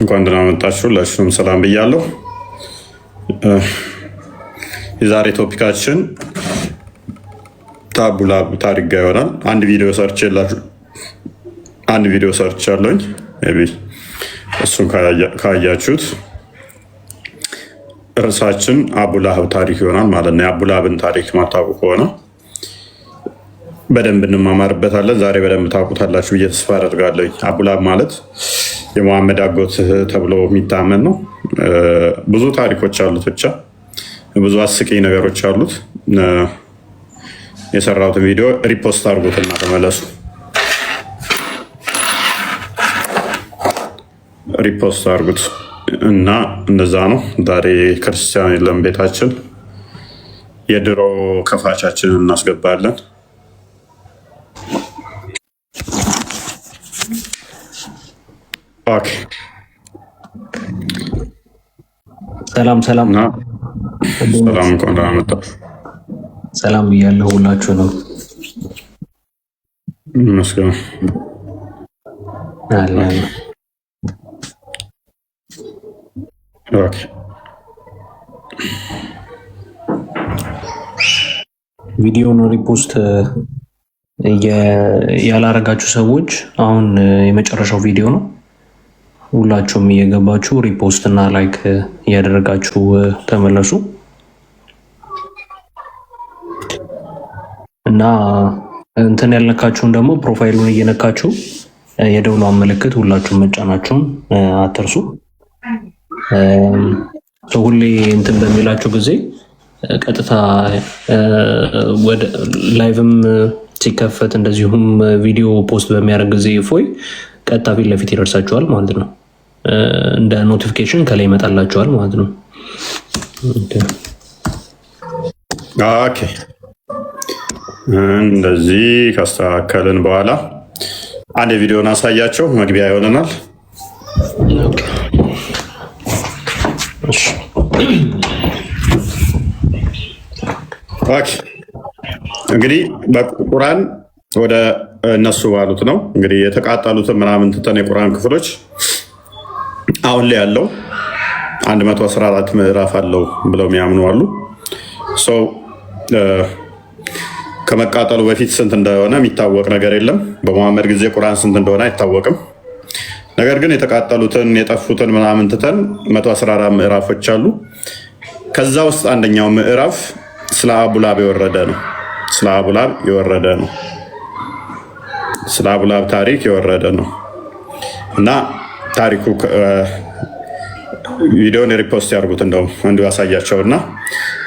እንኳን ደህና መጣችሁ። ለእሱም ሰላም ብያለሁ። የዛሬ ቶፒካችን ታቡላብ ታሪክ ጋር ይሆናል። አንድ ቪዲዮ ሰርች ያለኝ እሱን ካያችሁት እርሳችን አቡላህብ ታሪክ ይሆናል ማለት ነው። የአቡላህብን ታሪክ ማታውቁ ከሆነ በደንብ እንማማርበታለን። ዛሬ በደንብ ታውቁታላችሁ ብዬ ተስፋ አደርጋለሁ። አቡላህብ ማለት የመሐመድ አጎት ተብሎ የሚታመን ነው። ብዙ ታሪኮች አሉት፣ ብቻ ብዙ አስቂኝ ነገሮች አሉት። የሰራሁትን ቪዲዮ ሪፖስት አድርጉትና ተመለሱ። ሪፖስት አድርጉት እና እንደዛ ነው። ዛሬ ክርስቲያን የለም ቤታችን። የድሮ ከፋቻችንን እናስገባለን። ሰላም ሰላም ሰላም፣ እንኳን ደህና መጣህ። ሰላም ብያለሁ ሁላችሁ ነው። ይመስገን አለ። ኦኬ ቪዲዮውን ሪፖስት ያላረጋችሁ ሰዎች አሁን የመጨረሻው ቪዲዮ ነው። ሁላችሁም እየገባችሁ ሪፖስት እና ላይክ እያደረጋችሁ ተመለሱ እና እንትን ያልነካችሁን ደግሞ ፕሮፋይሉን እየነካችሁ የደውሏን ምልክት ሁላችሁም መጫናችሁን አትርሱ። ሁሌ እንትን በሚላችሁ ጊዜ ቀጥታ ወደ ላይቭም ሲከፈት እንደዚሁም ቪዲዮ ፖስት በሚያደርግ ጊዜ ፎይ ቀጥታ ፊት ለፊት ይደርሳችኋል ማለት ነው። እንደ ኖቲፊኬሽን ከላይ ይመጣላችኋል ማለት ነው። ኦኬ እንደዚህ ካስተካከልን በኋላ አንድ ቪዲዮን አሳያቸው፣ መግቢያ ይሆነናል። እንግዲህ በቁርአን ወደ እነሱ ባሉት ነው እንግዲህ የተቃጠሉትን ምናምን ትተን የቁርአን ክፍሎች አሁን ላይ ያለው 114 ምዕራፍ አለው ብለው የሚያምኑ አሉ። ሰው ከመቃጠሉ በፊት ስንት እንደሆነ የሚታወቅ ነገር የለም። በመሐመድ ጊዜ ቁርአን ስንት እንደሆነ አይታወቅም። ነገር ግን የተቃጠሉትን የጠፉትን ምናምን ትተን 114 ምዕራፎች አሉ። ከዛ ውስጥ አንደኛው ምዕራፍ ስለ አቡላህብ የወረደ ነው። ስለ አቡላህብ የወረደ ነው። ስለ አቡላህብ ታሪክ የወረደ ነው እና ታሪኩ ቪዲዮን ሪፖስት ያድርጉት፣ እንደውም እንዲሁ ያሳያቸውና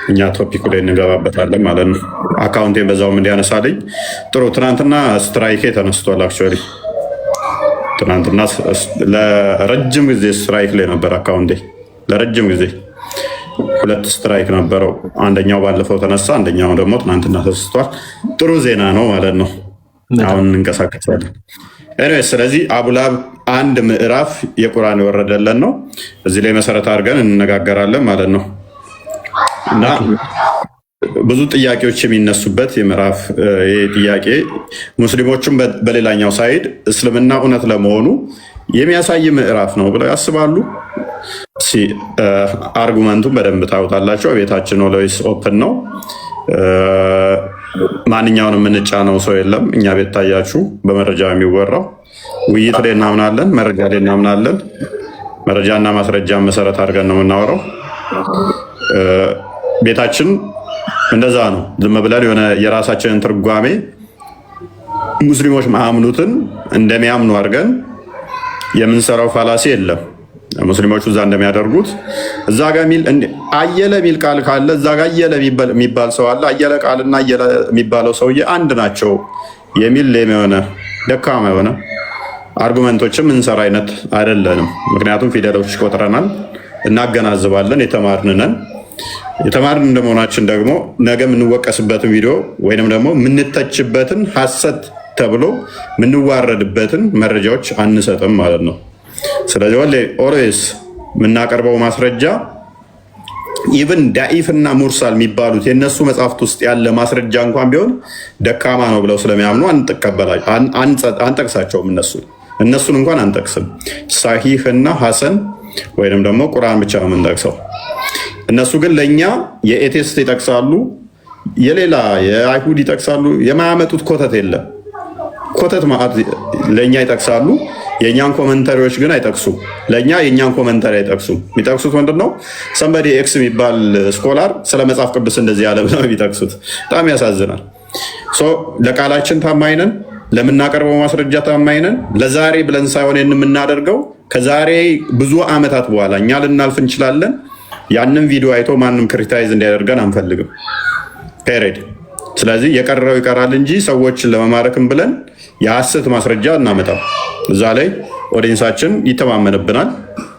እኛ ቶፒኩ ላይ እንገባበታለን ማለት ነው። አካውንቴን በዛውም እንዲያነሳልኝ ጥሩ። ትናንትና ስትራይኬ ተነስቷል። አክቹዋሊ ትናንትና ለረጅም ጊዜ ስትራይክ ላይ ነበር አካውንቴ። ለረጅም ጊዜ 2 ስትራይክ ነበረው። አንደኛው ባለፈው ተነሳ፣ አንደኛው ደግሞ ትናንትና ተነስቷል። ጥሩ ዜና ነው ማለት ነው። አሁን እንንቀሳቀሳለን። ኤኒዌይስ ስለዚህ አቡላህብ አንድ ምዕራፍ የቁርአን የወረደለን ነው። እዚህ ላይ መሰረት አድርገን እንነጋገራለን ማለት ነው እና ብዙ ጥያቄዎች የሚነሱበት የምዕራፍ ጥያቄ ሙስሊሞቹም በሌላኛው ሳይድ እስልምና እውነት ለመሆኑ የሚያሳይ ምዕራፍ ነው ብለው ያስባሉ። አርጉመንቱን በደንብ ታውጣላቸው። ቤታችን ኦልዌይስ ኦፕን ነው። ማንኛውንም የምንጫነው ሰው የለም። እኛ ቤት ታያችሁ በመረጃ የሚወራው ውይይት ላይ እናምናለን፣ መረጃ ላይ እናምናለን። መረጃና ማስረጃ መሰረት አድርገን ነው የምናወራው። ቤታችን እንደዛ ነው። ዝም ብለን የሆነ የራሳችንን ትርጓሜ ሙስሊሞች ማያምኑትን እንደሚያምኑ አድርገን የምንሰራው ፋላሲ የለም። ሙስሊሞቹ እዛ እንደሚያደርጉት እዛ ጋር አየለ የሚል ቃል ካለ እዛ ጋር አየለ የሚባል ሰው አለ። አየለ ቃልና አየለ የሚባለው ሰውዬ አንድ ናቸው የሚል የሆነ ደካማ የሆነ አርጉመንቶችም እንሰራ አይነት አይደለንም። ምክንያቱም ፊደሎች ቆጥረናል፣ እናገናዝባለን፣ የተማርንነን። የተማርን እንደመሆናችን ደግሞ ነገ የምንወቀስበትን ቪዲዮ ወይንም ደግሞ የምንተችበትን ሀሰት ተብሎ የምንዋረድበትን መረጃዎች አንሰጥም ማለት ነው። ስለዚህ ኦልዌይስ የምናቀርበው ማስረጃ ኢቭን ዳኢፍ እና ሙርሳል የሚባሉት የነሱ መጽሐፍት ውስጥ ያለ ማስረጃ እንኳን ቢሆን ደካማ ነው ብለው ስለሚያምኑ አንጠቅሳቸውም። እነሱ እነሱን እንኳን አንጠቅስም። ሳሂህ እና ሐሰን ወይንም ደግሞ ቁርአን ብቻ ነው የምንጠቅሰው። እነሱ ግን ለእኛ የኤቴስት ይጠቅሳሉ፣ የሌላ የአይሁድ ይጠቅሳሉ። የማያመጡት ኮተት የለም። ኮተት ማለት ለእኛ ይጠቅሳሉ፣ የእኛን ኮመንታሪዎች ግን አይጠቅሱም። ለእኛ የእኛን ኮመንታሪ አይጠቅሱም። የሚጠቅሱት ምንድን ነው? ሰንበዲ ኤክስ የሚባል ስኮላር ስለ መጽሐፍ ቅዱስ እንደዚህ ያለ ብለው የሚጠቅሱት በጣም ያሳዝናል። ለቃላችን ታማኝ ነን፣ ለምናቀርበው ማስረጃ ታማኝ ነን። ለዛሬ ብለን ሳይሆን የምናደርገው ከዛሬ ብዙ ዓመታት በኋላ እኛ ልናልፍ እንችላለን። ያንን ቪዲዮ አይቶ ማንም ክሪቲሳይዝ እንዲያደርገን አንፈልግም። ፔሬድ። ስለዚህ የቀረው ይቀራል እንጂ ሰዎችን ለመማረክም ብለን የሐሰት ማስረጃ እናመጣም። እዛ ላይ ኦዲየንሳችን ይተማመንብናል፣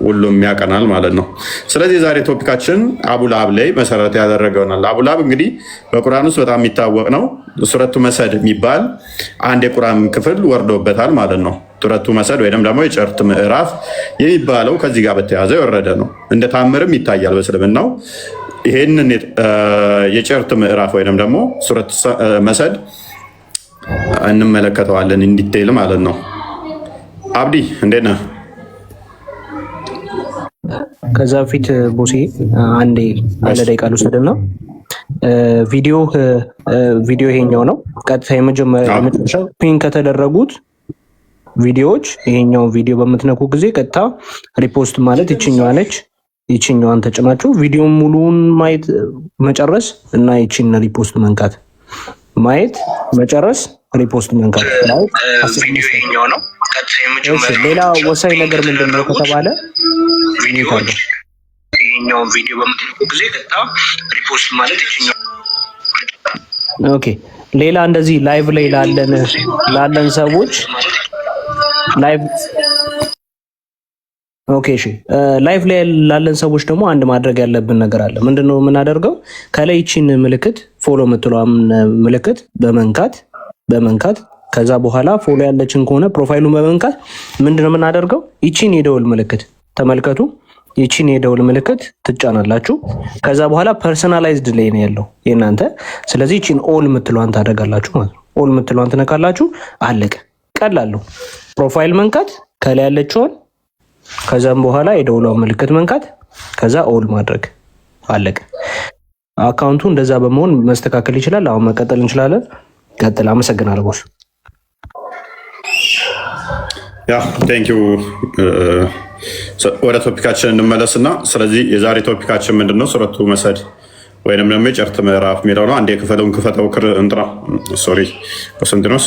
ሁሉም ያቀናል ማለት ነው። ስለዚህ ዛሬ ቶፒካችን አቡላብ ላይ መሰረት ያደረገ ይሆናል። አቡላብ እንግዲህ በቁርአን ውስጥ በጣም የሚታወቅ ነው። ሱረቱ መሰድ የሚባል አንድ የቁርአን ክፍል ወርዶበታል ማለት ነው። ሱረቱ መሰድ ወይም ደግሞ የጨርት ምዕራፍ የሚባለው ከዚህ ጋር በተያያዘ የወረደ ነው። እንደ ታምርም ይታያል በእስልምናው። ይሄንን የጨርት ምዕራፍ ወይም ደግሞ ሱረቱ መሰድ እንመለከተዋለን እንዲቴል ማለት ነው። አብዲ እንዴት ነህ? ከዛ በፊት ቦሴ አንድ ደቂቃ ልውሰድና ቪዲዮ ይሄኛው ነው። ቀጥታ የመጨረሻ ፒን ከተደረጉት ቪዲዮዎች ይሄኛው ቪዲዮ በምትነኩ ጊዜ ቀጥታ ሪፖስት ማለት ይችኛዋ ነች። ይችኛዋን ተጭናችሁ ቪዲዮን ሙሉውን ማየት መጨረስ እና ይችን ሪፖስት መንካት ማየት መጨረስ ሪፖስት መንካት ቪዲዮ ይሄኛው ነው። ሌላ ወሳኝ ነገር ምንድን ነው ከተባለ ይሄኛው ቪዲዮ በምትነኩ ጊዜ ቀጥታ ሪፖስት ማለት ይችኛው። ኦኬ ሌላ እንደዚህ ላይቭ ላይ ላለን ሰዎች ላይቭ ላይ ላለን ሰዎች ደግሞ አንድ ማድረግ ያለብን ነገር አለ። ምንድነው የምናደርገው? ከላይ ይቺን ምልክት ፎሎ የምትለዋን ምልክት በመንካት ከዛ በኋላ ፎሎ ያለችን ከሆነ ፕሮፋይሉን በመንካት ምንድነው የምናደርገው? ይቺን የደውል ምልክት ተመልከቱ። ይቺን የደውል ምልክት ትጫናላችሁ። ከዛ በኋላ ፐርሰናላይዝድ ላይ ነው ያለው የእናንተ። ስለዚህ ይቺን ኦል የምትለዋን ታደርጋላችሁ ማለት ነው። ኦል የምትለዋን ትነካላችሁ። አለቀ። ቀላሉ ፕሮፋይል መንካት ከላይ ያለችውን፣ ከዛም በኋላ የደውሏን ምልክት መንካት፣ ከዛ ኦል ማድረግ አለቀ። አካውንቱ እንደዛ በመሆን መስተካከል ይችላል። አሁን መቀጠል እንችላለን። ቀጥል። አመሰግናለሁ ቦስ። ያ ቴንኪው። ወደ ቶፒካችን እንመለስና ስለዚህ የዛሬ ቶፒካችን ምንድነው? ሱረቱ መሰድ ወይንም ደግሞ የጨርት ምዕራፍ የሚለው ነው። አንዴ ክፈለውን ክፈተው እንትና ሶሪ ኮንስታንቲኖስ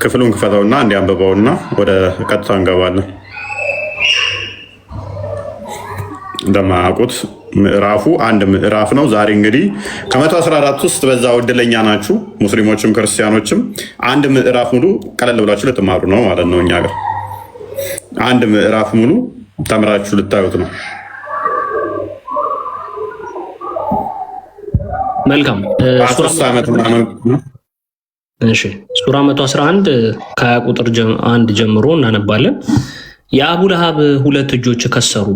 ክፍሉን ክፈተውና አንዴ አንብበውና ወደ ቀጥታ እንገባለን። እንደማያውቁት ምዕራፉ አንድ ምዕራፍ ነው። ዛሬ እንግዲህ ከ114 ውስጥ በዛው እድለኛ ናችሁ ሙስሊሞችም ክርስቲያኖችም። አንድ ምዕራፍ ሙሉ ቀለል ብላችሁ ልትማሩ ነው ማለት ነው። እኛ ጋር አንድ ምዕራፍ ሙሉ ተምራችሁ ልታዩት ነው። መልካም። ሱራ 111 ከ20 ቁጥር 1 ጀምሮ እናነባለን። የአቡ ለሃብ 2 እጆች ከሰሩ፣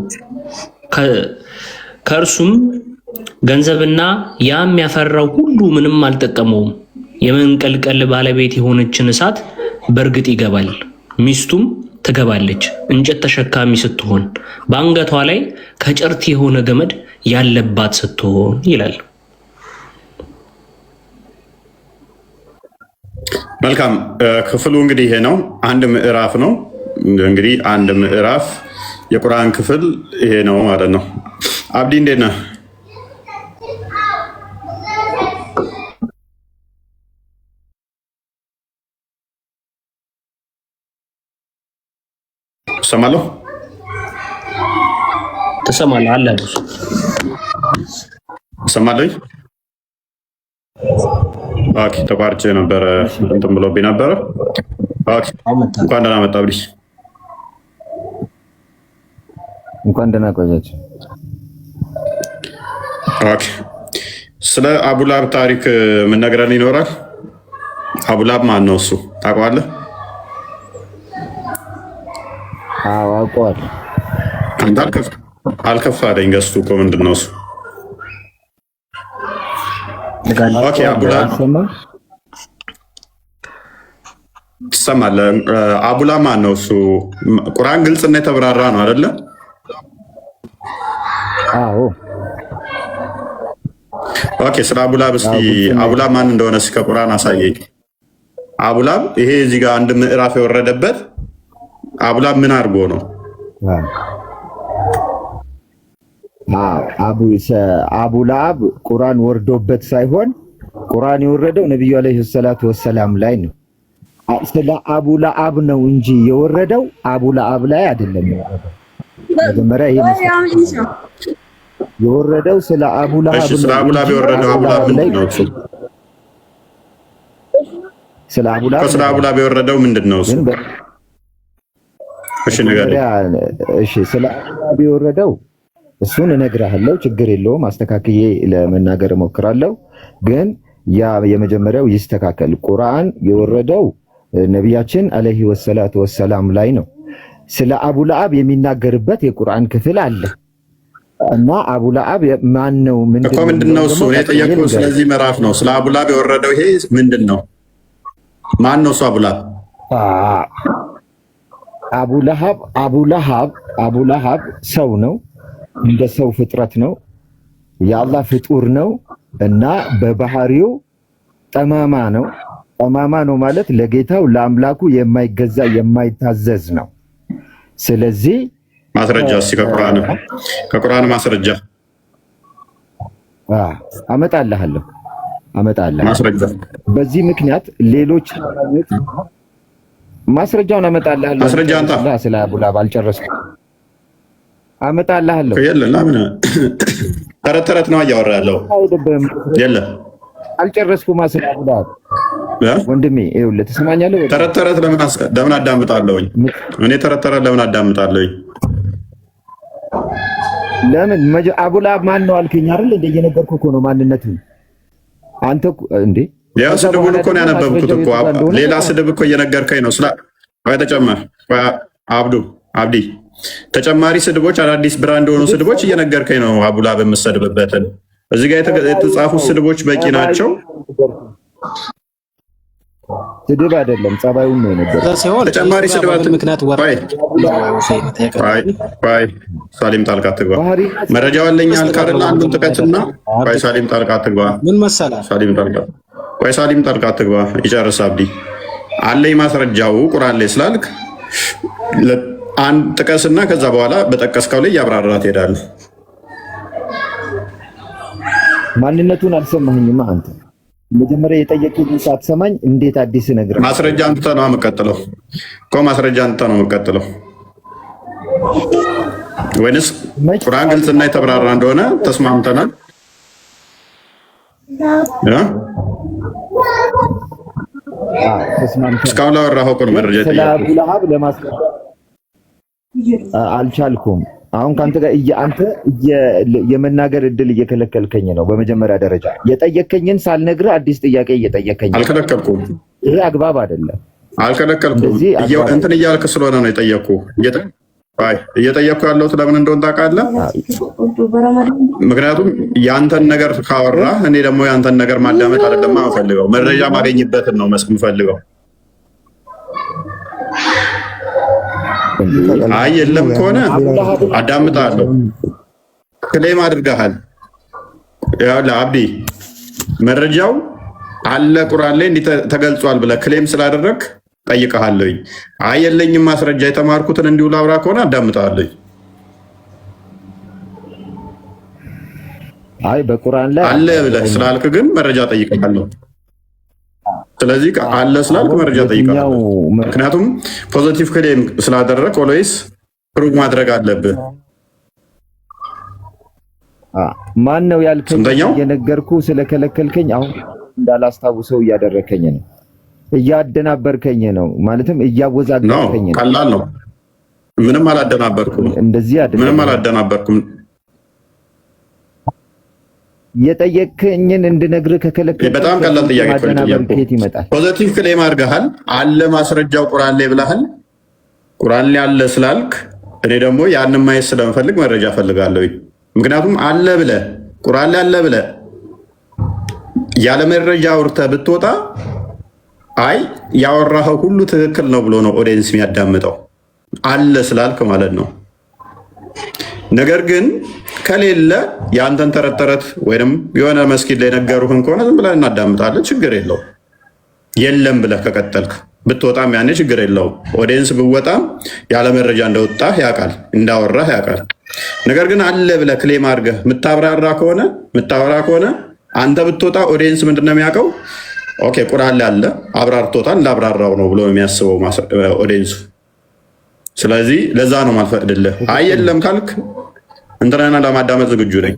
ከእርሱም ገንዘብና ያም ያፈራው ሁሉ ምንም አልጠቀመውም። የመንቀልቀል ባለቤት የሆነችን እሳት በእርግጥ ይገባል፣ ሚስቱም ትገባለች፣ እንጨት ተሸካሚ ስትሆን በአንገቷ ላይ ከጨርት የሆነ ገመድ ያለባት ስትሆን ይላል። መልካም። ክፍሉ እንግዲህ ይሄ ነው። አንድ ምዕራፍ ነው። እንግዲህ አንድ ምዕራፍ የቁርአን ክፍል ይሄ ነው ማለት ነው። አብዲ እንዴት ነህ? ሰማለሁ። ተሰማለህ አለ ሰማለኝ። ኦኬ ተቋርጬ ነበረ እንትን ብሎብኝ ነበረ። ኦኬ እንኳን ደህና መጣ አብዲ። እንኳን ደህና ቆያችሁ። ኦኬ ስለ አቡላብ ታሪክ ምን ነግረን ይኖራል? አቡላብ ማን ነው? እሱ ታውቀዋለህ? አዎ አውቀዋለሁ። አንተ አልከፋለኝ። ገዝቱ እኮ ምንድን ነው እሱ? ኦኬ አቡላብ ትሰማለህ? አቡላ ማን ነው እሱ? ቁርአን ግልጽና የተብራራ ነው አይደለ? አዎ። ኦኬ። ስለ አቡላብ እስኪ አቡላብ ማን እንደሆነ እስከ ቁርአን አሳየኝ። አቡላብ ይሄ እዚህ ጋር አንድ ምዕራፍ የወረደበት አቡላብ ምን አድርጎ ነው? አቡላብ ቁርአን ወርዶበት ሳይሆን ቁርአን የወረደው ነብዩ አለይሂ ሰላቱ ወሰላም ላይ ነው። ስለ አቡላብ ነው እንጂ የወረደው አቡላብ ላይ አይደለም የወረደው። መጀመሪያ ይሄ የወረደው ስለ አቡላብ ነው። ስለ አቡላብ የወረደው አቡላብ ምንድን ነው? ስለ አቡላብ የወረደው ምንድን ነው? እሺ ነገር እሺ፣ ስለ አቡላብ የወረደው እሱን እነግርሃለሁ። ችግር የለውም፣ አስተካክዬ ለመናገር እሞክራለሁ። ግን ያ የመጀመሪያው ይስተካከል። ቁርአን የወረደው ነቢያችን አለይሂ ወሰላቱ ወሰላም ላይ ነው። ስለ አቡላብ የሚናገርበት የቁርአን ክፍል አለ እና አቡላብ ማን ነው? ምንድን ነው እሱ? እኔ የጠየኩህ ስለዚህ ምዕራፍ ነው። ስለ አቡላብ የወረደው ይሄ ምንድን ነው? ማን ነው እሱ? አቡላሃብ ሰው ነው፣ እንደ ሰው ፍጥረት ነው፣ የአላህ ፍጡር ነው እና በባህሪው ጠማማ ነው። ጠማማ ነው ማለት ለጌታው ለአምላኩ የማይገዛ የማይታዘዝ ነው። ስለዚህ ማስረጃ እስኪ ከቁርአን ማስረጃ አመጣልሃለሁ። ማስረጃ በዚህ ምክንያት ሌሎች ማስረጃውን አመጣልሃለሁ። ማስረጃ አንተ ስለ አቡላብ አልጨረስኩም። አመጣልሃለሁ። ተረት ነው እያወራ ያለው። የለም አልጨረስኩም። ስለ አቡላብ ወንድሜ ይኸውልህ፣ ትሰማኛለህ? ተረት ለምን አዳምጣለሁኝ? እኔ ተረት ለምን አዳምጣለሁኝ? ለምን አቡላብ ማን ነው አልከኝ አይደል? እንደ እየነገርኩህ እኮ ነው ማንነቱን። አንተ እንዴ ያው ስድቡን እኮ ነው ያነበብኩት እኮ። ሌላ ስድብ እኮ እየነገርከኝ ነው። አብዲ ተጨማሪ ስድቦች፣ አዳዲስ ብራንድ የሆኑ ስድቦች እየነገርከኝ ነው። አቡላብ የምሰድብበትን እዚህ ጋር የተጻፉት ስድቦች በቂ ናቸው። ስድብ አይደለም፣ ጸባዩን ነው የነገረው። ተጨማሪ ስድባት ምክንያት ሳሊም ጣልቃ አትግባ። መረጃው አለኝ አልክ አይደል? አንዱን ጥቀትና ሳሊም ጣልቃ አትግባ። ምን መሰለህ? ሳሊም ጣልቃ አትግባ። ይጨርስ አብዲ። አለኝ ማስረጃው ቁርአን ላይ ስላልክ አንድ ጥቀስና ከዛ በኋላ በጠቀስከው ላይ ያብራራ ትሄዳለህ። ማንነቱን አልሰማኸኝማ አንተ። መጀመሪያ የጠየቅኩህን ሳትሰማኝ እንዴት አዲስ ነገር? ማስረጃ አንተ ነው የምትቀጥለው እኮ። ማስረጃ አንተ ነው የምትቀጥለው ወይንስ ቁርአን ግልጽና የተብራራ እንደሆነ ተስማምተናል? እስካሁን ላወራኸው እኮ ነው መረጃ ስለ አቡላሃብ ለማስረዳት አልቻልኩም። አሁን ከአንተ ጋር አንተ የመናገር እድል እየከለከልከኝ ነው። በመጀመሪያ ደረጃ የጠየከኝን ሳልነግርህ አዲስ ጥያቄ እየጠየከኝ። አልከለከልኩም። ይሄ አግባብ አይደለም። አልከለከልኩም። እንትን እያልክ ስለሆነ ነው የጠየኩህ። እየጠየኩ ያለሁት ለምን እንደሆነ ታውቃለህ? ምክንያቱም ያንተን ነገር ካወራህ እኔ ደግሞ ያንተን ነገር ማዳመጥ አይደለም የምፈልገው፣ መረጃ ማገኝበትን ነው የምፈልገው። አይ የለም ከሆነ አዳምጣለሁ። ክሌም አድርገሃል። ያው ለአብዲ መረጃው አለ ቁርአን ላይ እንዲህ ተገልጿል ብለህ ክሌም ስላደረግ ጠይቀሃለሁ። አይ የለኝም ማስረጃ የተማርኩትን እንዲሁ ላውራ ከሆነ አዳምጣለሁ። አይ በቁርአን ላይ አለ ብለህ ስላልክ ግን መረጃ ጠይቀሃለሁ። ስለዚህ አለ ስላልክ መረጃ ጠይቀሃለሁ። ምክንያቱም ፖዚቲቭ ክሌም ስላደረግ ኦልዌይስ ፕሩቭ ማድረግ አለብህ። ማን ነው ያልከኝ? የነገርኩ ስለከለከልከኝ አሁን እንዳላስታውሰው እያደረከኝ ነው። እያደናበርከኝ ነው። ማለትም እያወዛገርከኝ ነው። ቀላል ነው። ምንም አላደናበርኩም። እንደዚህ አይደለም። ምንም አላደናበርኩም። የጠየከኝን እንድነግርህ ከከለከልከኝ በጣም ቀላል ጥያቄ ይመጣል። ፖዚቲቭ ክሌም አድርገሃል። አለ ማስረጃው ቁርአን ላይ ብለሃል። ቁርአን ላይ አለ ስላልክ እኔ ደግሞ ያንን ማየት ስለምፈልግ መረጃ ፈልጋለሁ። ምክንያቱም አለ ብለህ ቁርአን ላይ አለ ብለህ ያለ መረጃ አውርተህ ብትወጣ አይ ያወራኸው ሁሉ ትክክል ነው ብሎ ነው ኦዲየንስ የሚያዳምጠው አለ ስላልክ ማለት ነው። ነገር ግን ከሌለ የአንተን ተረት ወይም የሆነ መስጊድ ላይ ነገሩህን ከሆነ ዝም ብለህ እናዳምጣለን፣ ችግር የለው። የለም ብለህ ከቀጠልክ ብትወጣም ያኔ ችግር የለው። ኦዲየንስ ብወጣም ያለ መረጃ እንደወጣህ ያውቃል፣ እንዳወራህ ያውቃል። ነገር ግን አለ ብለህ ክሌም አድርገህ የምታወራ ከሆነ አንተ ብትወጣ ኦዲየንስ ምንድነው የሚያውቀው? ኦኬ ቁርአን ላይ አለ አብራርቶታል፣ እንዳብራራው ነው ብሎ የሚያስበው ኦዲየንሱ። ስለዚህ ለዛ ነው ማልፈቅድልህ። አይ የለም ካልክ እንትናና ለማዳመጥ ዝግጁ ነኝ።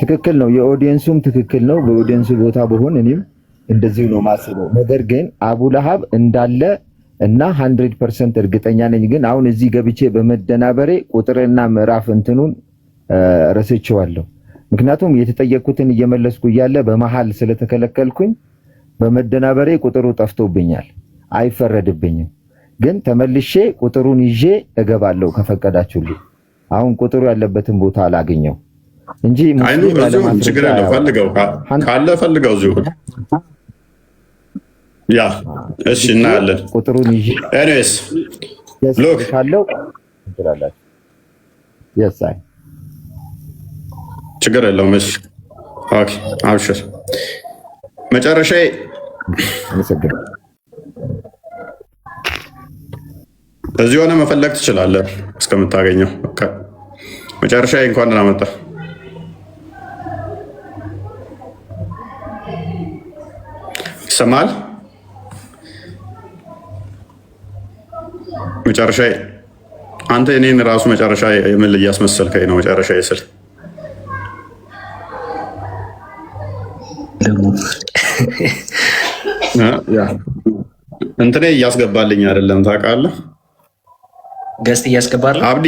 ትክክል ነው፣ የኦዲየንሱም ትክክል ነው። በኦዲየንሱ ቦታ በሆን እኔም እንደዚሁ ነው ማስበው። ነገር ግን አቡ ለሃብ እንዳለ እና 100% እርግጠኛ ነኝ። ግን አሁን እዚህ ገብቼ በመደናበሬ ቁጥርና ምዕራፍ እንትኑን ረስቼዋለሁ። ምክንያቱም የተጠየቅኩትን እየመለስኩ እያለ በመሃል ስለተከለከልኩኝ በመደናበሬ ቁጥሩ ጠፍቶብኛል። አይፈረድብኝም። ግን ተመልሼ ቁጥሩን ይዤ እገባለሁ ከፈቀዳችሁልኝ። አሁን ቁጥሩ ያለበትን ቦታ አላገኘው እንጂ ችግር የለው። ፈልገው እዚሁ ያ እሺ፣ እናያለን። ቁጥሩን ይዤ ኤኒዌይስ ሎክ ካለው እንትላላችሁ የሳይ ችግር የለውም። እሺ ኦኬ፣ አብሽር። መጨረሻ እዚህ ሆነ መፈለግ ትችላለህ እስከምታገኘው። መጨረሻ እንኳን አመጣ። ይሰማል? መጨረሻ አንተ እኔን ራሱ መጨረሻ የምን እያስመሰልከኝ ነው? መጨረሻ ይስል እንትኔ እያስገባልኝ አይደለም ታውቃለህ። ገስት እያስገባልህ አብዲ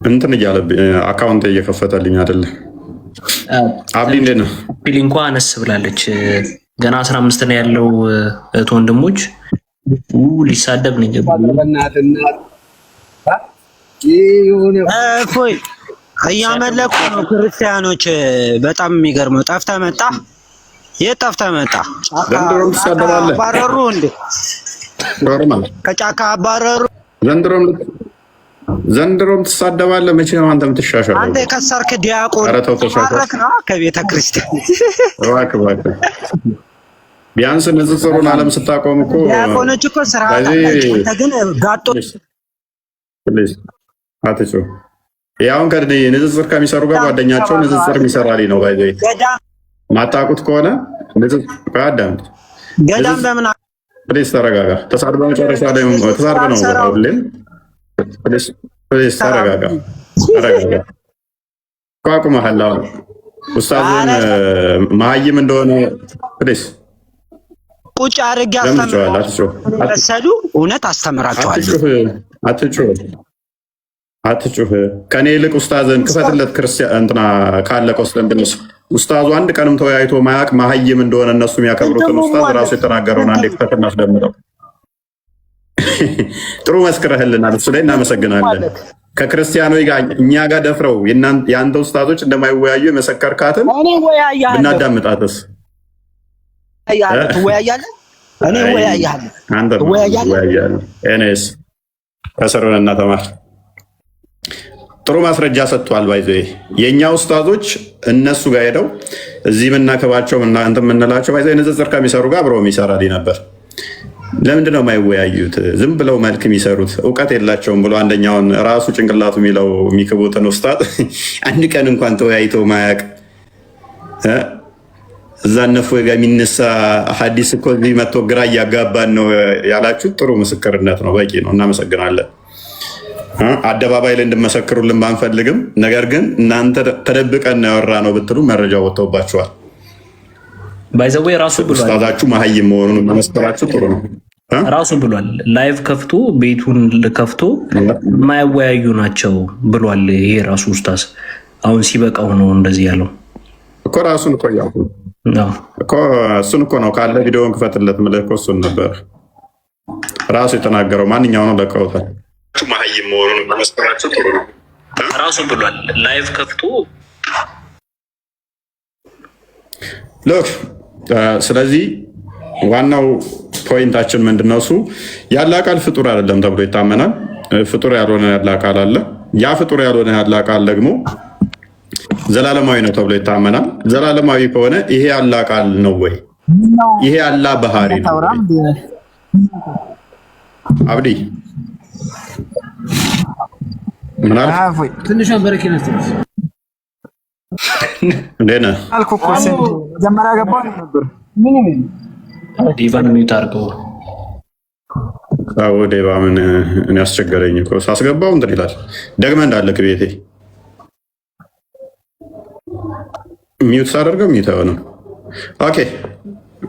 እንትን እያለብኝ አካውንት እየከፈተልኝ አይደለም። አብዲ እንዴት ነው? ሊንኳ አነስ ብላለች። ገና 15 ነው ያለው። እህት ወንድሞች ሊሳደብ ነው እፎይ እያመለኩ ነው ክርስቲያኖች። በጣም የሚገርመው ጠፍተህ መጣ። የት ጠፍተህ መጣ? አባረሩ እንዴ? ከጫካ አባረሩ። ዘንድሮም ትሳደባለህ። መቼ ነው አንተ የምትሻሻለው? አንተ የከሰርክ ዲያቆን ማረክ ነው ከቤተ ክርስቲያን። እባክህ ቢያንስ ንጽጽሩን ዓለም ስታቆም እኮ ዲያቆኖች እኮ ስራ አላቸው። አንተ ግን ጋጦ አትጩ። ያውን ንጽጽር ከሚሰሩ ጋር ጓደኛቸው ንጽጽር የሚሰራልኝ ነው። ባይዘ ማታውቁት ከሆነ ንጽጽር አዳምጥ። ገዳም በምን ፕሊስ ተረጋጋ። ተሳድበ መጨረሻ ላይ ተሳድበ ነው ሁሌም። ፕሊስ ተረጋጋ። ቋቁመሃል። አሁን ኡስታዙን መሀይም እንደሆነ ፕሊስ ቁጭ አድርጌ አስተምራለሁ። እውነት አስተምራቸዋለሁ። አትጩህ። ከኔ ይልቅ ኡስታዝን ክፈትለት። ክርስቲያን እንትና ካለ ቆስጠንጥንስ ኡስታዙ አንድ ቀንም ተወያይቶ ማያቅ መሀይም እንደሆነ እነሱ የሚያከብሩትን ኡስታዝ ራሱ የተናገረውን አንዴ ክፈት እናስደምጠው። ጥሩ መስክረህልናል። እሱ ላይ እናመሰግናለን። ከክርስቲያኖች ጋር እኛ ጋር ደፍረው የአንተ ኡስታዞች እንደማይወያዩ የመሰከርካትን ብናዳምጣትስ? ትወያያለህ? እኔ እወያያለሁ። አንተ ትወያያለህ። እኔስ ከስር እና ተማር። ጥሩ ማስረጃ ሰጥቷል። ባይዘ የእኛ ኡስታዞች እነሱ ጋር ሄደው እዚህ የምናከባቸው እንትን የምንላቸው ባይዘ ንጽጽር ከሚሰሩ ጋር አብረው የሚሰራል ነበር። ለምንድን ነው የማይወያዩት? ዝም ብለው መልክ የሚሰሩት እውቀት የላቸውም ብሎ አንደኛውን ራሱ ጭንቅላቱ የሚለው የሚክቡትን ኡስታዝ አንድ ቀን እንኳን ተወያይቶ ማያቅ እዛ እነፎ ጋር የሚነሳ ሐዲስ እኮ እዚህ መጥቶ ግራ እያጋባን ነው ያላችሁ ጥሩ ምስክርነት ነው። በቂ ነው። እናመሰግናለን። አደባባይ ላይ እንድመሰክሩልን ባንፈልግም፣ ነገር ግን እናንተ ተደብቀን ያወራ ነው ብትሉ መረጃ ወጥተውባችኋል። ባይዘዌ ራሱ ብሏል። ኡስታዛችሁ መሀይም መሆኑን መመስከራችሁ ጥሩ ነው። ራሱ ብሏል። ላይቭ ከፍቶ ቤቱን ከፍቶ የማያወያዩ ናቸው ብሏል። ይሄ ራሱ ኡስታዝ አሁን ሲበቃው ነው እንደዚህ ያለው እኮ ራሱን እኮ ያው እኮ እሱን እኮ ነው ካለ ቪዲዮውን ክፈትለት ምልህ እኮ እሱን ነበር ራሱ የተናገረው። ማንኛው ነው ለቀውታል። መሀይም መሆኑን መመስከራችሁ ጥሩ ነው። ራሱ ብሏል። ላይቭ ከፍቶ ሎክ ስለዚህ ዋናው ፖይንታችን ምንድነው? እሱ ያለ አካል ፍጡር አይደለም ተብሎ ይታመናል። ፍጡር ያልሆነ ያለ አካል አለ። ያ ፍጡር ያልሆነ ያለ አካል ደግሞ ዘላለማዊ ነው ተብሎ ይታመናል። ዘላለማዊ ከሆነ ይሄ ያለ አካል ነው ወይ? ይሄ ያለ ባህሪ ነው? አብዲ ምን አልክ? ትንሽ በረኪና እንዴት ነህ? አልኩ እኮ መጀመሪያ ገባሁ ነበር። ዲቫን ሚውት አድርገው። አዎ ዴባ ምን እኔ አስቸገረኝ እኮ ሳስገባው እንትን ይላል። ደግመህ እንዳለክ ቤቴ ሚውት ሳደርገው ሚውት አይሆንም። ኦኬ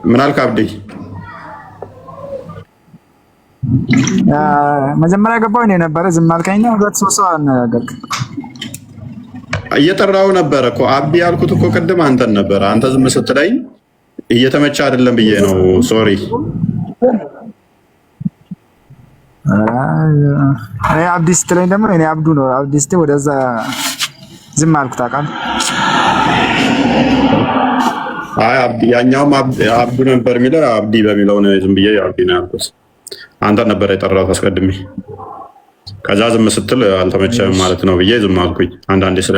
ምን አልክ አብዲ? መጀመሪያ ገባሁ እኔ ነበረ። ዝም አልከኝ ነው። ሁለት ሶስት ሰው አነጋገርክ። እየጠራው ነበረ እኮ አብዲ ያልኩት እኮ ቅድም አንተን ነበረ። አንተ ዝም ስትለኝ እየተመቸ አይደለም ብዬ ነው። ሶሪ አይ አብዲ ስትለኝ ደግሞ እኔ አብዱ ነው። አብዲ ስትለኝ ወደዛ ዝም አልኩት። ታውቃለህ? አይ አብዲ ያኛውም አብዱ ነበር የሚለው አብዲ በሚለው ነው ዝም ብዬ አብዲ ነው ያልኩት። አንተ ነበር የጠራሁት አስቀድሜ። ከዛ ዝም ስትል አልተመቸም ማለት ነው ብዬ ዝም አልኩኝ። አንዳንዴ ስለ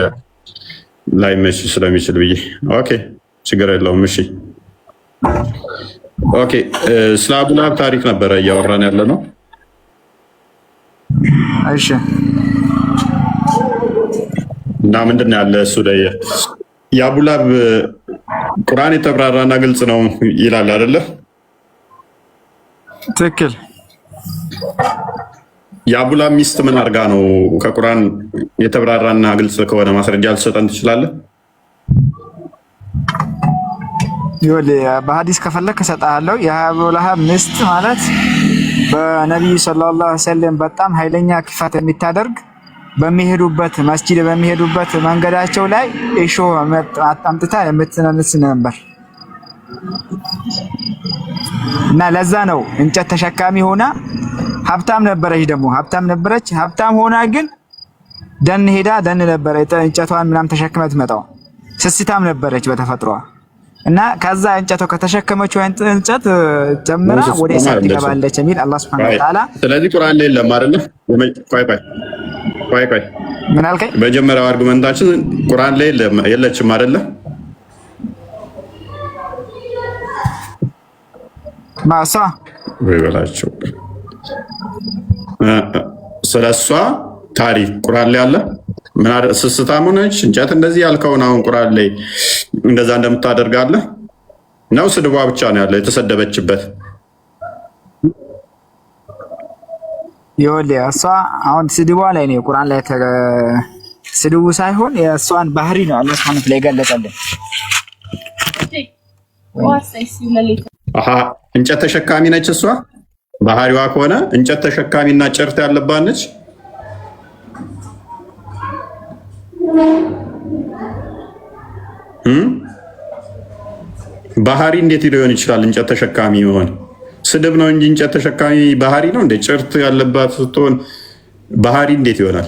ላይመች ስለሚችል ብዬ። ኦኬ ችግር የለውም። እሺ ኦኬ ስለ አቡላብ ታሪክ ነበረ እያወራን ያለ ነው። እሺ እና ምንድን ነው ያለ እሱ ላይ የአቡላብ ቁርአን የተብራራና ግልጽ ነው ይላል አይደለ? ትክክል። የአቡላብ ሚስት ምን አድርጋ ነው ከቁርአን የተብራራና ግልጽ ከሆነ ማስረጃ ልትሰጠን ትችላለህ? ይኸውልህ በሐዲስ ከፈለክ እሰጥሃለሁ። የአቡላሃብ ሚስት ማለት በነቢዩ ሰለላሁ ዐለይሂ ወሰለም በጣም ኃይለኛ ክፋት የሚታደርግ በሚሄዱበት መስጂድ በሚሄዱበት መንገዳቸው ላይ እሾህ አምጥታ የምትነንስ ነበር እና ለዛ ነው እንጨት ተሸካሚ ሆና ሀብታም ነበረች። ደግሞ ሀብታም ነበረች። ሀብታም ሆና ግን ደን ሄዳ ደን ነበረ እንጨቷን ምናምን ተሸክመ ትመጣው። ስስታም ነበረች በተፈጥሯ እና ከዛ እንጨቷ ከተሸከመችው እንጨት ጀምራ ወደ እሳት ትገባለች የሚል አላህ Subhanahu Wa Ta'ala። ስለዚህ ቁርአን ላይ የለም አይደለ? ቆይ ምን አልከኝ? መጀመሪያው አርጉመንታችን ቁርአን ላይ የለችም አይደለ? ማሳ ወይ በላቸው ስለሷ ታሪክ ቁርአን ላይ አለ። ምን ስስታም ሆነች እንጨት እንደዚህ ያልከውን አሁን ቁርአን ላይ እንደዛ እንደምታደርጋለህ ነው? ስድቧ ብቻ ነው ያለው የተሰደበችበት? ይኸውልህ እሷ አሁን ስድቧ ላይ ነው ቁርአን ላይ ስድቡ ሳይሆን የእሷን ባህሪ ነው አላህ Subhanahu Wa Ta'ala የገለጸልን። አሃ እንጨት ተሸካሚ ነች እሷ። ባህሪዋ ከሆነ እንጨት ተሸካሚና ጭርት ያለባት ነች። ባህሪ እንዴት ሊሆን ይችላል? እንጨት ተሸካሚ ይሆን ስድብ ነው እንጂ እንጨት ተሸካሚ ባህሪ ነው እንዴ? ጭርት ያለባት ስትሆን ባህሪ እንዴት ይሆናል?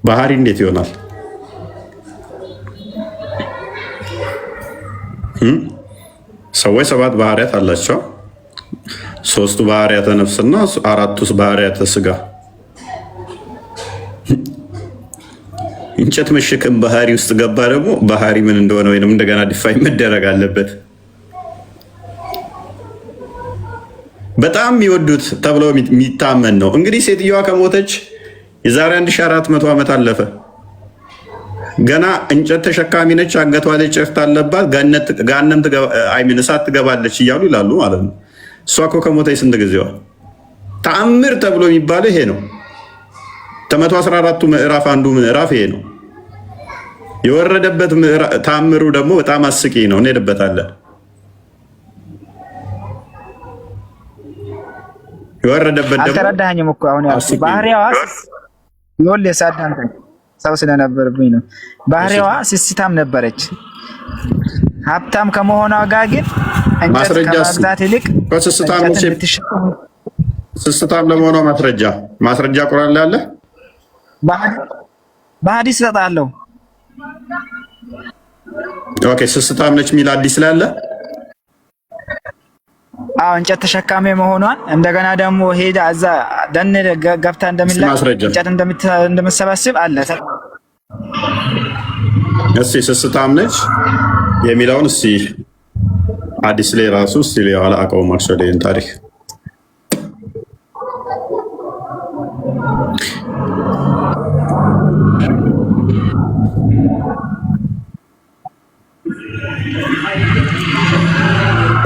ባህሪ እንዴት ይሆናል? ሰዎች 7 ባህሪያት አላቸው። 3ቱ ባህሪያተ ነፍስና 4ቱ ባህሪያተ ስጋ። እንጨት መሸከም ባህሪ ውስጥ ገባ ደግሞ ባህሪ ምን እንደሆነ ወይንም እንደገና ዲፋይ መደረግ አለበት። በጣም የሚወዱት ተብሎ የሚታመን ነው። እንግዲህ ሴትዮዋ ከሞተች የዛሬ 1400 ዓመት አለፈ። ገና እንጨት ተሸካሚ ነች፣ አንገቷ ላይ ጭርት አለባት፣ ገሃነም እሳት ትገባለች እያሉ ይላሉ ማለት ነው። እሷ እኮ ከሞተች ስንት ጊዜዋ? ተአምር ተብሎ የሚባለው ይሄ ነው። ከ114ቱ ምዕራፍ አንዱ ምዕራፍ ይሄ ነው። የወረደበት ተአምሩ ደግሞ በጣም አስቂ ነው። እንሄድበታለን። የወረደበት ደግሞ አልተረዳኸኝም እኮ አሁን ያልኩህ ባህሪዋ ይኸውልህ ሳዳንተ ሰው ስለነበርብኝ ነው። ባህሪዋ ስስታም ነበረች። ሀብታም ከመሆኗ ጋር ግን እንጨት ከመግዛት ይልቅ ስስታም ለመሆኗ ማስረጃ ቁርአን ላይ አለ። በሐዲስ እሰጥሃለሁ። ኦኬ ስስታም ነች የሚል ሐዲስ ላይ አለ። አዎ እንጨት ተሸካሚ መሆኗን እንደገና ደግሞ ሄዳ እዛ ደን ገብታ እንጨት እንደምትሰበስብ አለ። እስቲ ስስታም ነች የሚለውን እስቲ ሐዲስ ላይ ራሱ እስቲ ሊያዋላ አቀው ማክሰደን ታሪክ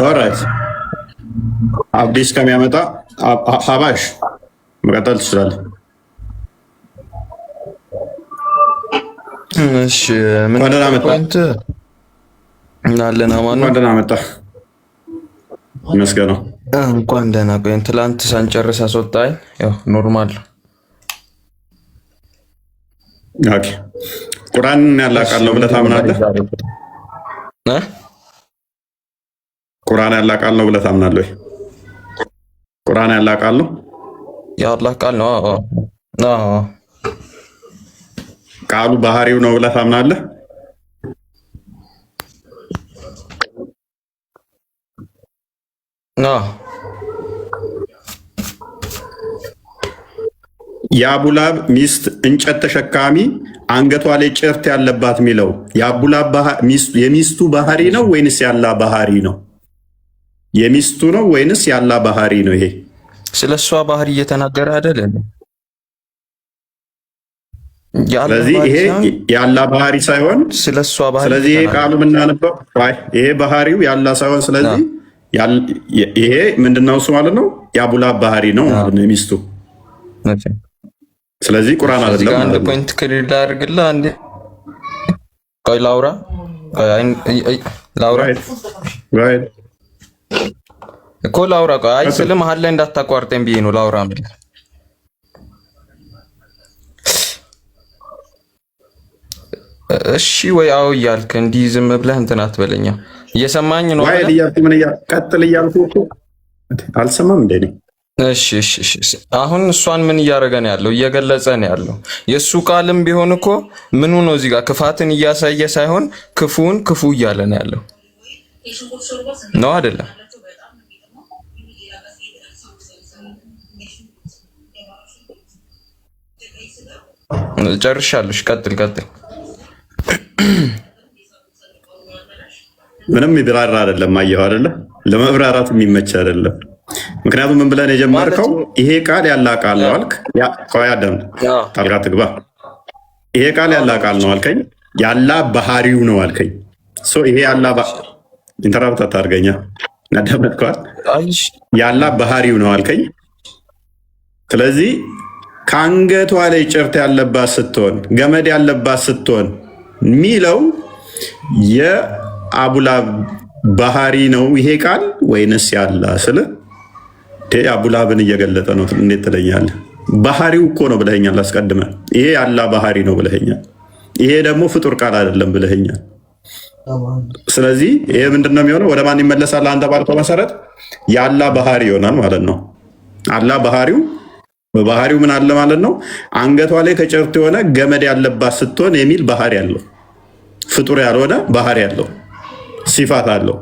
ኦራይት አዲስ ከሚያመጣ ሀባሽ መቀጠል ትችላለህ። እሺ ምን ፖይንት እናለና ማን ነው? ደህና መጣ መስገነው እንኳን ደህና ቆየን። ትላንት ሳንጨርስ አስወጣኝ። ያው ኖርማል። ኦኬ ቁርአን ያላቃለው ብለህ ታምናለህ? ቁርአን ያላቃለው ብለህ ታምናለህ? ቁርአን ያላቃለው የአላህ ቃል ነው። አዎ ቃሉ ባህሪው ነው ብለህ ታምናለህ? የአቡላብ ሚስት እንጨት ተሸካሚ አንገቷ ላይ ጭርት ያለባት የሚለው የአቡላብ የሚስቱ ባህሪ ነው ወይንስ ያላ ባህሪ ነው? የሚስቱ ነው ወይንስ ያላ ባህሪ ነው? ይሄ ስለሷ ባህሪ እየተናገረ አይደል? ስለዚህ ይሄ ያላ ባህሪ ሳይሆን ስለሷ ባህሪ። ስለዚህ ይሄ ቃሉ የምናነበው ይሄ ባህሪው ያላ ሳይሆን ስለዚህ ይሄ ምንድነው እሱ ማለት ነው? የአቡላብ ባህሪ ነው ማለት ነው የሚስቱ። ስለዚህ ቁርአን አይደለም። አንድ ፖይንት ክሊር ላድርግልህ። አንዴ ቆይ ላውራ እኮ ላውራ። ቆይ አይ ስለ መሀል ላይ እንዳታቋርጠኝ ብዬ ነው ላውራ ማለት። እሺ ወይ አዎ እያልክ እንዲህ ዝም ብለህ እንትን አትበለኛ። እየሰማኝ ነው ወይ? ቀጥል እያልኩ አልሰማም እንዴ? እሺ አሁን እሷን ምን እያደረገ ነው ያለው? እየገለጸ ነው ያለው። የእሱ ቃልም ቢሆን እኮ ምኑ ነው እዚህ ጋር ክፋትን እያሳየ ሳይሆን ክፉን ክፉ እያለ ነው ያለው ነው አይደለም? ጨርሻለሽ። ቀጥል። ምንም ይብራራ አይደለም። አየሁ አይደለ? ለመብራራት የሚመች አይደለም። ምክንያቱም ምን ብለን የጀመርከው ይሄ ቃል ያላ ቃል ነው አልክ። ቆይ አደም ታልጋ ትግባ። ይሄ ቃል ያላ ቃል ነው አልከኝ። ያላ ባህሪው ነው አልከኝ። ይሄ ያላ ኢንተራፕት አታርገኛ። ናዳመጥኳል። ያላ ባህሪው ነው አልከኝ። ስለዚህ ከአንገቷ ላይ ጭርት ያለባት ስትሆን ገመድ ያለባት ስትሆን ሚለው የአቡላብ ባህሪ ነው ይሄ ቃል ወይንስ ያላ ስለ አቡላብን እየገለጠ ነው። እንዴት ትለኛለህ? ባህሪው እኮ ነው ብለኸኛል አስቀድመህ። ይሄ ያላ ባህሪ ነው ብለኸኛል። ይሄ ደግሞ ፍጡር ቃል አይደለም ብለኸኛል። ስለዚህ ይሄ ምንድን ነው የሚሆነው? ወደ ማን ይመለሳል? አንተ ባልከው መሰረት ያላ ባህሪ ይሆናል ማለት ነው። አላ ባህሪው በባህሪው ምን አለ ማለት ነው? አንገቷ ላይ ከጭርት የሆነ ገመድ ያለባት ስትሆን የሚል ባህሪ አለው። ፍጡር ያልሆነ ባህሪ አለው፣ ሲፋት አለው።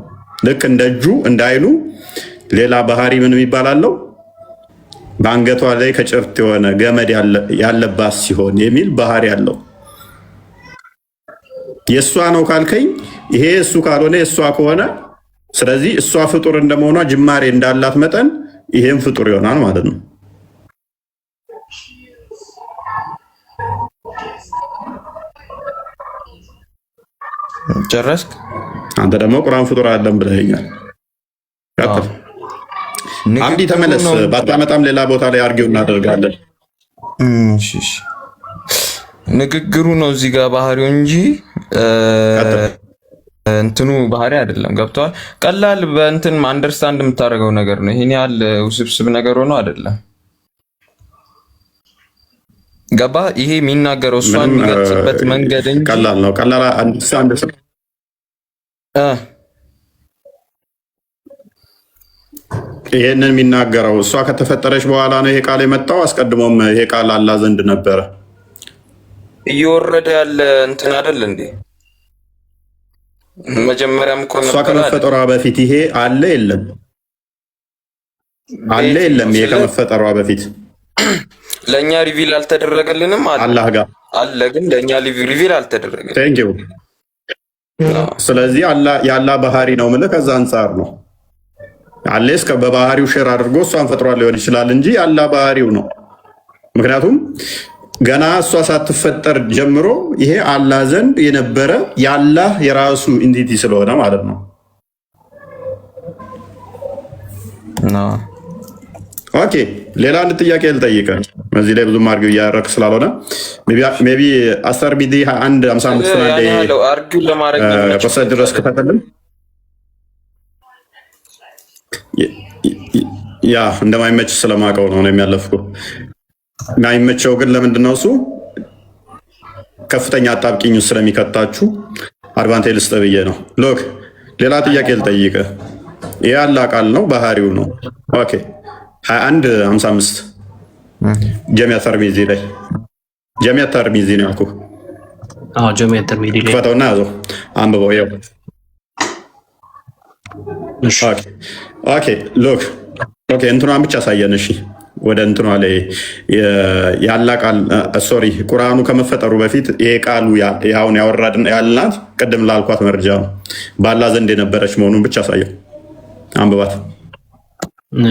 ልክ እንደ እጁ እንደ አይኑ ሌላ ባህሪ ምን የሚባል አለው? በአንገቷ ላይ ከጭርት የሆነ ገመድ ያለባት ሲሆን የሚል ባህሪ አለው። የእሷ ነው ካልከኝ ይሄ እሱ ካልሆነ የእሷ ከሆነ ስለዚህ እሷ ፍጡር እንደመሆኗ ጅማሬ እንዳላት መጠን ይሄም ፍጡር ይሆናል ማለት ነው። ጨረስክ? አንተ ደግሞ ቁርአን ፍጡር አይደለም ብለኸኛል። አብዲ ተመለስ። ባታመጣም ሌላ ቦታ ላይ አርጊው እናደርጋለን። ንግግሩ ነው እዚህ ጋር ባህሪው እንጂ እንትኑ ባህሪ አይደለም። ገብቷል? ቀላል በእንትን አንደርስታንድ የምታደርገው ነገር ነው። ይሄን ያህል ውስብስብ ነገር ሆኖ አይደለም። ገባ? ይሄ የሚናገረው እሷን የሚገልጽበት መንገድ እንጂ ቀላል ነው። ቀላል አንድ ይሄንን የሚናገረው እሷ ከተፈጠረች በኋላ ነው ይሄ ቃል የመጣው። አስቀድሞም ይሄ ቃል አላህ ዘንድ ነበረ። እየወረደ ያለ እንትን አይደል እንዴ? መጀመሪያም እኮ እሷ ከመፈጠሯ በፊት ይሄ አለ የለም? አለ የለም? ይሄ ከመፈጠሯ በፊት ለእኛ ሪቪል አልተደረገልንም። አላህ ጋር አለ፣ ግን ለእኛ ሪቪል አልተደረገልንም። ቴንኪው። ስለዚህ የአላህ ባህሪ ነው የምልህ ከዛ አንጻር ነው። አለ እስከ በባህሪው ሼር አድርጎ እሷን ፈጥሯል ሊሆን ይችላል እንጂ የአላህ ባህሪው ነው። ምክንያቱም ገና እሷ ሳትፈጠር ጀምሮ ይሄ አላህ ዘንድ የነበረ የአላህ የራሱ ኢንቲቲ ስለሆነ ማለት ነው። ኦኬ፣ ሌላ አንድ ጥያቄ ልጠይቅህ። እዚህ ላይ ብዙም አርጊው እያደረክ ስላልሆነ ሜይ ቢ 10 ቢዲ 21 55 አርጊው ለማድረግ ቆሰት ድረስ ክፈትልን። ያ እንደማይመች ስለማውቀው ነው የሚያለፍኩ። ማይመቸው ግን ለምንድን ነው እሱ ከፍተኛ አጣብቂኝ ስለሚከታችሁ አድቫንቴጅ ልስጥ ብዬ ነው። ሎክ ሌላ ጥያቄ ልጠይቅህ። ይህ አላህ ቃል ነው ባህሪው ነው። ኦኬ 21 55 ጀሚዓ ተርሚዚ ላይ ጀሚዓ ተርሚዚ ነው ያልኩህ። አዎ ጀሚዓ ተርሚዚ ላይ ክፈተውና ያዘው አንብበው። ይኸው ኦኬ ሎክ ኦኬ እንትኗን ብቻ አሳየን። እሺ ወደ እንትኗ ላይ ያላህ ቃል ሶሪ ቁርአኑ ከመፈጠሩ በፊት ይሄ ቃሉ ያውን ያወራድን ያልናት ቅድም ላልኳት መረጃ ነው በአላህ ዘንድ የነበረች መሆኑን ብቻ አሳየው። አንብባት።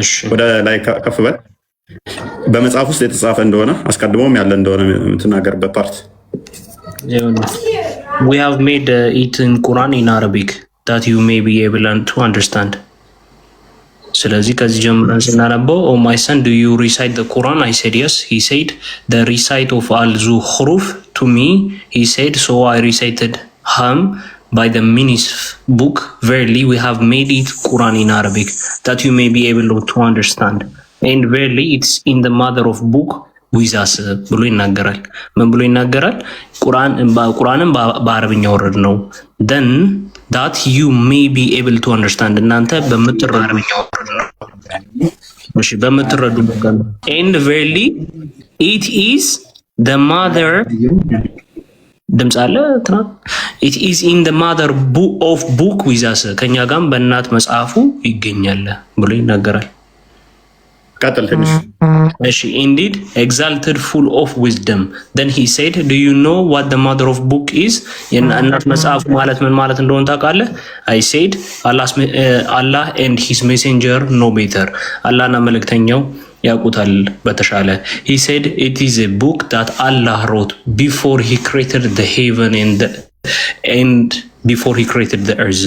እሺ ወደ ላይ ከፍ በል። በመጽሐፍ ውስጥ የተጻፈ እንደሆነ አስቀድሞም ያለ እንደሆነ የምትናገርበት ፓርት we have made it in Quran in Arabic that you may be able to understand. ስለዚህ ከዚህ ጀምረን ስናነበው ኦ ማይ ሰን ዱ ዩ ሪሳይት ዘ ቁርአን አይ ሴድ የስ ሂ ሴድ ዘ ሪሳይት ኦፍ አል ዙኽሩፍ ቱ ሚ ሂ ሴድ ሶ አይ ሪሳይትድ ሃም by the minis book verily we have made it Quran in Arabic that you may be able to understand and verily it's in the mother of book with us ብሎ ይናገራል። ምን ብሎ ይናገራል? ቁርአንን በአረብኛ ወረድ ነው then that you may be able to understand እናንተ በምትረዱ እሺ በምትረዱ and verily it is the mother ድምፅ አለ ትናንት it is in the mother of book with us ከኛ ጋርም በእናት መጽሐፉ ይገኛል ብሎ ይናገራል። ቀጥል ትንሽ እሺ indeed exalted full of wisdom then he said do you know what the mother of book is የእናት መጽሐፉ ማለት ምን ማለት እንደሆነ ታውቃለህ? I said Allah and his messenger know better አላህና መልእክተኛው ያውቁታል በተሻለ he said it is a book that Allah wrote before he created the heaven and before he created the earth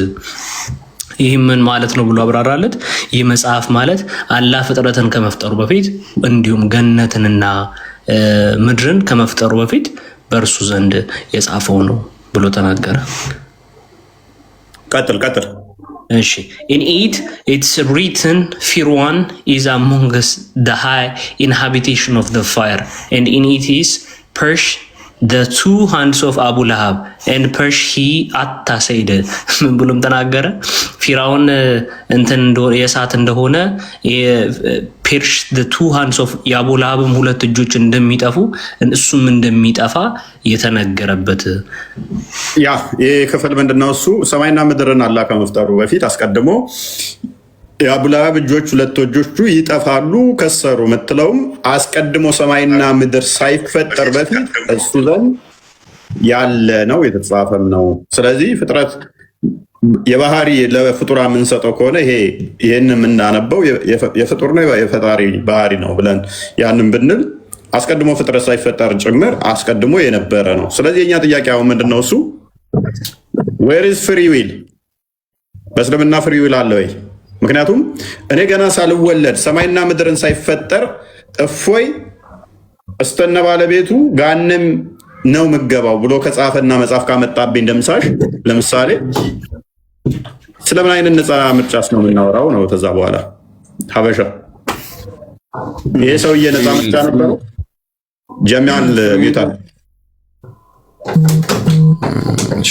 ይህ ምን ማለት ነው ብሎ አብራራለት። ይህ መጽሐፍ ማለት አላህ ፍጥረትን ከመፍጠሩ በፊት እንዲሁም ገነትንና ምድርን ከመፍጠሩ በፊት በእርሱ ዘንድ የጻፈው ነው ብሎ ተናገረ። ቀጥል እሺ in it it's written fear one is among us the high inhabitation of the fire and in it is Persh the two hands of Abu Lahab and Persh he atta said ምን ብሎም ተናገረ? ፊራውን እንትን የሳት እንደሆነ ፐርሽ the two hands of የአቡ ለሃብም ሁለት እጆች እንደሚጠፉ እሱም እንደሚጠፋ የተነገረበት ያ ይሄ ክፍል ምንድነው? እሱ ሰማይና ምድርን አላህ ከመፍጠሩ በፊት አስቀድሞ የአቡ ለሃብ እጆች ሁለት እጆቹ ይጠፋሉ ከሰሩ ምትለውም አስቀድሞ ሰማይና ምድር ሳይፈጠር በፊት እሱ ዘንድ ያለ ነው የተጻፈም ነው። ስለዚህ ፍጥረት የባህሪ ለፍጡራ የምንሰጠው ከሆነ ይሄን የምናነበው የፍጡር ነው የፈጣሪ ባህሪ ነው ብለን ያንን ብንል አስቀድሞ ፍጥረት ሳይፈጠር ጭምር አስቀድሞ የነበረ ነው። ስለዚህ የኛ ጥያቄ አሁን ምንድነው? እሱ where is free will? በእስልምና ፍሪ ዊል አለ ወይ? ምክንያቱም እኔ ገና ሳልወለድ ሰማይና ምድርን ሳይፈጠር እፎይ እስተነ ባለቤቱ ጋንም ነው ምገባው ብሎ ከጻፈና መጽሐፍ ካመጣብኝ ደምሳሽ ለምሳሌ ስለምን አይነት ነፃ ምርጫስ ነው የምናወራው ነው? ተዛ በኋላ ሀበሻ ይሄ ሰውዬ ነፃ ምርጫ ነበረው? ጀሚዓን ሚውታል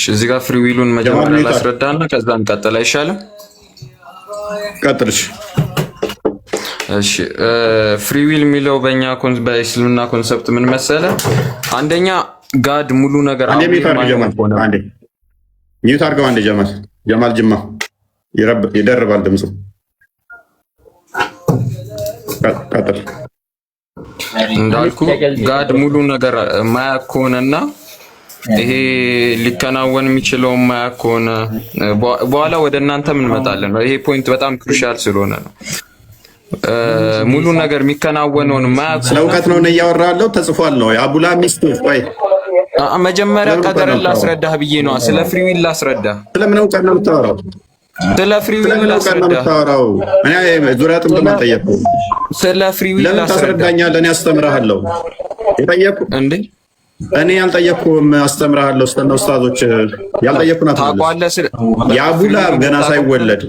እዚህ ጋር ፍሪ ዊሉን መጀመሪያ ላስረዳና ከዛ እንቀጥል አይሻልም? ቀጥልሽ። እሺ ፍሪ ዊል የሚለው በእኛ በእስልምና ኮንሰፕት ምን መሰለ? አንደኛ ጋድ ሙሉ ነገር አንዴ ሚዩት አድርገው። አንዴ ጀማል ጅማ ይደርባል ድምፁ። ቀጥል። እንዳልኩ ጋድ ሙሉ ነገር ማያውቅ ከሆነና ይሄ ሊከናወን የሚችለው ማያውቅ ከሆነ በኋላ ወደ እናንተም እንመጣለን። ይሄ ፖይንት በጣም ክሩሻል ስለሆነ ነው። ሙሉ ነገር የሚከናወነውን ማያውቅ ስለ እውቀት ነው እያወራ ያለው። ተጽፏል ነው የአቡላ ሚስት። ቆይ መጀመሪያ ቀደርን ላስረዳህ ብዬ ነው። ስለ ፍሪዊል ላስረዳህ። ስለምን እውቀት ነው የምታወራው? ስለ ፍሪዊል ላስረዳህ። እኔ ዙሪያ ጥምጥም አልጠየቅኩም። ስለ ፍሪዊል ለምን ታስረዳኛለህ? እኔ አስተምርሃለሁ። የጠየቅኩህ እንዴ? እኔ ያልጠየቅኩህም አስተምርሃለሁ። ስተና ኡስታዞች ያልጠየቅኩህ ናት። የአቡላ ገና ሳይወለድ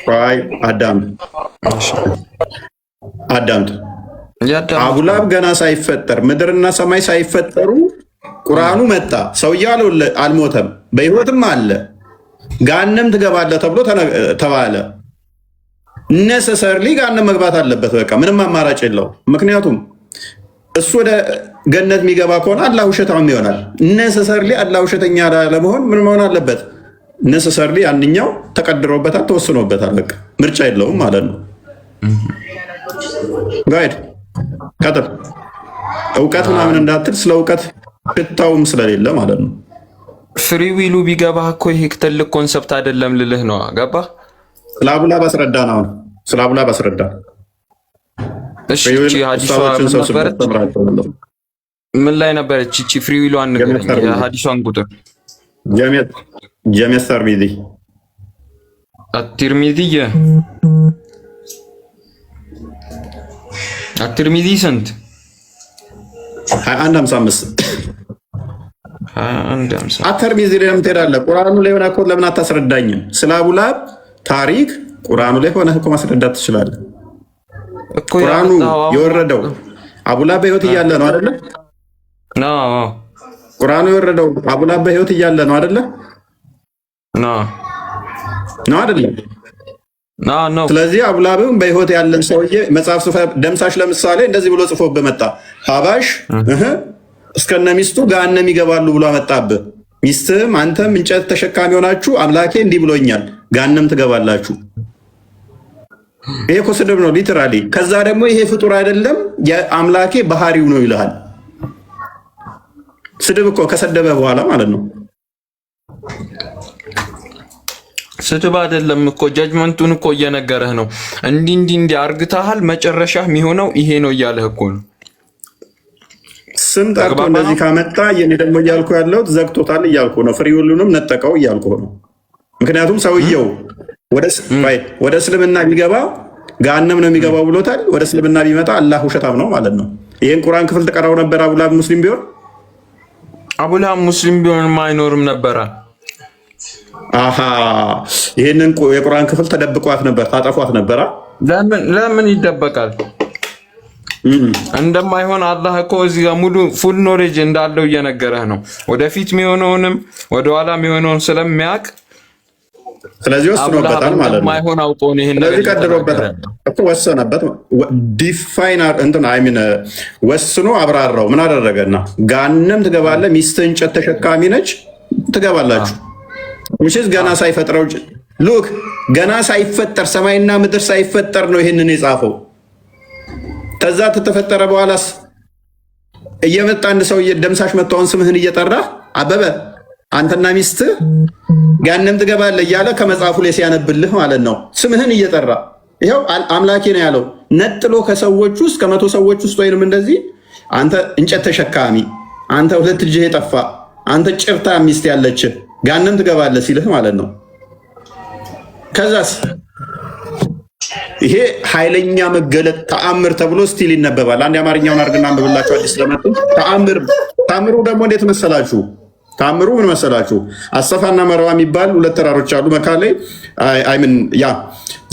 ቆይ አዳምጥ። አቡላብ ገና ሳይፈጠር ምድርና ሰማይ ሳይፈጠሩ ቁርአኑ መጣ። ሰውየው አልሞተም፣ በህይወትም አለ። ጋንም ትገባለህ ተብሎ ተባለ። ነሰሰርሊ ጋንም መግባት አለበት። በቃ ምንም አማራጭ የለው። ምክንያቱም እሱ ወደ ገነት የሚገባ ከሆነ አላህ ውሸታም ይሆናል። ነሰሰርሊ አላህ ውሸተኛ ለመሆን ምን መሆን አለበት? ነሰሰርሊ አንኛው ተቀድሮበታል፣ ተወስኖበታል። በቃ ምርጫ የለውም ማለት ነው። ጋይድ ቀጥል። እውቀት ምናምን እንዳትል፣ ስለ እውቀት ሽታውም ስለሌለ ማለት ነው። ፍሪ ዊሉ ቢገባህ እኮ ይሄ ትልቅ ኮንሰፕት አይደለም ልልህ ነው። ገባህ? ስለ አቡላ ባስረዳ ነው። ስለ አቡላ ባስረዳ። እሺ ምን ላይ ነበረች እቺ ፍሪ ዊሏን ንገረኝ። የሐዲሷን ቁጥር ጀሚዕ ተርሚዚ አትርሚዚ ስንት? 2155 አተርሚዚ ላይ ለምን ትሄዳለህ? ቁርአኑ ላይ ሆነህ እኮ ለምን አታስረዳኝም? ስለ አቡላብ ታሪክ ቁርአኑ ላይ ሆነህ እኮ ማስረዳት ትችላለህ። ቁርአኑ የወረደው አቡላብ በህይወት እያለ ነው አይደለ? ቁርአኑ የወረደው አቡላብ በህይወት እያለ ነው አይደለ? ነው አይደለም? ስለዚህ አቡላብም በህይወት ያለን ሰውዬ መጽሐፍ ጽፈ ደምሳሽ ለምሳሌ እንደዚህ ብሎ ጽፎብህ መጣ። ሀባሽ እስከነ ሚስቱ ገሃነም ይገባሉ ብሎ አመጣብህ። ሚስትህም አንተም እንጨት ተሸካሚ ሆናችሁ አምላኬ እንዲህ ብሎኛል ገሃነም ትገባላችሁ። ይሄ እኮ ስድብ ነው ሊትራሊ። ከዛ ደግሞ ይሄ ፍጡር አይደለም የአምላኬ ባህሪው ነው ይልሃል። ስድብ እኮ ከሰደበ በኋላ ማለት ነው። ስድብ አይደለም እኮ ጀጅመንቱን እኮ እየነገረህ ነው። እንዲህ አርግተሃል፣ መጨረሻ የሚሆነው ይሄ ነው እያለህ እኮ ነው። ስም ጠርቶ እንደዚህ ካመጣ የኔ ደግሞ እያልኩ ያለሁት ዘግቶታል እያልኩ ነው። ፍሪ ሁሉንም ነጠቀው እያልኩ ነው። ምክንያቱም ሰውየው ወደ እስልምና ቢገባ ገሃነም ነው የሚገባው ብሎታል። ወደ እስልምና ቢመጣ አላህ ውሸታም ነው ማለት ነው። ይህን ቁርአን ክፍል ተቀራው ነበር። አቡላብ ሙስሊም ቢሆን አይኖርም ነበረ። ይህንን የቁርአን ክፍል ተደብቋት ነበር፣ ታጠፏት ነበራ። ለምን ይደበቃል? እንደማይሆን አላህ እኮ እዚህ ጋር ሙሉ ፉል ኖሌጅ እንዳለው እየነገረህ ነው። ወደፊት የሚሆነውንም ወደኋላ የሚሆነውን ስለሚያውቅ ስለዚህ ወስኖበታል ማለት ነው። ማይሆን አውቆ ነው ይሄን ነገር ቀድሮበታል እኮ ወሰነበት። ዲፋይን እንትን አይ ሚን ወስኖ አብራራው። ምን አደረገና ገሃነም ትገባለህ፣ ሚስትህ እንጨት ተሸካሚ ነች፣ ትገባላችሁ። ምሽት ገና ሳይፈጥረው ሉክ ገና ሳይፈጠር ሰማይና ምድር ሳይፈጠር ነው ይሄንን የጻፈው። ከዛ ተተፈጠረ በኋላስ እየመጣ አንድ ሰው ደምሳሽ መጣውን ስምህን እየጠራ አበበ አንተና ሚስትህ ገሃነም ትገባለህ እያለ ከመጽሐፉ ላይ ሲያነብልህ ማለት ነው። ስምህን እየጠራ ይኸው አምላኬ ነው ያለው። ነጥሎ ከሰዎች ውስጥ ከመቶ ሰዎች ውስጥ ወይንም እንደዚህ አንተ እንጨት ተሸካሚ፣ አንተ ሁለት ልጅህ የጠፋ፣ አንተ ጭርታ ሚስት ያለች ገሃነም ትገባለህ ሲልህ ማለት ነው። ከዛስ ይሄ ኃይለኛ መገለጥ ተአምር ተብሎ ስቲል ይነበባል። አንድ የአማርኛውን አድርግና አንብብላችሁ አዲስ ለመጡ ተአምሩ ደግሞ እንዴት መሰላችሁ? ተአምሩ ምን መሰላችሁ? አሰፋና መርዋ የሚባል ሁለት ተራሮች አሉ መካ ላይ። አይምን ያ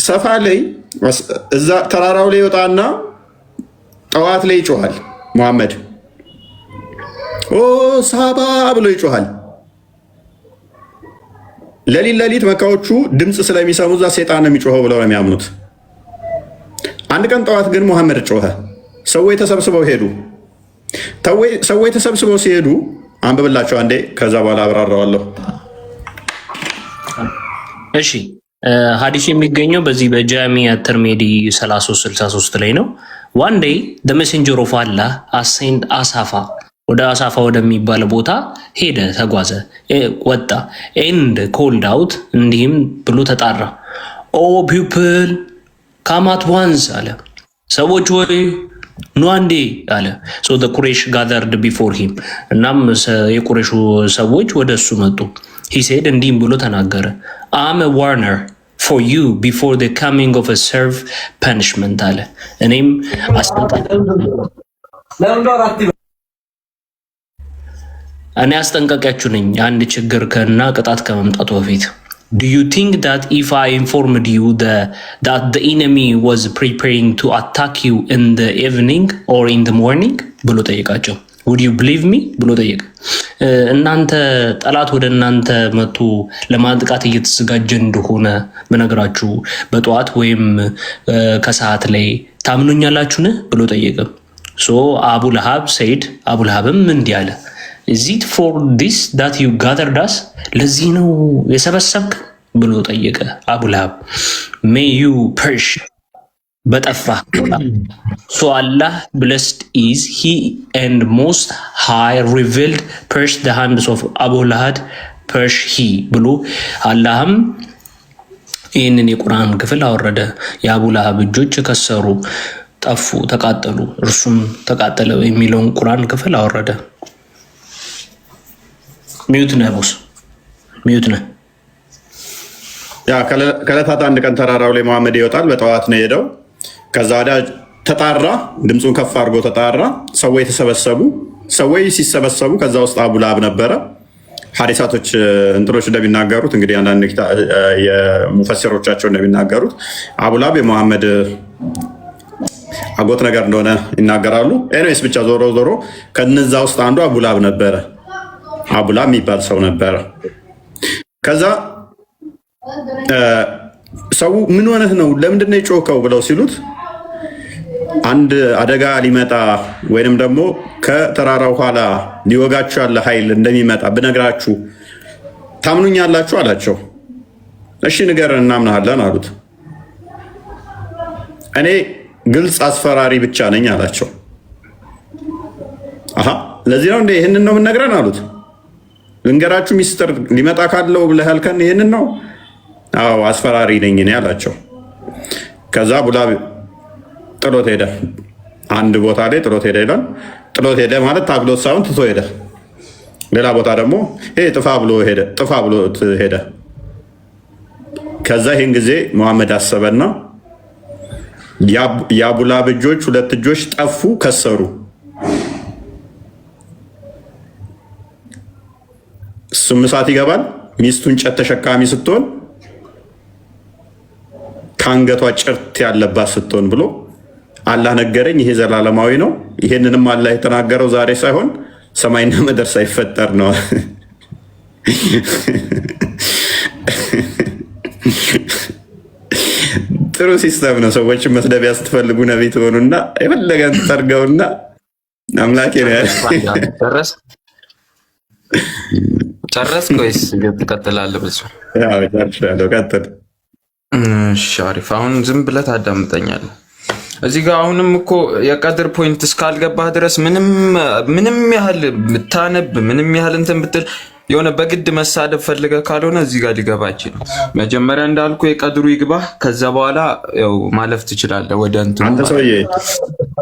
ሰፋ ላይ እዛ ተራራው ላይ ይወጣና ጠዋት ላይ ይጮሃል። ሙሐመድ ኦ ሳባ ብሎ ይጮሃል። ለሊት መካዎቹ ድምፅ ስለሚሰሙ እዛ ሴጣን ነው የሚጮኸው ብለው ነው የሚያምኑት። አንድ ቀን ጠዋት ግን ሙሐመድ ጮኸ። ሰዎች ተሰብስበው ሄዱ። ሰዎች ተሰብስበው ሲሄዱ አንብብላቸው አንዴ፣ ከዛ በኋላ አብራራዋለሁ። እሺ ሀዲሱ የሚገኘው በዚህ በጃሚዓ ተርሚዚ 3363 ላይ ነው። ዋን ዴይ ዘ ሜሴንጀር ኦፍ አላህ አሴንድ አሳፋ ወደ አሳፋ ወደሚባል ቦታ ሄደ፣ ተጓዘ፣ ወጣ። ኤንድ ኮልድ አውት እንዲህም ብሎ ተጣራ፣ ኦ ፒፕል ካም አት ዋንስ አለ፣ ሰዎች ወይ ኑ አንዴ አለ። ሶ ዘ ቁረይሽ ጋዘርድ ቢፎር ሂም፣ እናም የቁረይሹ ሰዎች ወደ እሱ መጡ። ሂ ሴድ እንዲህም ብሎ ተናገረ፣ አም ዋርነር ፎር ዩ ቢፎር ዘ ካሚንግ ኦፍ ሰርቭ ፐኒሽመንት አለ። እኔም አስጠንቃቂያችሁ ነኝ አንድ ችግር ከና ቅጣት ከመምጣቱ በፊት። Do you think that if I informed you that the enemy was preparing to attack you in the evening or in the morning ብሎ ጠየቃቸው። Would you believe me ብሎ ጠየቀ። እናንተ ጠላት ወደ እናንተ መጥቶ ለማጥቃት እየተዘጋጀ እንደሆነ በነገራችሁ በጠዋት ወይም ከሰዓት ላይ ታምኑኛላችሁን ብሎ ጠየቀ። ሶ አቡ ለሃብ ሰይድ አቡ ለሃብም እንዲህ አለ፣ Is it for this that you gathered us? ለዚህ ነው የሰበሰብክ ብሎ ጠየቀ አቡ ለሃብ። May you perish በጠፋ። So Allah blessed is he and most high revealed perish the hands of Abu Lahab perish he ብሎ አላህም ይህንን የቁርአን ክፍል አወረደ። የአቡ ለሃብ እጆች ከሰሩ፣ ጠፉ፣ ተቃጠሉ፣ እርሱም ተቃጠለ የሚለውን ቁርአን ክፍል አወረደ። ሚዩት ነህ ቦስ፣ ሚዩት ነህ። ያ ከዕለታት አንድ ቀን ተራራው ላይ መሐመድ ይወጣል። በጠዋት ነው የሄደው። ከዛ ወዲያ ተጣራ፣ ድምፁን ከፍ አድርጎ ተጣራ። ሰዎች የተሰበሰቡ፣ ሰዎች ሲሰበሰቡ ከዛ ውስጥ አቡ ለሃብ ነበረ። ሐዲሳቶች እንትኖች እንደሚናገሩት እንግዲህ አንዳንድ የሙፈሲሮቻቸው እንደሚናገሩት አቡ ለሃብ የመሐመድ አጎት ነገር እንደሆነ ይናገራሉ። ኤኒዌይስ ብቻ ዞሮ ዞሮ ከነዛ ውስጥ አንዱ አቡ ለሃብ ነበረ። አቡ ለሃብ የሚባል ሰው ነበረ። ከዛ ሰው ምን ሆነህ ነው ለምንድን ነው የጮኸው ብለው ሲሉት አንድ አደጋ ሊመጣ ወይንም ደግሞ ከተራራው ኋላ ሊወጋችሁ ያለ ኃይል እንደሚመጣ ብነግራችሁ ታምኑኛላችሁ አላቸው። እሺ ንገረን እናምናለን አሉት። እኔ ግልጽ አስፈራሪ ብቻ ነኝ አላቸው። አሃ ለዚህ ነው እንዴ ይህንን ነው የምንነግረን አሉት። ልንገራችሁ ሚስጥር ሊመጣ ካለው ብለህ ያልከን ይህንን ነው? አዎ አስፈራሪ ነኝ እኔ አላቸው። ከዛ አቡ ለሃብ ጥሎት ሄደ። አንድ ቦታ ላይ ጥሎት ሄደ ይላል። ጥሎት ሄደ ማለት ታግሎት ሳይሆን ትቶ ሄደ። ሌላ ቦታ ደግሞ ጥፋ ብሎት ሄደ። ከዛ ይህን ጊዜ መሐመድ አሰበና የአቡ ለሃብ እጆች፣ ሁለት እጆች ጠፉ፣ ከሰሩ። እሱም እሳት ይገባል። ሚስቱ እንጨት ተሸካሚ ስትሆን ከአንገቷ ጭርት ያለባት ስትሆን ብሎ አላህ ነገረኝ። ይሄ ዘላለማዊ ነው። ይሄንንም አላህ የተናገረው ዛሬ ሳይሆን ሰማይና ምድር ሳይፈጠር ነው። ጥሩ ሲስተም ነው። ሰዎችን መስደቢያ ስትፈልጉ ነቢይ ትሆኑና የፈለገን ትጠርገውና አምላኬ ነው ያለ። ጨረስክ ወይስ ትቀጥላለህ? ብዙ ቀጥል። እሺ አሪፍ። አሁን ዝም ብለህ ታዳምጠኛለህ። እዚህ ጋር አሁንም እኮ የቀድር ፖይንት እስካልገባህ ድረስ ምንም ያህል ብታነብ ምንም ያህል እንትን ብትል የሆነ በግድ መሳደብ ፈልገህ ካልሆነ እዚህ ጋር ሊገባ አይችልም። መጀመሪያ እንዳልኩ የቀድሩ ይግባህ፣ ከዛ በኋላ ያው ማለፍ ትችላለህ ወደ እንትን። አንተ ሰውዬ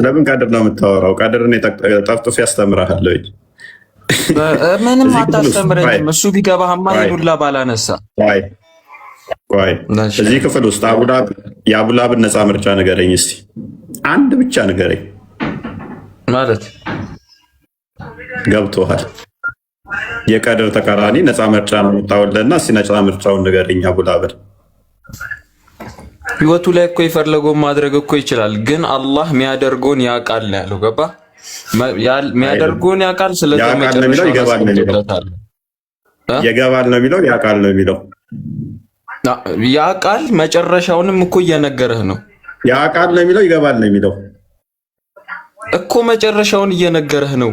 ለምን ቀድር ነው የምታወራው? ቀድርን ጠፍጥፍ ያስተምርሃል ወይ? ምንም አታስተምረኝም። እሱ ቢገባህማ የዱላ ባላነሳ። ቆይ እዚህ ክፍል ውስጥ የአቡ ለሃብን ነፃ ምርጫ ንገረኝ እስቲ፣ አንድ ብቻ ንገረኝ። ማለት ገብቶሃል? የቀድር ተቃራኒ ነፃ ምርጫ ነው የምታወለና እስቲ ነፃ ምርጫውን ንገረኝ። አቡ ለሃብን ህይወቱ ላይ እኮ የፈለገውን ማድረግ እኮ ይችላል፣ ግን አላህ የሚያደርገውን ያውቃል ነው ያለው። ገባ? የሚያደርገውን ያውቃል። ስለዚህ ይገባል ነው የሚለው ያውቃል ነው የሚለው ያውቃል። መጨረሻውንም እኮ እየነገረህ ነው። ያውቃል ነው የሚለው ይገባል ነው የሚለው እኮ መጨረሻውን እየነገረህ ነው።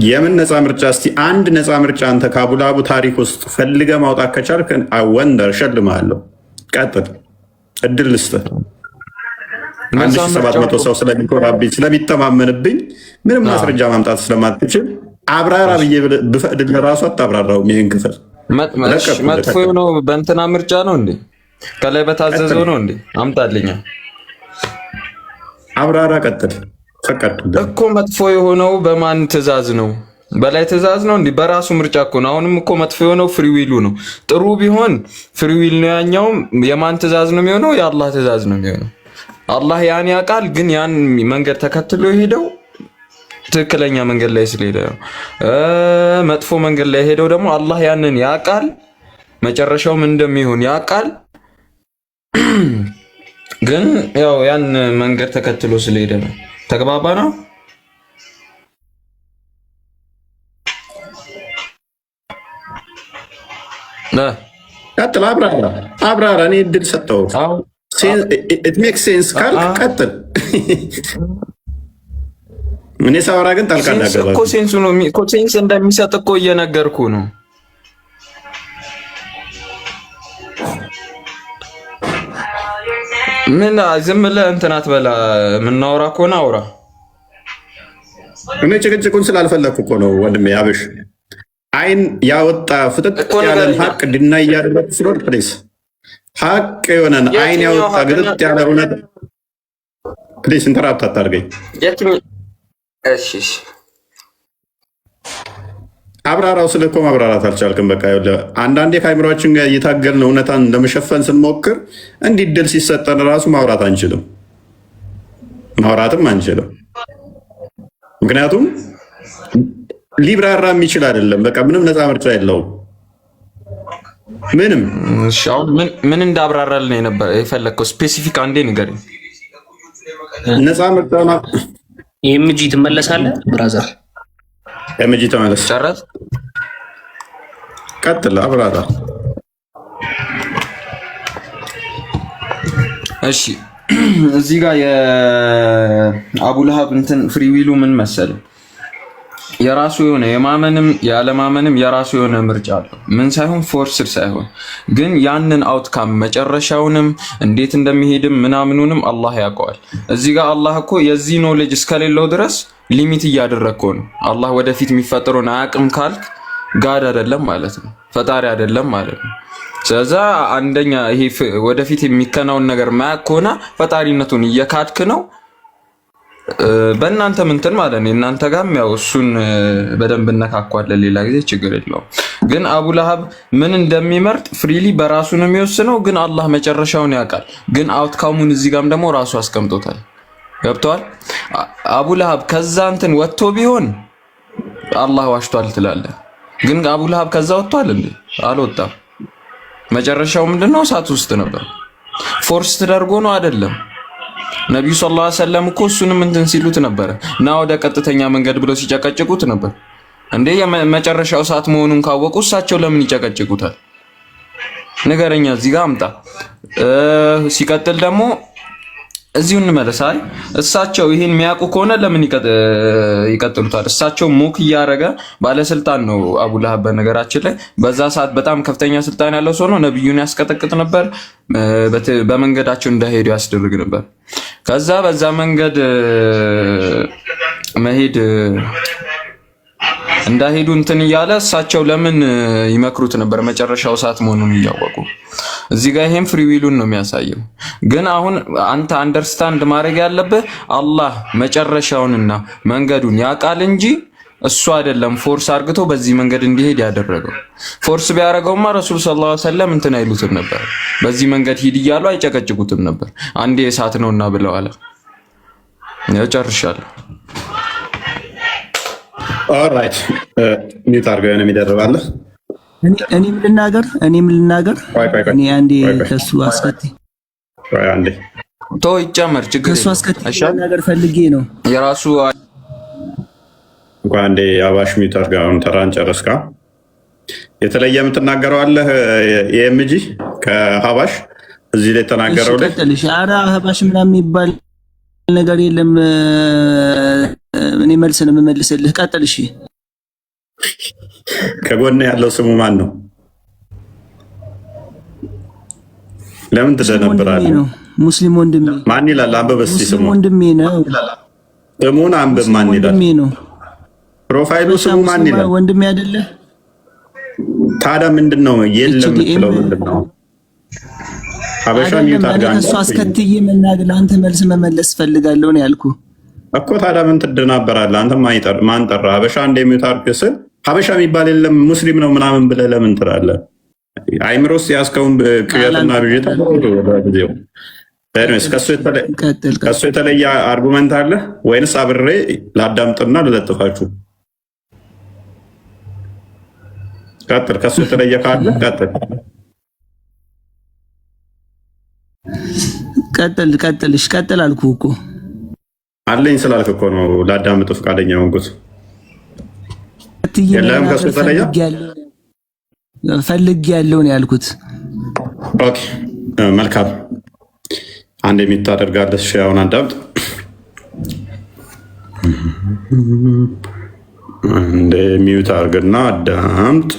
የምን ነፃ ምርጫ? እስቲ አንድ ነፃ ምርጫ አንተ ከአቡላቡ ታሪክ ውስጥ ፈልገ ማውጣት ከቻልክ ወንደር እሸልምሃለሁ። ቀጥል፣ እድል ልስጥህ። 1700 ሰው ስለሚኮራብኝ ስለሚተማመንብኝ ምንም ማስረጃ ማምጣት ስለማትችል አብራራ ብዬ ብፈቅድልህ ራሱ አታብራራውም። ይህን ክፍል መጥፎ ነው። በእንትና ምርጫ ነው እንዴ? ከላይ በታዘዘው ነው እንዴ? አምጣልኛ፣ አብራራ፣ ቀጥል። ፈቀድኩልህ እኮ መጥፎ የሆነው በማን ትእዛዝ ነው? በላይ ትእዛዝ ነው እንዴ? በራሱ ምርጫ እኮ ነው። አሁንም እኮ መጥፎ የሆነው ፍሪዊሉ ነው። ጥሩ ቢሆን ፍሪዊል ነው። ያኛውም የማን ትእዛዝ ነው የሚሆነው? የአላህ ትእዛዝ ነው የሚሆነው። አላህ ያን ያውቃል፣ ግን ያን መንገድ ተከትሎ የሄደው ትክክለኛ መንገድ ላይ ስለሄደ ነው። መጥፎ መንገድ ላይ ሄደው ደግሞ አላህ ያንን ያውቃል፣ መጨረሻው ምን እንደሚሆን ያውቃል፣ ግን ያው ያን መንገድ ተከትሎ ስለሄደ ነው። ተግባባ ነው። ቀጥል፣ አብራራ። እኔ እድል ሰጠው። ኢት ሜክ ሴንስ ካልክ ቀጥል። እኔ ሳወራ ግን ጣልቃ እንዳገባ እኮ ሴንሱ ነው እኮ ሴንስ እንደሚሰጥ እኮ እየነገርኩ ነው። ምን ዝም ብለህ እንትን አትበላ። የምናወራ ከሆነ አውራ። እኔ ጭቅጭቁን ስላልፈለግኩ እኮ ነው ወንድሜ አብሽ። አይን ያወጣ ፍጥጥ ያለን ሀቅ ድና እያደረግ ስለሆን ፕሊስ ሀቅ የሆነን አይን ያወጣ ግጥጥ ያለ እውነት ፕሊስ ኢንተራፕት አታድርገኝ። አብራራው ስለ እኮ ማብራራት አልቻልክም። በቃ አንዳንዴ ከአይምሯችን ጋር እየታገልን እውነታን ለመሸፈን ስንሞክር እንዲህ ድል ሲሰጠን ራሱ ማውራት አንችልም፣ ማውራትም አንችልም። ምክንያቱም ሊብራራ የሚችል አይደለም። በቃ ምንም ነፃ ምርጫ የለውም። ምንም ምን እንዳብራራልን የነበረ የፈለግከው ስፔሲፊክ አንዴ ንገረኝ። ነፃ ምርጫ ኤምጂ ትመለሳለህ ብራዘር። ኤምጂ ተመለስ። ጨረስ። ቀጥል፣ አብራራ። እሺ እዚህ ጋር የአቡልሃብ እንትን ፍሪዊሉ ምን መሰለህ? የራሱ የሆነ የማመንም ያለማመንም የራሱ የሆነ ምርጫ አለው። ምን ሳይሆን ፎርስድ ሳይሆን ግን ያንን አውትካም መጨረሻውንም እንዴት እንደሚሄድም ምናምኑንም አላህ ያውቀዋል። እዚህ ጋር አላህ እኮ የዚህ ኖሌጅ እስከሌለው ድረስ ሊሚት እያደረግከው ነው። አላህ ወደፊት የሚፈጠረውን አያውቅም ካልክ ጋድ አይደለም ማለት ነው፣ ፈጣሪ አይደለም ማለት ነው። ስለዛ አንደኛ ይሄ ወደፊት የሚከናውን ነገር ማያውቅ ከሆነ ፈጣሪነቱን እየካድክ ነው። በእናንተ ምንትን ማለት ነው። እናንተ ጋርም ያው እሱን በደንብ እነካኳለን ሌላ ጊዜ፣ ችግር የለውም። ግን አቡለሃብ ምን እንደሚመርጥ ፍሪሊ በራሱ ነው የሚወስነው። ግን አላህ መጨረሻውን ያውቃል። ግን አውትካሙን እዚህ ጋርም ደግሞ ራሱ አስቀምጦታል። ገብተዋል። አቡለሃብ ከዛ እንትን ወጥቶ ቢሆን አላህ ዋሽቷል ትላለህ። ግን አቡለሃብ ከዛ ወጥቷል እንዴ? አልወጣም። መጨረሻው ምንድነው? እሳት ውስጥ ነበር። ፎርስ ተደርጎ ነው አይደለም። ነብዩ ሰለላሁ ዐለይሂ ወሰለም እኮ እሱንም እንትን ሲሉት ነበር እና ወደ ቀጥተኛ መንገድ ብለው ሲጨቀጭቁት ነበር። እንዴ የመጨረሻው እሳት መሆኑን ካወቁ እሳቸው ለምን ይጨቀጭቁታል? ንገረኛ፣ እዚህ ጋር አምጣ። ሲቀጥል ደግሞ እዚሁ እንመለሳል። እሳቸው ይሄን የሚያውቁ ከሆነ ለምን ይቀጥሉታል? እሳቸው ሞክ እያደረገ ባለስልጣን ነው አቡለሃብ። በነገራችን ላይ በዛ ሰዓት በጣም ከፍተኛ ስልጣን ያለው ሰው ነው። ነብዩን ያስቀጠቅጥ ነበር፣ በመንገዳቸው እንዳይሄዱ ያስደርግ ነበር። ከዛ በዛ መንገድ መሄድ እንዳይሄዱ እንትን እያለ እሳቸው ለምን ይመክሩት ነበር? መጨረሻው ሰዓት መሆኑን እያወቁ። እዚህ ጋር ይሄን ፍሪ ዊሉን ነው የሚያሳየው። ግን አሁን አንተ አንደርስታንድ ማድረግ ያለብህ አላህ መጨረሻውንና መንገዱን ያውቃል እንጂ እሱ አይደለም ፎርስ አርግቶ በዚህ መንገድ እንዲሄድ ያደረገው። ፎርስ ቢያደርገውማ ረሱል ሰለላሁ ዐለይሂ ወሰለም እንትን አይሉትም ነበር፣ በዚህ መንገድ ሂድ እያሉ አይጨቀጭቁትም ነበር። አንዴ እሳት ነውና ብለዋል። ነው ጨርሻለሁ። ኦልራይት ሚት አድርገው ነው የሚደርባለህ። እኔም ልናገር እኔ አንዴ ከሱ አስከትይ አንዴ ቶ ይጨመር ችግር ከሱ አስከትይ ነገር ፈልጌ ነው የራሱ እንኳን አንዴ አባሽ ሚት አድርገው። አሁን ተራን ጨረስካ። የተለየ የምትናገረው አለህ? የኤምጂ ከሀባሽ እዚህ ላይ ተናገረው ላይ ኧረ ሀባሽ ምናምን የሚባል ነገር የለም። እኔ መልስ ነው የምመልስልህ። ቀጥል። እሺ ከጎን ያለው ስሙ ማን ነው? ለምን ትደነብራለህ? ሙስሊም ወንድሜ። ማን ይላል? አንብብ እስቲ ስሙ። ሙስሊም ወንድሜ ነው። ስሙን አንብብ። ማን ይላል? ወንድሜ ነው። ፕሮፋይሉ ስሙ ማን ይላል? ወንድሜ አይደለ? ታዲያ ምንድነው የለም የምትለው? ምንድነው? ሀበሻ ሚዩት አድርጋ እሱ አስከትዬ መናገር አንተ መልስ መመለስ ፈልጋለሁ ነው ያልኩ እኮ። ታዲያ ምን ትደናበራለህ? አንተ ማን ጠራ? ሀበሻ እንደሚዩት አድርግ ስል ሀበሻ የሚባል የለም ሙስሊም ነው ምናምን ብለህ ለምን ትላለህ? አይምሮ ውስጥ ያዝከውን ቅዠትና ብዥታ ጊዜው ከእሱ የተለየ አርጉመንት አለ ወይንስ አብሬ ላዳምጥና ልለጥፋችሁ? ቀጥል። ከእሱ የተለየ ካለ ቀጥል። ቀጥል አልኩህ እኮ አለኝ ስላልክ እኮ ነው ላዳምጥ ፈቃደኛ ሆንኩት። የለም ከእሱ የተለየ ፈልጌያለሁ ነው ያልኩት። ኦኬ መልካም። አንድ የሚታደርጋለህ እሺ፣ አሁን አዳምጥ። አንድ ሚዩት አድርግና አዳምጥ።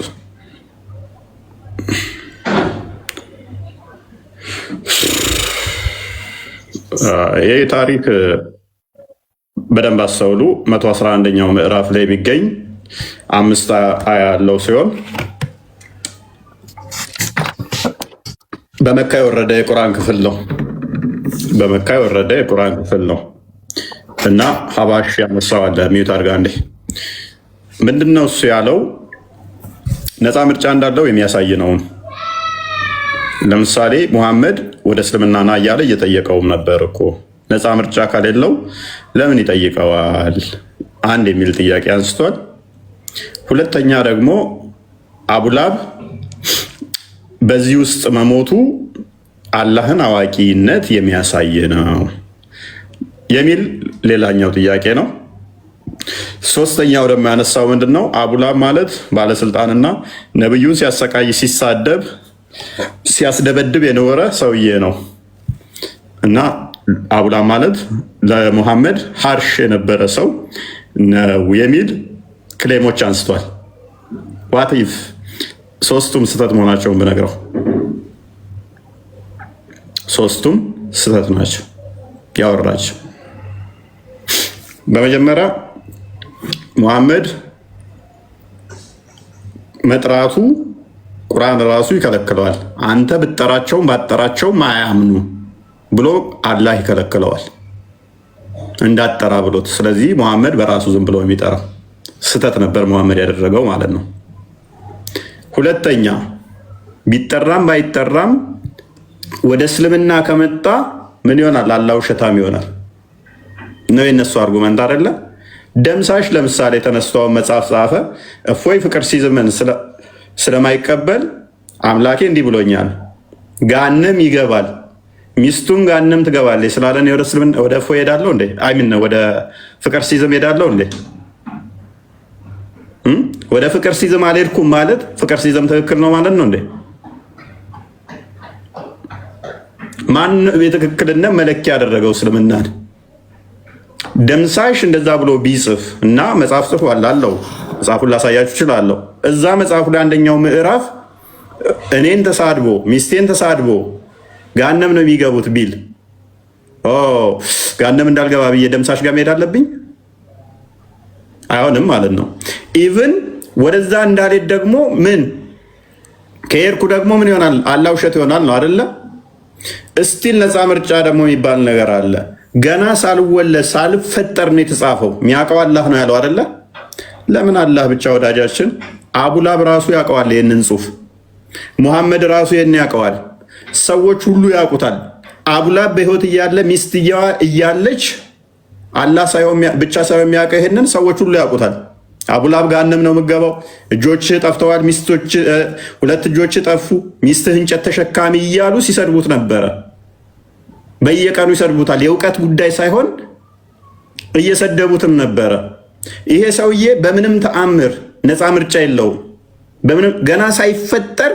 ይህ ታሪክ በደንብ አስተውሉ። 111ኛው ምዕራፍ ላይ የሚገኝ 5 አያ ያለው ሲሆን በመካ የወረደ የቁርአን ክፍል ነው። በመካ የወረደ የቁርአን ክፍል ነው እና ሀባሽ ያነሳው አለ። ሚዩት አድርጋ እንዴ። ምንድነው እሱ ያለው? ነፃ ምርጫ እንዳለው የሚያሳይ ነው። ለምሳሌ ሙሐመድ ወደ እስልምና ና እያለ እየጠየቀውም ነበር እኮ። ነፃ ምርጫ ከሌለው ለምን ይጠይቀዋል? አንድ የሚል ጥያቄ አንስቷል። ሁለተኛ ደግሞ አቡላብ በዚህ ውስጥ መሞቱ አላህን አዋቂነት የሚያሳይ ነው የሚል ሌላኛው ጥያቄ ነው። ሶስተኛው ደግሞ ያነሳው ምንድን ነው? አቡላብ ማለት ባለስልጣንና ነብዩን ሲያሰቃይ ሲሳደብ ሲያስደበድብ የኖረ ሰውዬ ነው እና አቡላብ ማለት ለሙሐመድ ሀርሽ የነበረ ሰው ነው የሚል ክሌሞች አንስቷል። ዋቲፍ ሶስቱም ስህተት መሆናቸውን ብነግረው፣ ሶስቱም ስህተት ናቸው ያወራቸው። በመጀመሪያ ሙሐመድ መጥራቱ ቁርአን ራሱ ይከለክለዋል። አንተ ብትጠራቸውም ባትጠራቸውም አያምኑ ብሎ አላህ ይከለክለዋል እንዳትጠራ ብሎት። ስለዚህ ሙሐመድ በራሱ ዝም ብሎ የሚጠራው ስህተት ነበር ሙሐመድ ያደረገው ማለት ነው። ሁለተኛ ቢጠራም ባይጠራም ወደ እስልምና ከመጣ ምን ይሆናል? አላህ ውሸታም ይሆናል ነው የነሱ አርጉመንት አይደለ? ደምሳሽ ለምሳሌ ተነስተው መጽሐፍ ጻፈ። እፎይ ፍቅር ሲዝምን ስለማይቀበል አምላኬ እንዲህ ብሎኛል፣ ጋንም ይገባል፣ ሚስቱም ጋንም ትገባለች ስላለን ወደ እስልምና ወደ እፎይ ሄዳለሁ እንዴ? አይምን ወደ ፍቅር ሲዝም ሄዳለሁ እንዴ? ወደ ፍቅር ሲዝም አልሄድኩም ማለት ፍቅር ሲዝም ትክክል ነው ማለት ነው እንዴ? ማን የትክክልነት መለኪያ ያደረገው እስልምናን? ደምሳሽ እንደዛ ብሎ ቢጽፍ እና መጽሐፍ ጽፏል አለው። መጽሐፉን ላሳያችሁ እችላለሁ። እዛ መጽሐፉ ላይ አንደኛው ምዕራፍ እኔን ተሳድቦ ሚስቴን ተሳድቦ ጋነም ነው የሚገቡት ቢል ጋነም እንዳልገባ ብዬ ደምሳሽ ጋር መሄድ አለብኝ? አይሆንም ማለት ነው። ኢቭን ወደዛ እንዳልሄድ ደግሞ ምን ከሄድኩ ደግሞ ምን ይሆናል? አላህ ውሸት ይሆናል ነው አይደለ? እስቲል ነፃ ምርጫ ደግሞ የሚባል ነገር አለ። ገና ሳልወለድ ሳልፈጠር ነው የተጻፈው። የሚያውቀው አላህ ነው ያለው አይደለ? ለምን አላህ ብቻ ወዳጃችን? አቡላብ ራሱ ያውቀዋል ይህንን ጽሑፍ። ሙሐመድ ራሱ ይህን ያውቀዋል። ሰዎች ሁሉ ያውቁታል። አቡላብ በህይወት እያለ ሚስትየዋ እያለች አላህ ብቻ ሳይሆን የሚያውቀው ይህንን ሰዎች ሁሉ ያውቁታል። አቡላብ ገሃነም ነው የምትገባው፣ እጆችህ ጠፍተዋል፣ ሁለት እጆችህ ጠፉ፣ ሚስትህ እንጨት ተሸካሚ እያሉ ሲሰድቡት ነበረ። በየቀኑ ይሰድቡታል። የእውቀት ጉዳይ ሳይሆን እየሰደቡትም ነበረ። ይሄ ሰውዬ በምንም ተአምር ነፃ ምርጫ የለውም። ገና ሳይፈጠር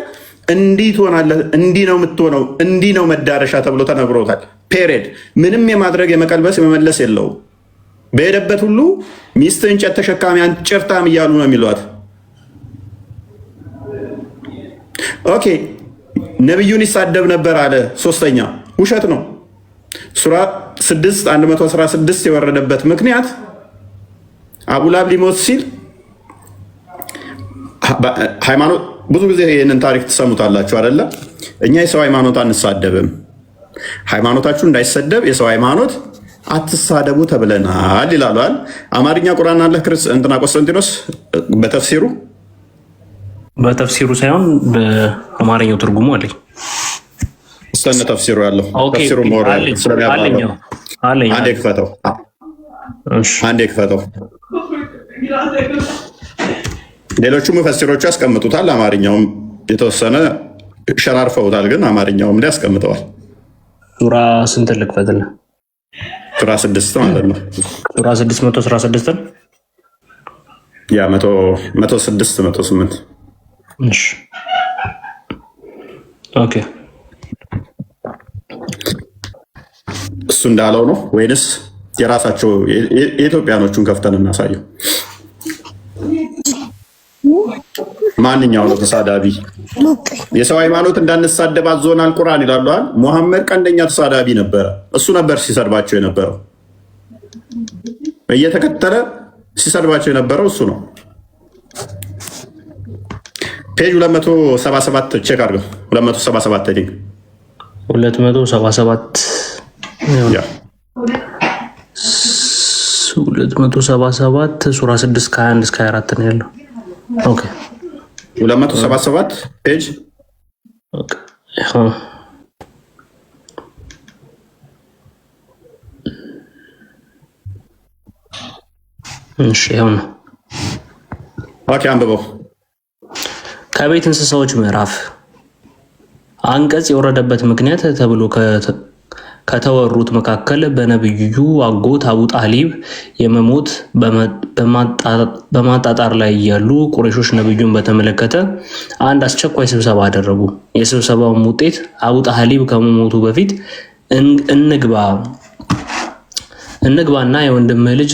እንዲህ ትሆናለህ፣ እንዲህ ነው የምትሆነው፣ እንዲህ ነው መዳረሻ ተብሎ ተነግሮታል። ፔሬድ ምንም የማድረግ የመቀልበስ የመመለስ የለውም። በሄደበት ሁሉ ሚስት እንጨት ተሸካሚ ጭርታም እያሉ ነው የሚሏት። ኦኬ ነቢዩን ይሳደብ ነበር አለ። ሶስተኛ ውሸት ነው። ሱራ 6:116 የወረደበት ምክንያት አቡላብ ሊሞት ሲል ሃይማኖት፣ ብዙ ጊዜ ይህንን ታሪክ ትሰሙታላችሁ አይደለ? እኛ የሰው ሃይማኖት አንሳደብም፣ ሃይማኖታችሁ እንዳይሰደብ የሰው ሃይማኖት አትሳደቡ ተብለናል ይላሏል። አማርኛ ቁርአን አለ እንትና ቆስጠንጢኖስ በተፍሲሩ ሳይሆን በአማርኛው ትርጉሙ አለኝ። እስተነ ተፍሲሩ ያለው ተፍሲሩ አንዴ ክፈተው። ሌሎቹ ሙፈሲሮቹ ያስቀምጡታል። አማርኛውም የተወሰነ ሸራርፈውታል፣ ግን አማርኛውም ላይ ያስቀምጠዋል። ሱራ ስንት ልክፈትልህ? ሱራ 6 ማለት ነው። ሱራ 616 ያ 106 108 እሺ ኦኬ። እሱ እንዳለው ነው ወይንስ የራሳቸው የኢትዮጵያኖቹን ከፍተን እናሳየው? ማንኛው ነው ተሳዳቢ? የሰው ሃይማኖት እንዳንሳደብ አዞናል ቁርአን ይላሉ። ሙሐመድ ቀንደኛ ተሳዳቢ ነበረ። እሱ ነበር ሲሰድባቸው የነበረው፣ እየተከተለ ሲሰድባቸው የነበረው እሱ ነው። ፔጅ 277 ቼክ አድርገው። 277 ሄዲንግ 277 ሱራ 6 ከ21 እስከ 24 ነው ያለው። ኦኬ 277 ፔጅ ኦኬ። እሺ ይኸው ነው። ኦኬ አንብበው። ከቤት እንስሳዎች ምዕራፍ አንቀጽ የወረደበት ምክንያት ተብሎ ከተወሩት መካከል በነብዩ አጎት አቡ ጣሊብ የመሞት በማጣጣር ላይ ያሉ ቁረይሾች ነብዩን በተመለከተ አንድ አስቸኳይ ስብሰባ አደረጉ። የስብሰባውም ውጤት አቡ ጣሊብ ከመሞቱ በፊት እንግባና የወንድም ልጅ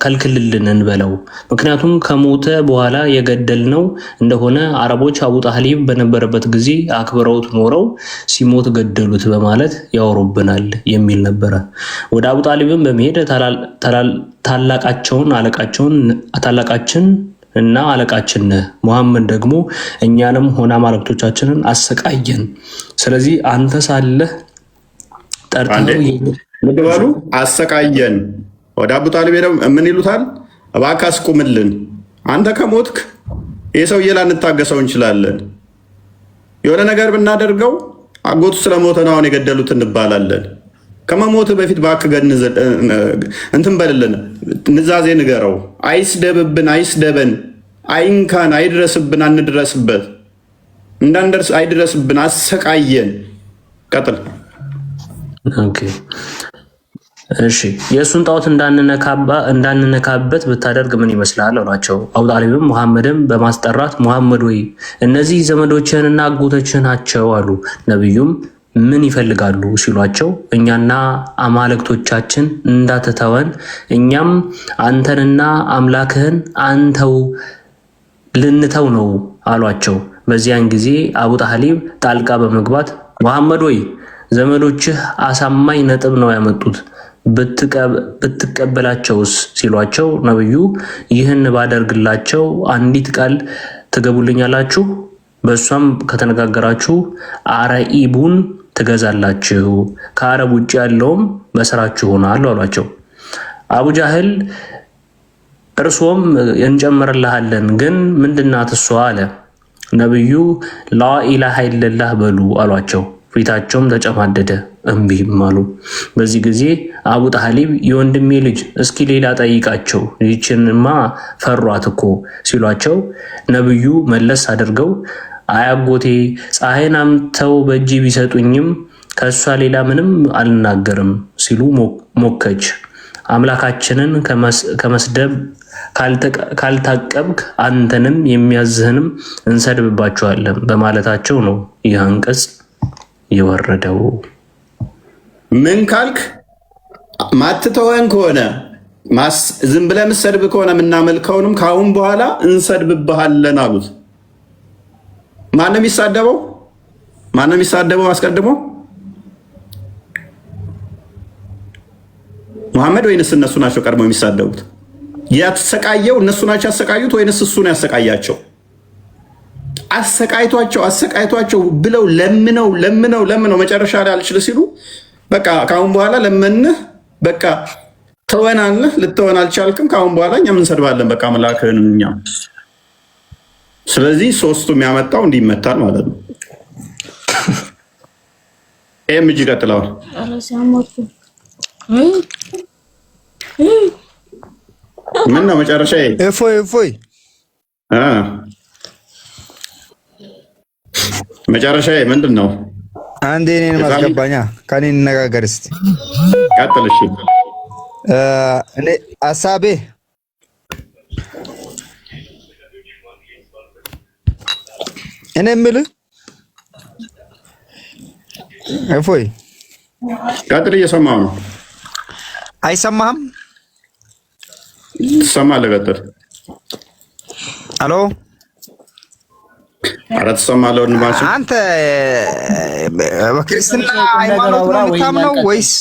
ከልክልልን እንበለው፣ ምክንያቱም ከሞተ በኋላ የገደልነው እንደሆነ አረቦች አቡ ጣሊብ በነበረበት ጊዜ አክብረውት ኖረው ሲሞት ገደሉት በማለት ያወሩብናል የሚል ነበረ። ወደ አቡ ጣሊብን በመሄድ ታላቃችን እና አለቃችን ሙሐመድ ደግሞ እኛንም ሆነ አማልክቶቻችንን አሰቃየን። ስለዚህ አንተ ሳለህ ጠርተው ልትበሉ አሰቃየን። ወደ አቡ ጣሊብ ሄደው ምን ይሉታል? እባክህ አስቁምልን፣ አንተ ከሞትክ ይህ ሰውዬ ላንታገሰው እንችላለን። የሆነ ነገር ብናደርገው አጎቱ ስለሞተ ነው አሁን የገደሉት እንባላለን። ከመሞት በፊት እባክህ እንትን በልልን፣ ንዛዜ ንገረው፣ አይስደብብን፣ አይስደበን፣ አይንካን፣ አይድረስብን፣ አንድረስበት፣ እንዳንደርስ አይድረስብን፣ አሰቃየን። ቀጥል። ኦኬ እሺ። የእሱን ጣዖት እንዳንነካበት ብታደርግ ምን ይመስላል አሏቸው። አቡ ጣሊብም ሙሐመድን በማስጠራት ሙሐመድ ወይ እነዚህ ዘመዶችህንና አጎቶችህ ናቸው አሉ። ነቢዩም ምን ይፈልጋሉ ሲሏቸው እኛና አማልክቶቻችን እንዳትተወን እኛም አንተንና አምላክህን አንተው ልንተው ነው አሏቸው። በዚያን ጊዜ አቡ ጣሊብ ጣልቃ በመግባት ሙሐመድ ወይ ዘመዶችህ አሳማኝ ነጥብ ነው ያመጡት፣ ብትቀበላቸውስ ሲሏቸው ነብዩ ይህን ባደርግላቸው አንዲት ቃል ትገቡልኛላችሁ? በእሷም ከተነጋገራችሁ አረኢቡን ትገዛላችሁ፣ ከአረብ ውጭ ያለውም በስራችሁ ሆናል አሏቸው። አቡ ጃህል እርሶም እንጨምርልሃለን፣ ግን ምንድናት እሷ አለ። ነብዩ ላኢላሃ ኢለላህ በሉ አሏቸው። ፊታቸውም ተጨማደደ፣ እምቢም አሉ። በዚህ ጊዜ አቡ ጣሊብ የወንድሜ ልጅ እስኪ ሌላ ጠይቃቸው፣ ይህችንማ ፈሯት እኮ ሲሏቸው ነብዩ መለስ አድርገው አያጎቴ ፀሐይን አምተው በእጅ ቢሰጡኝም ከእሷ ሌላ ምንም አልናገርም ሲሉ ሞከች። አምላካችንን ከመስደብ ካልታቀብክ አንተንም የሚያዝህንም እንሰድብባቸዋለን በማለታቸው ነው ይህ አንቀጽ የወረደው ምን ካልክ ማትተወን ከሆነ ዝም ብለህ የምትሰድብ ከሆነ የምናመልከውንም ከአሁን በኋላ እንሰድብብሃለን አሉት። ማንም የሚሳደበው አስቀድሞ መሐመድ ወይንስ እነሱ ናቸው ቀድመው የሚሳደቡት? ያሰቃየው እነሱ ናቸው ያሰቃዩት ወይንስ እሱ ነው ያሰቃያቸው? አሰቃይቷቸው ብለው ለምነው መጨረሻ ላይ አልችል ሲሉ በቃ ከአሁን በኋላ ለመንህ በቃ ተወናለህ፣ ልትወን አልቻልክም፣ ከአሁን በኋላ እኛም እንሰድባለን በቃ አምላክህን እኛም። ስለዚህ ሶስቱም ያመጣው እንዲመታል ማለት ነው። ኤምጂ ቀጥለዋል። ምን ነው መጨረሻ እፎይ መጨረሻ ምንድን ነው? አንዴ እኔን ማስገባኛ ከኔ እንነጋገር እስቲ። ቀጥል። እሺ እኔ ሀሳቤ እኔ የምልህ እፎይ ቀጥል። እየሰማሁ ነው። አይሰማህም? ትሰማለህ? ቀጥል። ሄሎ ኧረ ትሰማለህ? ወንድማችን አንተ በክርስትና ሃይማኖት ነው የምታምነው ወይስ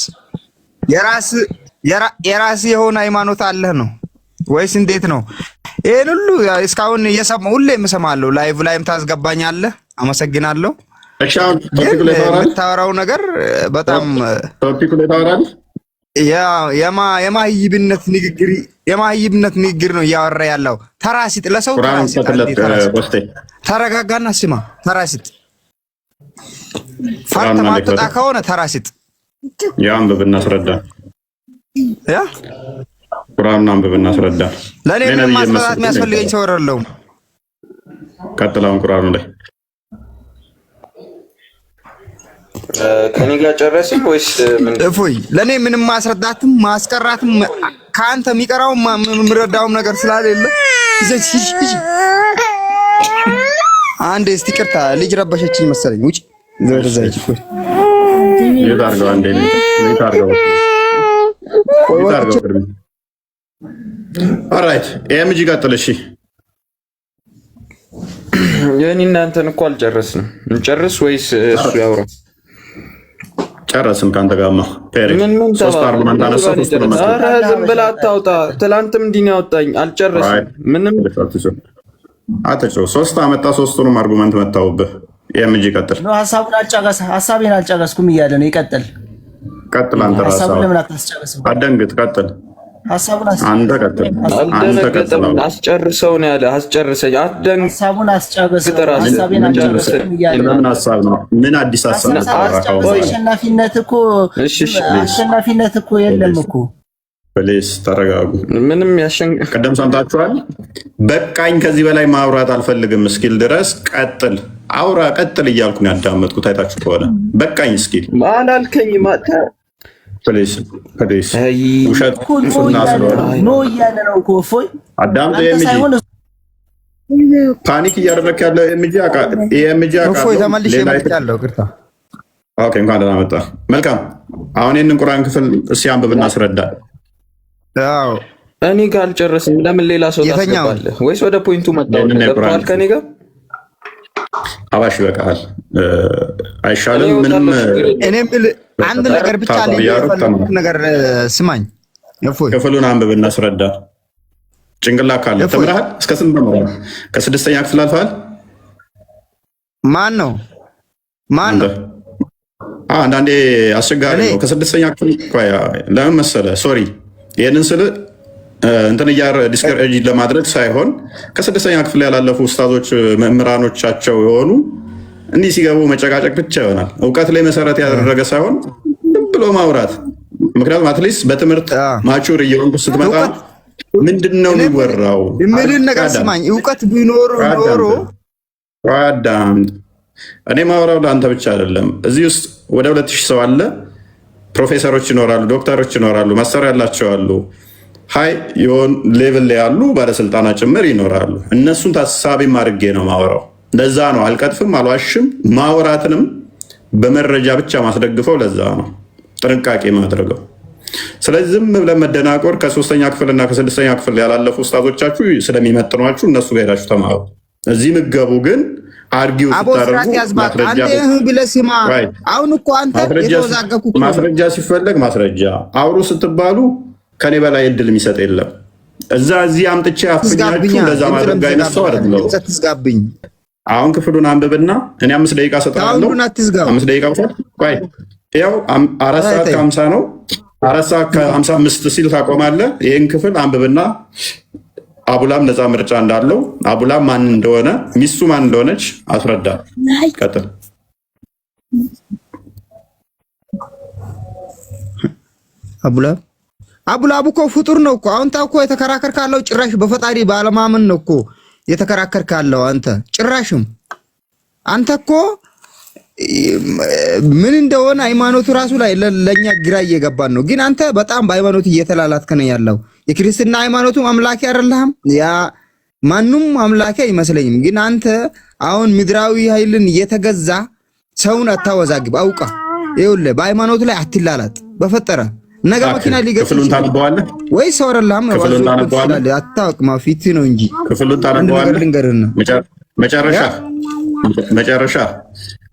የራስ የሆነ ሃይማኖት አለህ ነው ወይስ እንዴት ነው? ይሄን ሁሉ እስካሁን ሁሌ የምሰማለሁ። ላይቭም ታስገባኛለህ። አመሰግናለሁ። እሺ አሁን ቶፒኩ ላይ ታወራለህ። የምታወራው ነገር በጣም ቶፒኩ ላይ ታወራለህ። የማህይብነት ንግግር ነው እያወራ ያለው። ተራ ሲጥ ለሰው ተረጋጋና ስማ። ተራ ሲጥ ፈርተ ማጥጣ ከሆነ ተራ ሲጥ አንብብ እናስረዳ። ቁርአኑን አንብብ እናስረዳ። ለኔ ምንም ማስረዳት የሚያስፈልገኝ ሰው አይደለሁም። ቀጥላውን ቁርአኑ ላይ ከኔ ጋር ጨረስን ወይስ ምን? እፎይ ለኔ ምንም ማስረዳትም ማስቀራትም ከአንተ የሚቀራው የምረዳውም ነገር ስላሌለ አንዴ እስቲ ቅርታ ልጅ ረበሸችኝ መሰለኝ። ውጭ ዘርዛች እፎይ ይታርገው አንዴ ይታርገው። ኦልራይት ኤምጂ ቀጥል። እሺ የኔ እናንተን እኮ አልጨረስንም። እንጨርስ ወይስ እሱ ያውራ? ጨረስን ካንተ ጋርማ ሶስት አርጉመንት አነሳ። ኧረ ዝም ብለህ አታውጣ። ትላንትም እንዲህ ነው ያወጣኝ። አልጨረስም ምንም አትጨው። ሶስት አመጣ፣ ሶስቱንም አርጉመንት መታውብህ። ኤምጂ ቀጥል። ሀሳቤን አልጨረስኩም እያለ ነው። ይቀጥል። አንተ ራስህ አደንግጥ። ቀጥል። አንተ ቀጥል። አስጨርሰው ነው ያለ። አስጨርሰኝ። ሀሳቡን አስጨርሰው። ምን ሀሳብ ነው? ምን አዲስ ሀሳብ ነው? አሸናፊነት እኮ የለም እኮ። ፕሊስ ተረጋጉ። ምንም ቀደም ሰምታችኋል። በቃኝ ከዚህ በላይ ማውራት አልፈልግም እስኪል ድረስ ቀጥል፣ አውራ፣ ቀጥል እያልኩ ነው ያዳመጥኩት። አይታችሁ ከሆነ በቃኝ እስኪል አላልከኝ ማታ ፕሊስ ውሸት ኖ እያለ ነው እኮ እፎይ። አዳምጥ። ፓኒክ እያደረክ ያለ ኤምጂ እፎይ ተመልሼ መጥቻለሁ። ቅርታ። ኦኬ እንኳን ደህና መጣ። መልካም። አሁን ይህንን ቁርአን ክፍል እስኪ አንብብ እናስረዳ። እኔ ጋር አልጨረስም። ለምን ሌላ ሰው ታስገባለህ? ወይስ ወደ ፖይንቱ መጣሁ? ገብቶሃል? ከኔ ጋር አባሽ ይበቃል። አይሻልም? ምንም እኔም አንድ ነገር ብቻ ነገር ስማኝ። ክፍሉን አንብብ እናስረዳ። ጭንቅላት ካለ ተምረሃል? እስከ ስንት ተምረሃል? ከስድስተኛ ክፍል አልፈሃል? ማን ነው? አንዳንዴ አስቸጋሪ ነው። ከስድስተኛ ክፍል ለምን መሰለህ? ሶሪ ይህንን ስል እንትን ዲስከሬጅ ለማድረግ ሳይሆን ከስድስተኛ ክፍል ያላለፉ ኡስታዞች መምህራኖቻቸው የሆኑ እንዲህ ሲገቡ መጨቃጨቅ ብቻ ይሆናል። እውቀት ላይ መሰረት ያደረገ ሳይሆን ዝም ብሎ ማውራት። ምክንያቱም አትሊስት በትምህርት ማቹር እየሆንኩ ስትመጣ ምንድን ነው የሚወራው የምልህ ነገር ስማኝ። እውቀት ቢኖር ኖሮ አዳምጥ። እኔ ማውራው ለአንተ ብቻ አይደለም። እዚህ ውስጥ ወደ 2000 ሰው አለ። ፕሮፌሰሮች ይኖራሉ፣ ዶክተሮች ይኖራሉ፣ ማሰሪያ ያላቸው አሉ፣ ሀይ የሆን ሌቭል ላይ ያሉ ባለስልጣናት ጭምር ይኖራሉ። እነሱን ታሳቢ አድርጌ ነው ማወራው። ለዛ ነው አልቀጥፍም፣ አልዋሽም። ማውራትንም በመረጃ ብቻ ማስደግፈው ለዛ ነው። ጥንቃቄ ማድረገው። ስለዚህ ዝም ብለን መደናቆር ከ3ኛ ክፍልና ከ6ኛ ክፍል ያላለፉ ኡስታዞቻችሁ ስለሚመጥኗችሁ እነሱ ጋር ሄዳችሁ ተማሩ። እዚህ ምገቡ ግን አርጊው ስታረጉ ማስረጃ ሲፈለግ ማስረጃ አውሩ ስትባሉ ከኔ በላይ እድል የሚሰጥ የለም። እዚህ አምጥቼ አፍኛችሁ ለዛ ማድረግ አይነት ሰው አይደለም። አሁን ክፍሉን አንብብና እኔ 5 ደቂቃ ሰጥሃለሁ። 5 ደቂቃ ቆይ። ያው 4 ሰዓት ከ50 ነው። 4 ሰዓት ከ55 ሲል ታቆማለህ። ይህን ክፍል አንብብና አቡላም ነፃ ምርጫ እንዳለው አቡላም ማን እንደሆነ ሚስቱ ማን እንደሆነች አስረዳ። ቀጥል። አቡላብ እኮ ፍጡር ነው እኮ። አንተ እኮ የተከራከር ካለው ጭራሽ በፈጣሪ ባለማመን ነው እኮ የተከራከር ካለው አንተ ጭራሽም አንተ እኮ ምን እንደሆነ ሃይማኖቱ ራሱ ላይ ለኛ ግራ እየገባን ነው። ግን አንተ በጣም በሃይማኖት እየተላላትከ ነው ያለው። የክርስትና ሃይማኖቱ አምላኪ አይደለም፣ ያ ማንንም አምላኪ አይመስለኝም። ግን አንተ አሁን ምድራዊ ኃይልን እየተገዛ ሰውን አታወዛግብ። አውቃ ይኸውልህ፣ በሃይማኖቱ ላይ አትላላት። በፈጠረ ነገ መኪና ሊገጭ ክፍሉን ታነበዋለህ ወይ ሰው አይደለም ክፍሉን ታነበዋለህ። አታውቅም፣ ፊት ነው እንጂ ክፍሉን ታነበዋለህ። መጨረሻ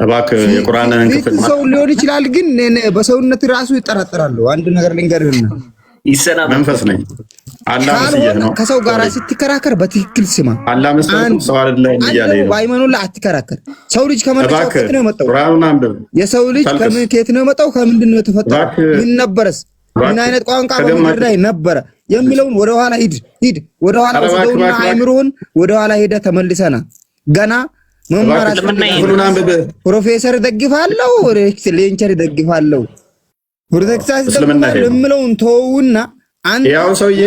እባክህ የቁርአንን ክፍል ሰው ሊሆን ይችላል፣ ግን በሰውነት ራሱ ይጠራጠራሉ። አንድ ነገር ልንገርህና መንፈስ ነኝ አላህ መስየህ ነው። ከሰው ጋር ስትከራከር በትክክል ስማ። አላህ መስየህ ሰው አይደለም እያለ ነው። በሃይማኖት ላይ አትከራከር። ሰው ልጅ ከመጣው ከየት ነው የመጣው? ቁርአኑን አንብብ። የሰው ልጅ ከየት ነው የመጣው? ከምንድን ነው የተፈጠረው? ምን ነበረስ? ምን አይነት ቋንቋ በምድር ላይ ነበረ የሚለውን ወደ ኋላ ሂድ ወደ ኋላ ወስደውና አይምሮን ወደ ኋላ ሄደ ተመልሰና ገና መማራት ፕሮፌሰር ደግፋለሁ ሌንቸር ደግፋለሁ ለምለውን ተውና አንተ ያው ሰውዬ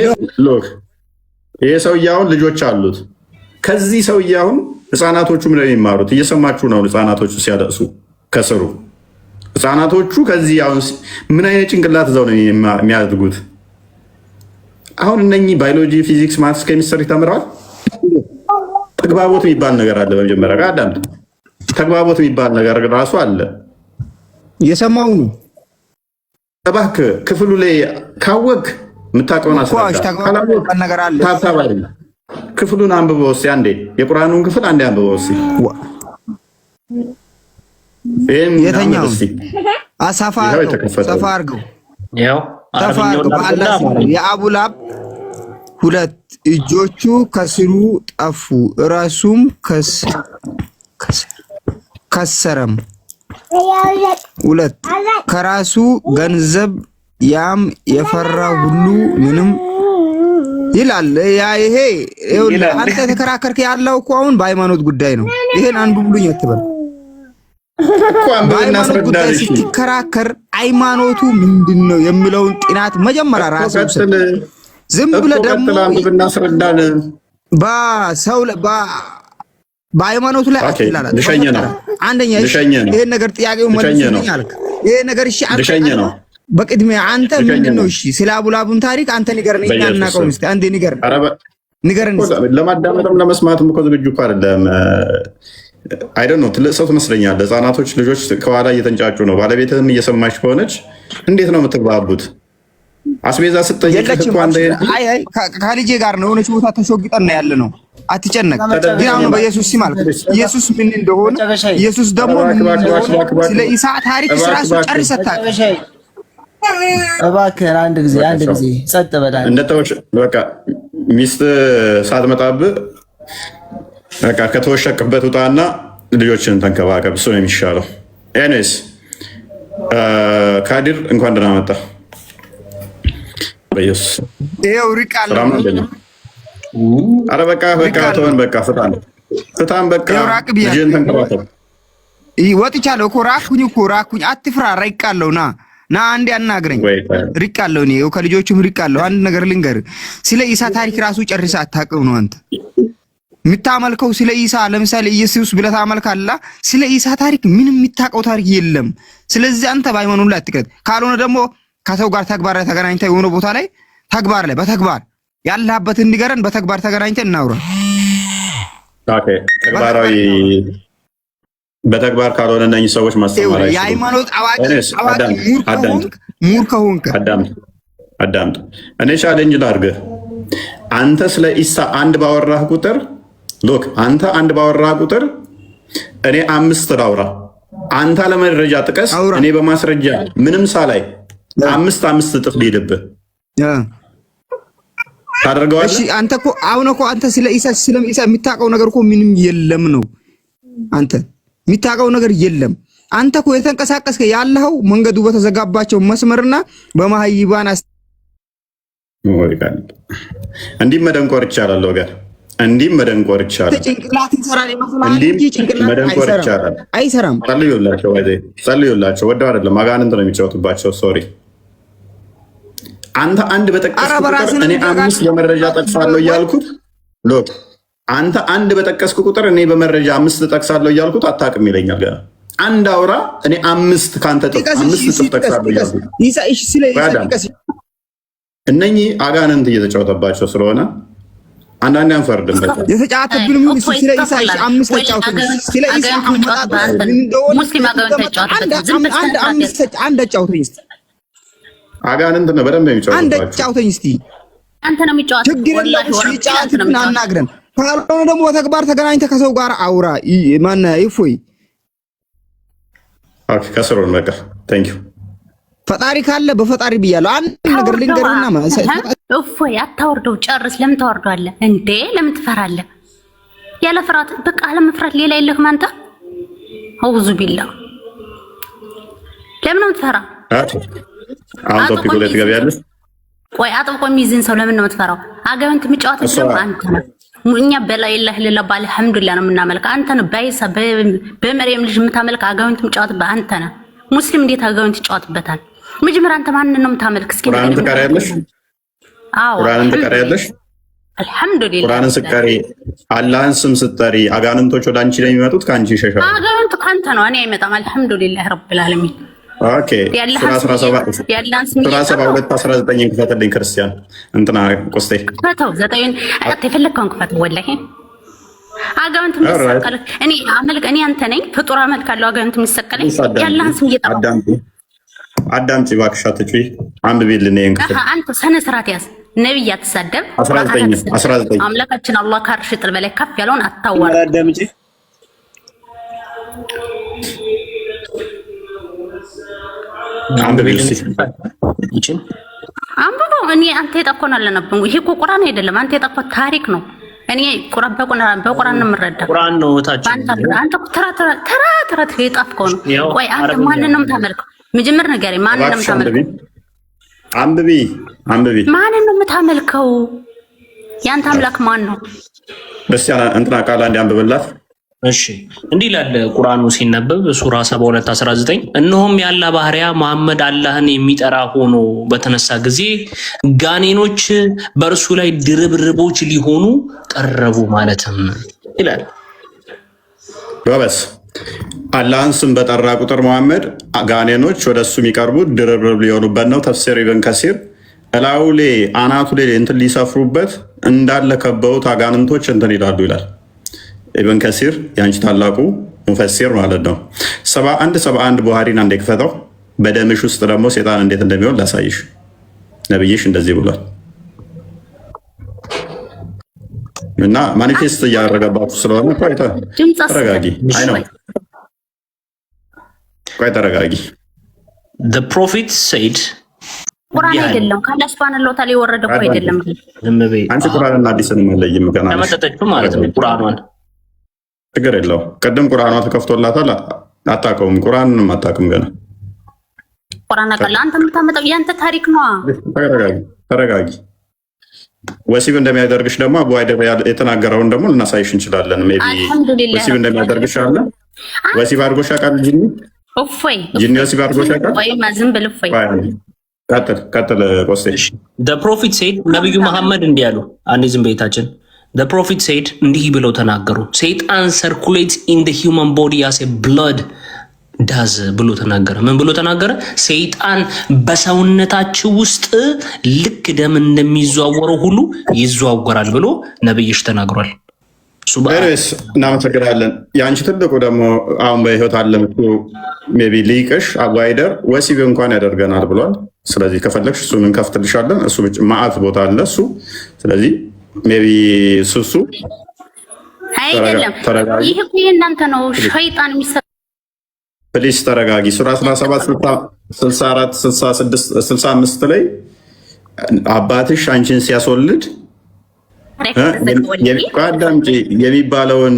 ሎክ ይሄ ሰውዬ አሁን ልጆች አሉት። ከዚህ ሰውዬ አሁን ህፃናቶቹ ምን ነው የሚማሩት? እየሰማችሁ ነው። ህፃናቶቹ ሲያደርሱ ከስሩ ህፃናቶቹ ከዚህ አሁን ምን አይነት ጭንቅላት ዘው ነው የሚያድጉት? አሁን እነኚህ ባዮሎጂ፣ ፊዚክስ፣ ማትስ፣ ኬሚስትሪ ተምረዋል። ተግባቦት የሚባል ነገር አለ። በመጀመሪያ ጋር አዳም ተግባቦት የሚባል ነገር ራሱ አለ። የሰማው ነው። እባክህ ክፍሉ ላይ ካወቅ የምታውቀውን አስረዳ። ክፍሉን አንብበው እስኪ አንዴ፣ የቁርአኑን ክፍል አንዴ አንብበው እስኪ። የተኛው አሳፋ አድርገው የአቡላብ 2 እጆቹ ከስሩ ጠፉ፣ ራሱም ከሰረም። 2 ከራሱ ገንዘብ ያም የፈራ ሁሉ ምንም ይላል። ያ ይሄ አንተ ተከራከርክ ያለው እኮ አሁን በሃይማኖት ጉዳይ ነው። ይሄን አንብቡልኝ አትበል። በሃይማኖት ጉዳይ ስትከራከር ሃይማኖቱ ምንድነው የሚለውን ጥናት መጀመሪያ ራሱ ዝም ብለህ ደግሞ በሰው በሃይማኖቱ ላይ አትላላት። አንደኛ ይሄን ነገር ጥያቄው መልስልኝ አልክ። ይሄ ነገር እሺ አንተ በቅድሚያ አንተ ምንድነው? እሺ ስለ አቡላቡን ታሪክ አንተ ንገረን። እኛ እናውቀው እስኪ አንዴ ንገረን። ለማዳመጥም ለመስማትም እኮ ዝግጁ እኮ አይደለም። አይ ዶንት ኖ ትልቅ ሰው ትመስለኛለህ። ህፃናቶች ልጆች ከኋላ እየተንጫጩ ነው። ባለቤትህም እየሰማች ከሆነች እንዴት ነው የምትግባቡት? አስቤዛ ስጠይቅ እኮ አንተ ከልጄ ጋር ነው የሆነች ቦታ ተሾግጠን ያለ ነው። አትጨነቅ። ግን አሁን በኢየሱስ ስም አልክ። ኢየሱስ ምን እንደሆነ ኢየሱስ ደግሞ ስለ ኢሳ ታሪክ ራሱ ጨርሰህ ታውቅ። እባክህን አንድ ጊዜ ጸጥ በላል። እንደተወሽ በቃ ሚስት ሳትመጣብህ በቃ ከተወሸቅበት ውጣና ልጆችን ተንከባከብ። እሱ ነው የሚሻለው። ኤኒዌይስ ካዲር እንኳን ደህና መጣ። በኢየሱስ ይኸው ርቃለሁ። ኧረ በቃ ተወን። በቃ ፍታን። በቃ ልጅን ተንከባከብ። ወጥቻለሁ እኮ ራኩኝ። አትፍራ። ርቃለሁ። ና አንዴ አናግረኝ። ርቃለሁ። እኔ ከልጆቹም ርቃለሁ። አንድ ነገር ልንገር። ስለ ኢሳ ታሪክ ራሱ ጨርሰህ አታውቅም ነው አንተ የምታመልከው። ስለ ኢሳ ለምሳሌ ኢየሱስ ብለህ ታመልካለህ። ስለ ኢሳ ታሪክ ምንም የምታውቀው ታሪክ የለም። ስለዚህ አንተ በሃይማኖት ላይ አትቅረት። ካልሆነ ደግሞ ከሰው ጋር ተግባር ላይ ተገናኝተህ የሆነ ቦታ ላይ በተግባር ያለህበትን ንገረን። በተግባር ተገናኝተን እናውራ። ኦኬ ተግባራዊ በተግባር ካልሆነ እነኚህ ሰዎች ማስተማር አይችሉም። የሃይማኖት አዋቂ ሙር ከሆንክ አዳምጥ። እኔ ቻሌንጅ ላድርግህ። አንተ ስለ ኢሳ አንድ ባወራህ ቁጥር ሎክ አንተ አንድ ባወራህ ቁጥር እኔ 5 ላውራ። አንተ ለመረጃ ጥቀስ፣ እኔ በማስረጃ ምንም ሳላይ 5 እጥፍ ሊሄድብህ ታደርገዋለህ። እሺ አንተ እኮ አሁን እኮ አንተ ስለ ኢሳ የምታውቀው ነገር እኮ ምንም የለም ነው። አንተ የምታውቀው ነገር የለም። አንተ እኮ የተንቀሳቀስከ ያለው መንገዱ በተዘጋባቸው መስመርና በማህይባን እንዲህ መደንቆር ይቻላል ወገን፣ እንዲህ መደንቆር ይቻላል። ጭንቅላት ይሰራል ይመስላል እንጂ ጭንቅላት አይሰራም። ጸልዩላቸው ወደው አይደለም አጋንንት ነው የሚጫወቱባቸው። ሶሪ አንተ አንድ በጠቀስኩ ቁጥር እኔ 5 በመረጃ ጠቅሳለሁ እያልኩት ሎክ አንተ አንድ በጠቀስኩ ቁጥር እኔ በመረጃ 5 ጠቅሳለሁ እያልኩት አታውቅም ይለኛል። ገና አንድ አውራ እኔ 5 ካንተ 5 ጥፍ ጠቅሳለሁ እያልኩት እነኚህ አጋንንት እየተጫወተባቸው ስለሆነ አንዳንዴ አንፈርድም። የተጫወተብን ምን ስለ ኢሳ 5 ተጫወተ ስለ ኢሳ ሙስሊም አንድ ተጫወተኝ እስቲ አጋንንት ነው በደንብ የሚጫወተው። አንድ ተጫወተኝ እስቲ አንተ ነው የሚጫወተው። ችግር የለውም ሲጫወትን አናግረን፣ ካልሆነ ደግሞ በተግባር ተገናኝተህ ከሰው ጋር አውራ። ማን ይፎይ ኦኬ ከስሩን በቃ ቴንክ ዩ ፈጣሪ ካለ በፈጣሪ ብያለሁ። አንድ ነገር ልንገርህና እፎይ አታወርደው፣ ጨርስ። ለምን ታወርደዋለህ እንዴ? ለምን ትፈራለህ? ያለ ፍርሃት በቃ ለመፍራት ሌላ የለህም አንተ። አውዙ ቢላ ለምን ነው የምትፈራ? አሁን ቶፒክ ላይ ትገቢያለሽ። ቆይ አጥብቆ የሚይዝን ሰው ለምን ነው የምትፈራው? አጋንንት የሚጫወት ደግሞ አንተ ነው። እኛ በላ ኢላህ ኢላላ ባለ አልሐምዱሊላህ ነው የምናመልከው። አንተ ነው ባይሳ በመርየም ልጅ የምታመልክ አጋንንት የሚጫወትበት አንተ ነው። ሙስሊም እንዴት አጋንንት ይጫወትበታል? መጀመሪያ አንተ ማንን ነው የምታመልክ? እስኪ ቁርአንን ትቀሪያለሽ? አዎ ቁርአንን ትቀሪያለሽ? አልሐምዱሊላህ ቁርአንን ስትቀሪ አላህን ስም ስትጠሪ አጋንንቶች ወደ አንቺ ነው የሚመጡት፣ ካንቺ ይሸሻሉ። አጋንንት ካንተ ነው፣ እኔ አይመጣም። አልሐምዱሊላህ ረብል ዓለሚን። ኦኬ ሱራ 17:19 ክፈትልኝ ክርስቲያን እንትና ቆስጤ ክፈተው 9 የፈለግከውን ክፈተው። ወላሂ አጋንንት የሚሰቀል እኔ አንተ ነኝ ፍጡር አመልካለሁ። አጋንንት የሚሰቀለኝ ያላህን ስም እየጠራሁ አዳምጪ እባክሽ አትጩይ። አንብቢልን ይሄን ክፍል አንተ ሰነ ስርዓት ያዝ። ነብይ አትሳደብ። 19 አምላካችን አላህ ከአርሽ ጥል በላይ ከፍ ያለውን አታዋር። አዳምጪ አንብቦ እኔ አንተ የጠፋውን አልነበንኩ። ይሄ እኮ ቁርአን አይደለም። አንተ የጠፋው ታሪክ ነው። እኔ በቁርአን ነው የምረዳው። ቁርአን ነው ታች አንተ ተራ የጠፋው ነው። ቆይ አንተ ማንን ነው የምታመልከው? መጀመር ነገር ማንን ነው የምታመልከው? አንብቢ ማንን ነው የምታመልከው? ያንተ አምላክ ማን ነው? በስ እንትና ቃል አንድ አንብብላት። እሺ እንዲህ ይላል ቁርአኑ ሲነበብ ሱራ 72:19 እነሆም ያለ ባህሪያ መሐመድ አላህን የሚጠራ ሆኖ በተነሳ ጊዜ ጋኔኖች በእርሱ ላይ ድርብርቦች ሊሆኑ ቀረቡ ማለትም ይላል። ጎበስ አላህን ስም በጠራ ቁጥር መሐመድ ጋኔኖች ወደሱ የሚቀርቡት ድርብርብ ሊሆኑበት ነው። ተፍሲር ኢብን ከሲር እላውሌ አናቱ ላይ እንትን ሊሰፍሩበት እንዳለ ከበውት አጋንንቶች እንትን ይላሉ ይላል ኢብን ከሲር ያንቺ ታላቁ ሙፈሲር ማለት ነው። 71 ቡሃሪን አንዴ ክፈተው። በደምሽ ውስጥ ደግሞ ሴጣን እንዴት እንደሚሆን ላሳይሽ። ነብይሽ እንደዚህ ብሏል እና ማኒፌስት እያደረገባችሁ ስለሆነ ተረጋጊ። አይ ነው ቆይ ተረጋጊ። the prophet said ቁርአን አይደለም ካላህ ሱብሃነሁ ወተዓላ የወረደ እኮ አይደለም። አንቺ ቁርአንና ሐዲስን መለይም ገና ተመጠጠችው ማለት ነው። ቁርአኗን ችግር የለው። ቅድም ቁርአኗ ተከፍቶላታል። አታውቀውም፣ ቁርአንንም አታውቅም ገና። ቁርአን አቀላ አንተ የምታመጣው ያንተ ታሪክ ነው። ተረጋጊ። ወሲብ እንደሚያደርግሽ ደግሞ አቡ አይደር የተናገረውን ደግሞ ልናሳይሽ እንችላለን። ሜይ ቢ ወሲብ እንደሚያደርግሽ አለ። ወሲብ አድርጎሽ ያውቃል ጂኒ? እፎይ ጂኒ ወሲብ አድርጎሽ ያውቃል? ወይ ማዝም ብል እፎይ ቀጥል ቆስጤ። the prophet said ነብዩ መሐመድ እንዲህ አሉ። አንዴ ዝም ቤታችን the prophet said እንዲህ ብለው ተናገሩ። ሰይጣን circulates in the human body as a blood does ብሎ ተናገረ። ምን ብሎ ተናገረ? ሰይጣን በሰውነታችሁ ውስጥ ልክ ደም እንደሚዘዋወረው ሁሉ ይዘዋወራል ብሎ ነብይሽ ተናግሯል። እናመሰግናለን። የአንቺ ትልቁ ደግሞ አሁን በህይወት አለ ሜይ ቢ ሊቅሽ አጓይደር ወሲብ እንኳን ያደርገናል ብሏል። ስለዚህ ከፈለግሽ እሱን እንከፍትልሻለን። እሱ ብቻ ማአት ቦታ አለ እሱ። ስለዚህ ሜይ ቢ እሱ አይደለም ይህ እኮ የእናንተ ነው። ሸይጣን ፕሊስ ተረጋጊ። ሱራ 17 64 66 65 ላይ አባትሽ አንቺን ሲያስወልድ አዳምጪ የሚባለውን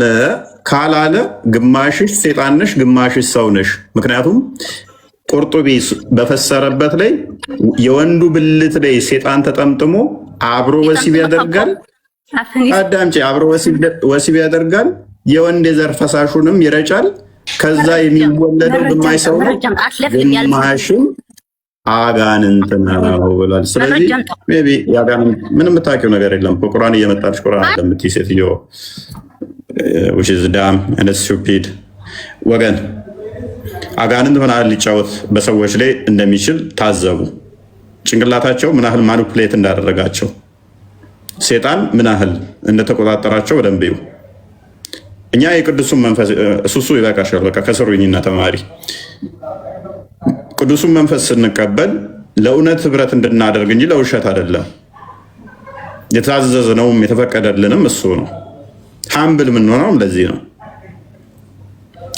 ካላለ ግማሽሽ ሴጣን ነሽ፣ ግማሽሽ ሰው ነሽ። ምክንያቱም ቁርጡቢ በፈሰረበት ላይ የወንዱ ብልት ላይ ሴጣን ተጠምጥሞ አብሮ ወሲብ ያደርጋል። አዳምጪ፣ አብሮ ወሲብ ያደርጋል። የወንድ የዘር ፈሳሹንም ይረጫል። ከዛ የሚወለደው ግማሽ ሰው ነው፣ ግማሽም አጋንንት ነው ብሏል። ስለዚህ ሜይ ቢ የአጋንንት ምንም የምታውቂው ነገር የለም። ቁርአን እየመጣች ቁርአን ለምትይ ሴትዮ which is dumb and stupid ወገን አጋንንት ምን ያህል ሊጫወት በሰዎች ላይ እንደሚችል ታዘቡ። ጭንቅላታቸው ምን ያህል ማኒፑሌት እንዳደረጋቸው፣ ሴጣን ምን ያህል እንደተቆጣጠራቸው በደንብ እዩ። እኛ የቅዱሱን መንፈስ እሱሱ ይበቃሻል። በቃ ከስሩኝና ተማሪ ቅዱሱን መንፈስ ስንቀበል ለእውነት ህብረት እንድናደርግ እንጂ ለውሸት አይደለም። የታዘዝነውም የተፈቀደልንም እሱ ነው። ሀምብል የምንሆነውም ለዚህ ነው።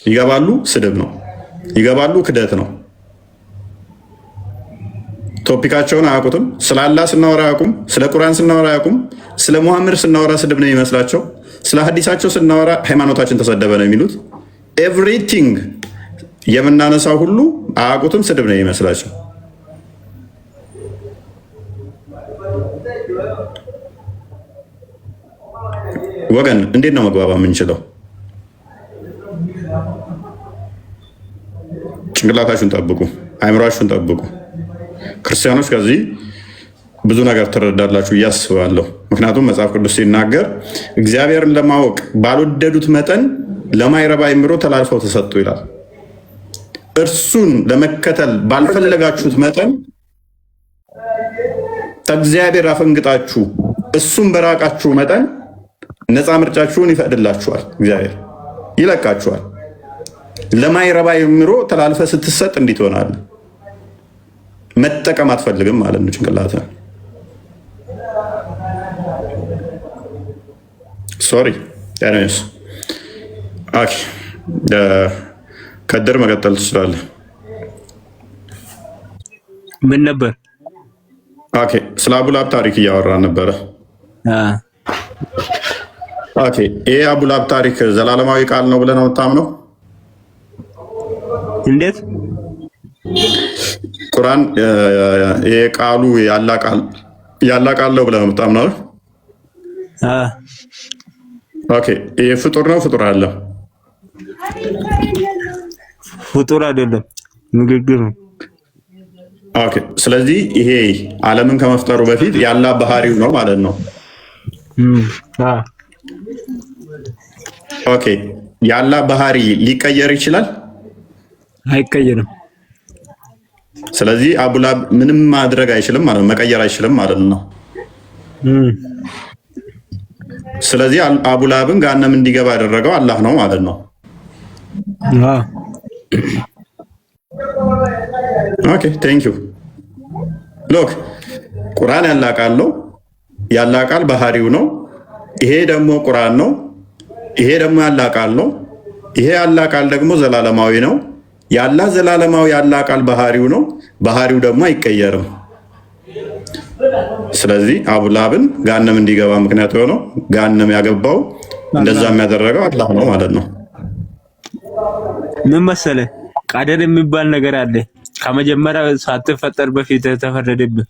ይገባሉ፣ ስድብ ነው። ይገባሉ፣ ክደት ነው። ቶፒካቸውን አያውቁትም። ስለ አላህ ስናወራ አያውቁም። ስለ ቁርአን ስናወራ አያውቁም። ስለ ሙሐመድ ስናወራ ስድብ ነው የሚመስላቸው። ስለ ሀዲሳቸው ስናወራ ሃይማኖታችን ተሰደበ ነው የሚሉት። ኤቭሪቲንግ የምናነሳው ሁሉ አያውቁትም፣ ስድብ ነው የሚመስላቸው። ወገን እንዴት ነው መግባባ የምንችለው? ጭንቅላታችሁን ጠብቁ፣ አይምሯችሁን ጠብቁ። ክርስቲያኖች ከዚህ ብዙ ነገር ትረዳላችሁ ብዬ አስባለሁ። ምክንያቱም መጽሐፍ ቅዱስ ሲናገር እግዚአብሔርን ለማወቅ ባልወደዱት መጠን ለማይረባ አይምሮ ተላልፈው ተሰጡ ይላል። እርሱን ለመከተል ባልፈለጋችሁት መጠን ከእግዚአብሔር አፈንግጣችሁ እሱን በራቃችሁ መጠን ነፃ ምርጫችሁን ይፈቅድላችኋል። እግዚአብሔር ይለቃችኋል። ለማይረባ አይምሮ ተላልፈ ስትሰጥ እንዴት ሆናል? መጠቀም አትፈልግም ማለት ነው ጭንቅላትህ። ሶሪ ያነስ ኦኬ። ከድር መቀጠል ትችላለህ። ምን ነበር? ኦኬ፣ ስለ አቡላብ ታሪክ እያወራን ነበረ። ኦኬ፣ ይሄ አቡላብ ታሪክ ዘላለማዊ ቃል ነው ብለህ ነው የምታምነው? እንዴት? ቁርአን ይሄ ቃሉ ያላ ቃል ነው ብለህ ነው የምታምነው? ኦኬ፣ ይሄ ፍጡር ነው ፍጡር አለ? ፍጡር አይደለም፣ ንግግር ነው። ኦኬ፣ ስለዚህ ይሄ ዓለምን ከመፍጠሩ በፊት ያላ ባህሪው ነው ማለት ነው። ኦኬ፣ ያላ ባህሪ ሊቀየር ይችላል? አይቀየርም። ስለዚህ አቡላብ ምንም ማድረግ አይችልም ማለት ነው፣ መቀየር አይችልም ማለት ነው። ስለዚህ አቡላብን ገሃነም እንዲገባ ያደረገው አላህ ነው ማለት ነው። ኦኬ ቴንክ ዩ ሎክ ቁርአን ያላቃለው ያላቃል ባህሪው ነው። ይሄ ደግሞ ቁርአን ነው። ይሄ ደግሞ ያላቃል ነው። ይሄ ያላቃል ደግሞ ዘላለማዊ ነው። ያላ ዘላለማዊ ያላቃል ባህሪው ነው። ባህሪው ደግሞ አይቀየርም። ስለዚህ አቡላብን ገሃነም እንዲገባ ምክንያት የሆነው ገሃነም ያገባው እንደዛ የሚያደረገው አላህ ነው ማለት ነው። ምን መሰለህ ቀደር የሚባል ነገር አለ። ከመጀመሪያ ሳትፈጠር በፊት ተፈረደብህ።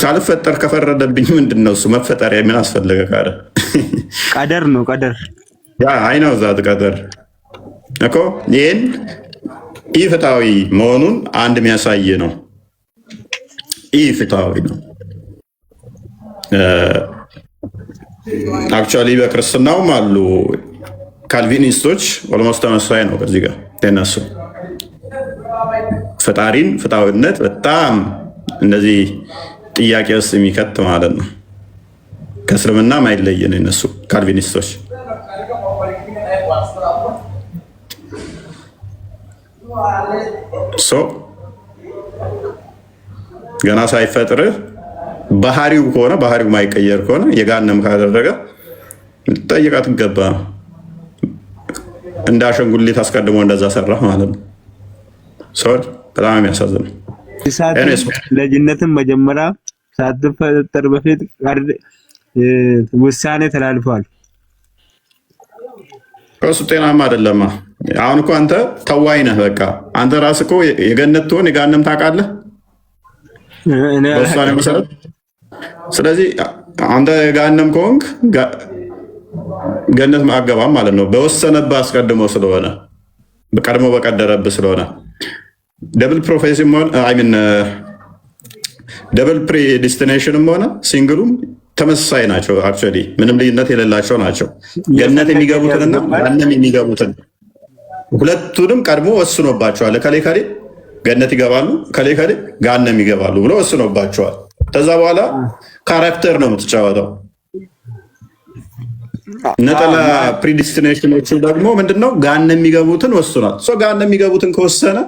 ሳልፈጠር ከፈረደብኝ ምንድነው እሱ? መፈጠሪያ ምን አስፈለገ? ካረ ቀደር ነው ቀደር። ያ አይ ነው ዛት ቀደር እኮ ይሄን ኢፍትሃዊ መሆኑን አንድ የሚያሳይ ነው። ኢፍትሃዊ ነው። አክቹአሊ በክርስትናውም አሉ ካልቪኒስቶች ኦልሞስት ተመሳሳይ ነው ከዚህ ጋር ተነሱ። ፈጣሪን ፍትሃዊነት በጣም እንደዚህ ጥያቄ ውስጥ የሚከት ማለት ነው። ከእስልምና ማይለየን እነሱ ካልቪኒስቶች። ገና ሳይፈጥርህ ባህሪው ከሆነ ባህሪው ማይቀየር ከሆነ የጋነም ካደረገ ልትጠይቅ አትገባም። እንደ አሸንጉሊት አስቀድሞ እንደዛ ሰራህ ማለት ነው። ሰው በጣም የሚያሳዝን ልጅነትን መጀመሪያ ሳትፈጠር በፊት ውሳኔ ተላልፏል። እሱ ጤናማ አይደለማ። አሁን እኮ አንተ ተዋይ ነህ። በቃ አንተ ራስህ እኮ የገነት ትሆን የጋነም ታውቃለህ በውሳኔ መሰረት። ስለዚህ አንተ የጋነም ከሆንክ ገነት አገባም ማለት ነው። በወሰነብህ አስቀድሞ ስለሆነ ቀድሞ በቀደረብህ ስለሆነ ደብል ፕሮፌሲም ሆነ ደብል ፕሪዲስቲኔሽንም ሆነ ሲንግሉም ተመሳሳይ ናቸው። አክቹዋሊ ምንም ልዩነት የሌላቸው ናቸው። ገነት የሚገቡትንና ገሃነም የሚገቡትን ሁለቱንም ቀድሞ ወስኖባቸዋል። ከሌ ገነት ይገባሉ፣ ከሌ ገሃነም ይገባሉ ብሎ ወስኖባቸዋል። ከዛ በኋላ ካራክተር ነው የምትጫወተው። ነጠላ ፕሪዲስቲኔሽኖቹ ደግሞ ምንድነው? ገሃነም የሚገቡትን ወስኗል። ገሃነም የሚገቡትን ከወሰነ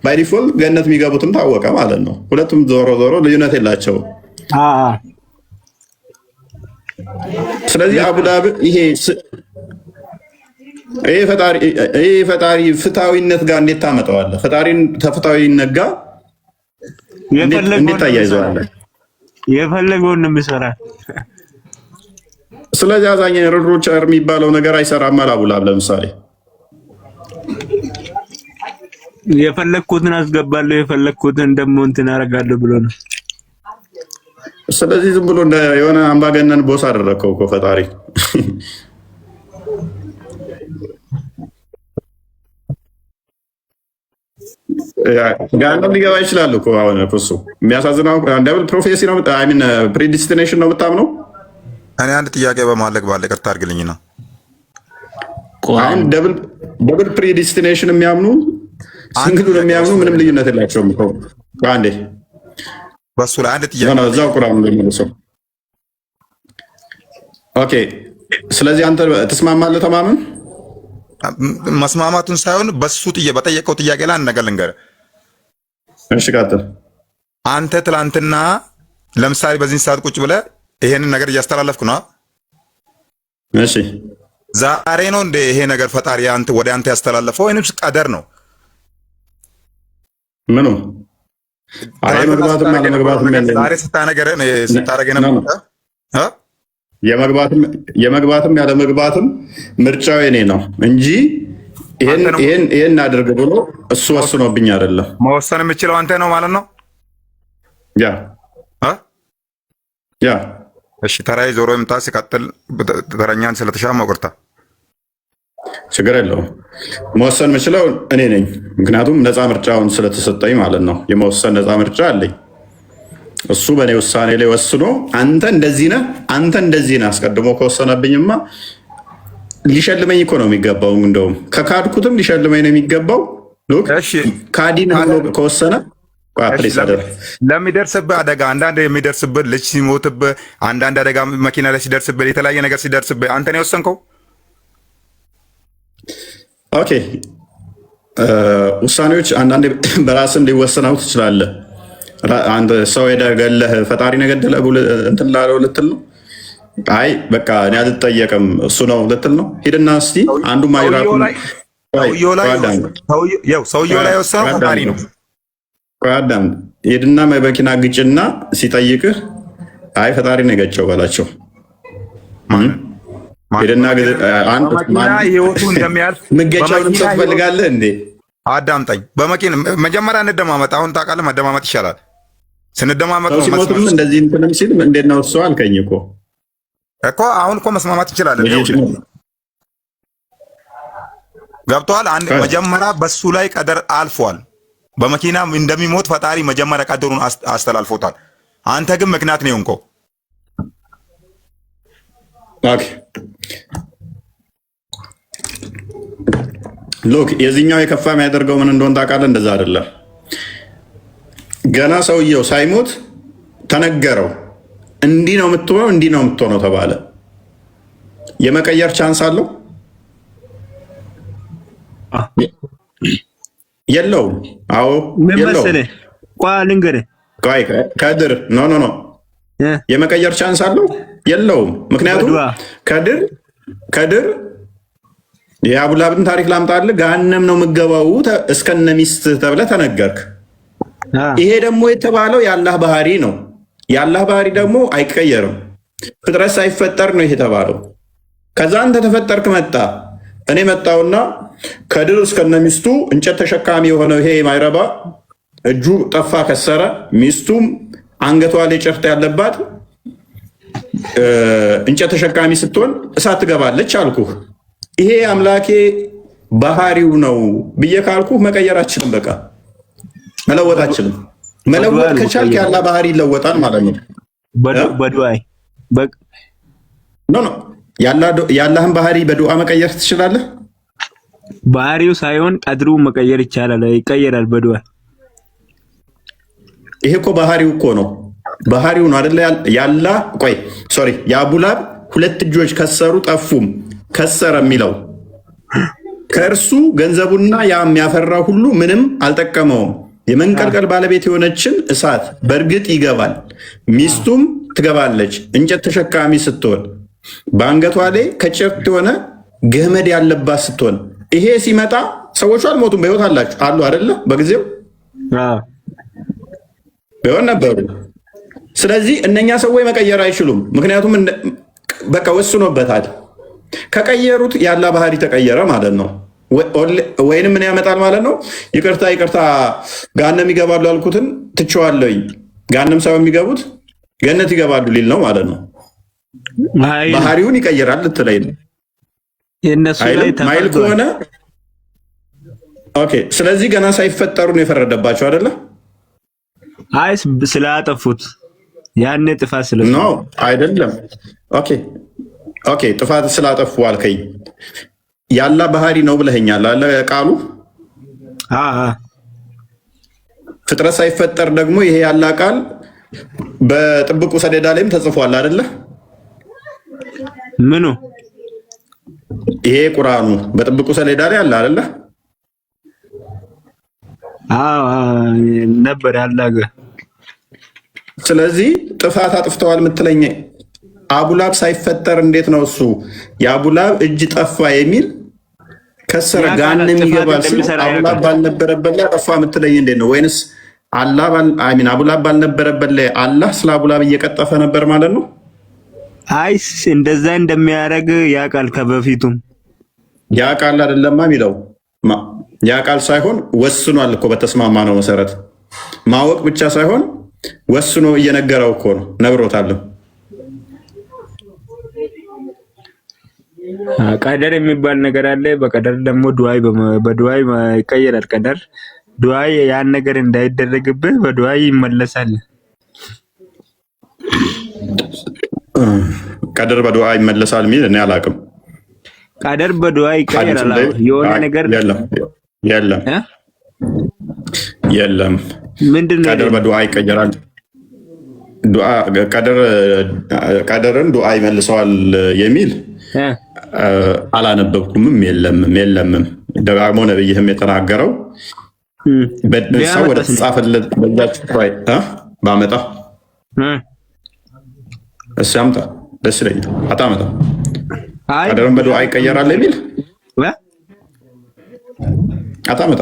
ባይ ዲፎልት ገነት የሚገቡትም ታወቀ ማለት ነው። ሁለቱም ዞሮ ዞሮ ልዩነት የላቸውም። ስለዚህ አቡዳቢ ይሄ ፈጣሪ ፍትሃዊነት ጋር እንዴት ታመጣዋለህ? ፈጣሪን ተፍትሃዊነት ጋር እንዴት ታያይዘዋለህ? የፈለገውን ነው የሚሰራ። ስለዚህ አዛኝ ርሮቸር የሚባለው ነገር አይሰራም። አቡላብ ለምሳሌ የፈለግኩትን አስገባለሁ የፈለግኩትን ደግሞ እንትን አደርጋለሁ ብሎ ነው። ስለዚህ ዝም ብሎ የሆነ አምባገነን ቦስ አደረግከው እኮ ፈጣሪ። ገሃነም ሊገባ ይችላል እኮ። አሁን እሱ የሚያሳዝነው ደብል ፕሮፌሲ ነው ፕሪዲስቲኔሽን ነው የምታምነው። እኔ አንድ ጥያቄ በማለቅ ባለ ይቅርታ አድርግልኝና አሁን ደብል ፕሪዲስቲኔሽን የሚያምኑ ሲንግሉን የሚያምኑ ምንም ልዩነት የላቸውም እኮ። አንዴ በሱ ላይ አንድ ጥያቄ ነው እዛው ቁርአን እንደሚለው። ኦኬ ስለዚህ አንተ ትስማማለህ? ተማምን መስማማቱን ሳይሆን በሱ በጠየቀው ጥያቄ ላይ አንድ ነገር ልንገርህ። እሺ ቀጥል። አንተ ትላንትና ለምሳሌ በዚህ ሰዓት ቁጭ ብለህ ይሄንን ነገር እያስተላለፍኩ ነው። እሺ ዛሬ ነው እንደ ይሄ ነገር ፈጣሪ አንተ ወደ አንተ ያስተላለፈው ወይንስ ቀደር ነው? ምኑ አይ መግባትም አለ መግባትም ያለ ዛሬ ስታረገ ነበር። የመግባትም ያለ መግባትም ምርጫው የኔ ነው እንጂ ይሄን አድርግ ብሎ እሱ ወስኖብኝ አይደለም። መወሰን የምችለው አንተ ነው ማለት ነው። ያ እሺ ተራይ ዞሮ ይምጣ። ሲቀጥል ተረኛን ስለተሻማ ቆርታ ችግር የለውም። መወሰን የምችለው እኔ ነኝ፣ ምክንያቱም ነፃ ምርጫውን ስለተሰጠኝ ማለት ነው። የመወሰን ነፃ ምርጫ አለኝ። እሱ በእኔ ውሳኔ ላይ ወስኖ አንተ እንደዚህ ነህ፣ አንተ እንደዚህ ነህ አስቀድሞ ከወሰነብኝማ ሊሸልመኝ እኮ ነው የሚገባው። እንደውም ከካድኩትም ሊሸልመኝ ነው የሚገባው። ካዲን ከወሰነ ለሚደርስብህ አደጋ አንዳንድ የሚደርስብህ ልጅ ሲሞትብህ፣ አንዳንድ አደጋ መኪና ላይ ሲደርስብህ፣ የተለያየ ነገር ሲደርስብህ አንተ ነው የወሰንከው። ኦኬ ውሳኔዎች አንዳንዴ በራስም ሊወሰነው ትችላለህ። አንድ ሰው ሄደህ ገለህ ፈጣሪ ነገደለ እንትን ላለው ልትል ነው? አይ በቃ እኔ አልጠየቅም እሱ ነው ልትል ነው? ሂድና እስቲ አንዱ ማይራቁ ሰውየው ላይ የወሰነው ፈጣሪ ነው። አዳም ሂድና መኪና ግጭና ሲጠይቅህ አይ ፈጣሪ ነው የገጨው በላቸው። ሄድና ህይወቱ እንደሚያልፍ ምገጫውንም ሰው ትፈልጋለህ እንዴ? አዳምጠኝ። በመኪና መጀመሪያ እንደማመጥ አሁን ታውቃለህ፣ መደማመጥ ይሻላል። ስንደማመጥ ነው ሲሞትም እንደዚህ እንትንም ሲል እንዴት ነው እሱ አልከኝ እኮ አሁን እኮ መስማማት ይችላል። ገብቶሃል? አንድ መጀመሪያ በሱ ላይ ቀደር አልፏል። በመኪና እንደሚሞት ፈጣሪ መጀመሪያ ቀደሩን አስተላልፎታል። አንተ ግን ምክንያት ነው እንኮ ኦኬ ሎክ የዚህኛው የከፋ የሚያደርገው ምን እንደሆነ ታውቃለህ? እንደዛ አይደለም። ገና ሰውየው ሳይሞት ተነገረው እንዲህ ነው የምትሆነው፣ እንዲህ ነው የምትሆነው ተባለ። የመቀየር ቻንስ አለው የለውም? አዎ የለውም። ከድር ኖ የመቀየር ቻንስ አለው የለውም? ምክንያቱም ከድር የአቡላብን ታሪክ ላምጣልህ፣ ገሃነም ነው የምገባው እስከነ ሚስት ተብለህ ተነገርክ። ይሄ ደግሞ የተባለው የአላህ ባህሪ ነው። የአላህ ባህሪ ደግሞ አይቀየርም። ፍጥረት ሳይፈጠር ነው ይሄ የተባለው። ከዛ አንተ ተፈጠርክ፣ መጣ። እኔ መጣውና ከድር እስከነ ሚስቱ እንጨት ተሸካሚ የሆነው ይሄ ማይረባ እጁ ጠፋ፣ ከሰረ። ሚስቱም አንገቷ ላይ ጨርታ ያለባት እንጨት ተሸካሚ ስትሆን እሳት ትገባለች አልኩህ። ይሄ አምላኬ ባህሪው ነው ብዬ ካልኩህ መቀየር አችልም። በቃ መለወጥ አችልም። መለወጥ ከቻልክ ያላ ባህሪ ይለወጣል ማለት ነው። በዱዓይ ኖ የአላህን ባህሪ በዱዓ መቀየር ትችላለህ። ባህሪው ሳይሆን ቀድሩ መቀየር ይቻላል፣ ይቀየራል በዱዓ። ይሄ እኮ ባህሪው እኮ ነው። ባህሪው ነው አይደለ? ያላ ቆይ ሶሪ፣ የአቡላብ ሁለት እጆች ከሰሩ ጠፉም ከሰረ የሚለው ከእርሱ ገንዘቡና ያ የሚያፈራው ሁሉ ምንም አልጠቀመውም። የመንቀልቀል ባለቤት የሆነችን እሳት በእርግጥ ይገባል፣ ሚስቱም ትገባለች እንጨት ተሸካሚ ስትሆን፣ በአንገቷ ላይ ከጨርቅ የሆነ ገመድ ያለባት ስትሆን። ይሄ ሲመጣ ሰዎቹ አልሞቱም፣ በህይወት አላችሁ አሉ አይደለ? በጊዜው ቢሆን ነበሩ። ስለዚህ እነኛ ሰዎች መቀየር አይችሉም፣ ምክንያቱም በቃ ወስኖበታል። ከቀየሩት ያላ ባህሪ ተቀየረ ማለት ነው። ወይንም ምን ያመጣል ማለት ነው? ይቅርታ ገሃነም ይገባሉ ያልኩትን ትቼዋለሁኝ፣ ገሃነም ሳይሆን የሚገቡት ገነት ይገባሉ ሊል ነው ማለት ነው። ባህሪውን ይቀይራል ልትለኝ ነው ማይል ከሆነ ኦኬ። ስለዚህ ገና ሳይፈጠሩ ነው የፈረደባቸው አይደለ? አይ ስላጠፉት ያኔ ጥፋት ስለ ነው አይደለም። ኦኬ ጥፋት ስላጠፉ አልከኝ። ያላ ባህሪ ነው ብለኸኛል አለ ቃሉ። ፍጥረት ሳይፈጠር ደግሞ ይሄ ያላ ቃል በጥብቁ ሰሌዳ ላይም ተጽፏል አይደለ? ምኑ? ይሄ ቁርአኑ በጥብቁ ሰሌዳ ላይ አለ አይደለ? ነበር ያላገ። ስለዚህ ጥፋት አጥፍተዋል የምትለኝ አቡላብ ሳይፈጠር እንዴት ነው እሱ የአቡላብ እጅ ጠፋ የሚል ከሰረ ገሃነም ይገባል ሲል አቡላብ ባልነበረበት ላይ ጠፋ የምትለኝ እንዴት ነው? ወይንስ አቡላብ ባልነበረበት ላይ አላህ ስለ አቡላብ እየቀጠፈ ነበር ማለት ነው? አይስ እንደዛ እንደሚያደርግ ያውቃል ከበፊቱም። ያውቃል አይደለማ የሚለው ያውቃል ሳይሆን ወስኗል እኮ በተስማማ ነው መሰረት። ማወቅ ብቻ ሳይሆን ወስኖ እየነገረው እኮ ነው፣ ነግሮታል። ቀደር የሚባል ነገር አለ። በቀደር ደግሞ ዱዓይ በዱዓይ ይቀየራል። ቀደር ዱዓይ ያን ነገር እንዳይደረግብህ በዱዓይ ይመለሳል። ቀደር በዱዓ ይመለሳል የሚል እኔ አላውቅም። ቀደር በዱዓ ይቀየራል። የሆነ ነገር የለም። ምንድን ነው ቀደር በዱዓ ይቀየራል? ቀደርን ዱዓ ይመልሰዋል የሚል አላነበብኩምም፣ የለምም። ደጋግሞ ነብይህም የተናገረው ሰው ወደ ተጻፈለት በዛችሁ ባመጣ እሺ አምጣ፣ ደስ ይለኛል። አታመጣ ቀደርን በዱዓ ይቀየራል የሚል አታመጣ።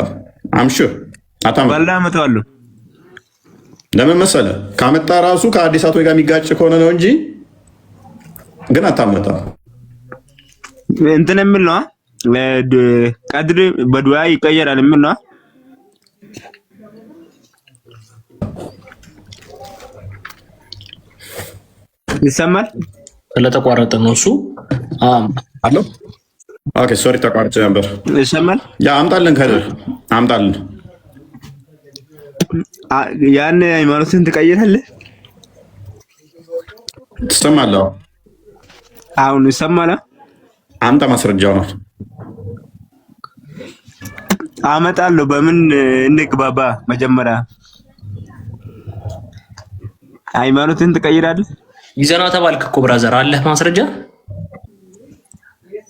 አምሹ አታመጣ። ለምን መሰለህ? ካመጣ ራሱ ከአዲሳቶች ጋር የሚጋጭ ከሆነ ነው እንጂ ግን አታመጣ። እንትን የምል ነው ቀድር በዱዓ ይቀየራል የምል ነው። ይሰማል? ስለተቋረጠ ነው እሱ አለው። ኦኬ ሶሪ ተቋርጬ ነበር። ይሰማል? ያ አምጣልን፣ ከድር አምጣልን። ያን ሃይማኖትን ትቀይራለህ? ትሰማለህ? አሁን ይሰማል? አምጣ፣ ማስረጃው ነው። አመጣለሁ። በምን እንግባባ? መጀመሪያ ሃይማኖትን ትቀይራለህ? ይዘና ተባልክ እኮ ብራዘር፣ አለህ ማስረጃ?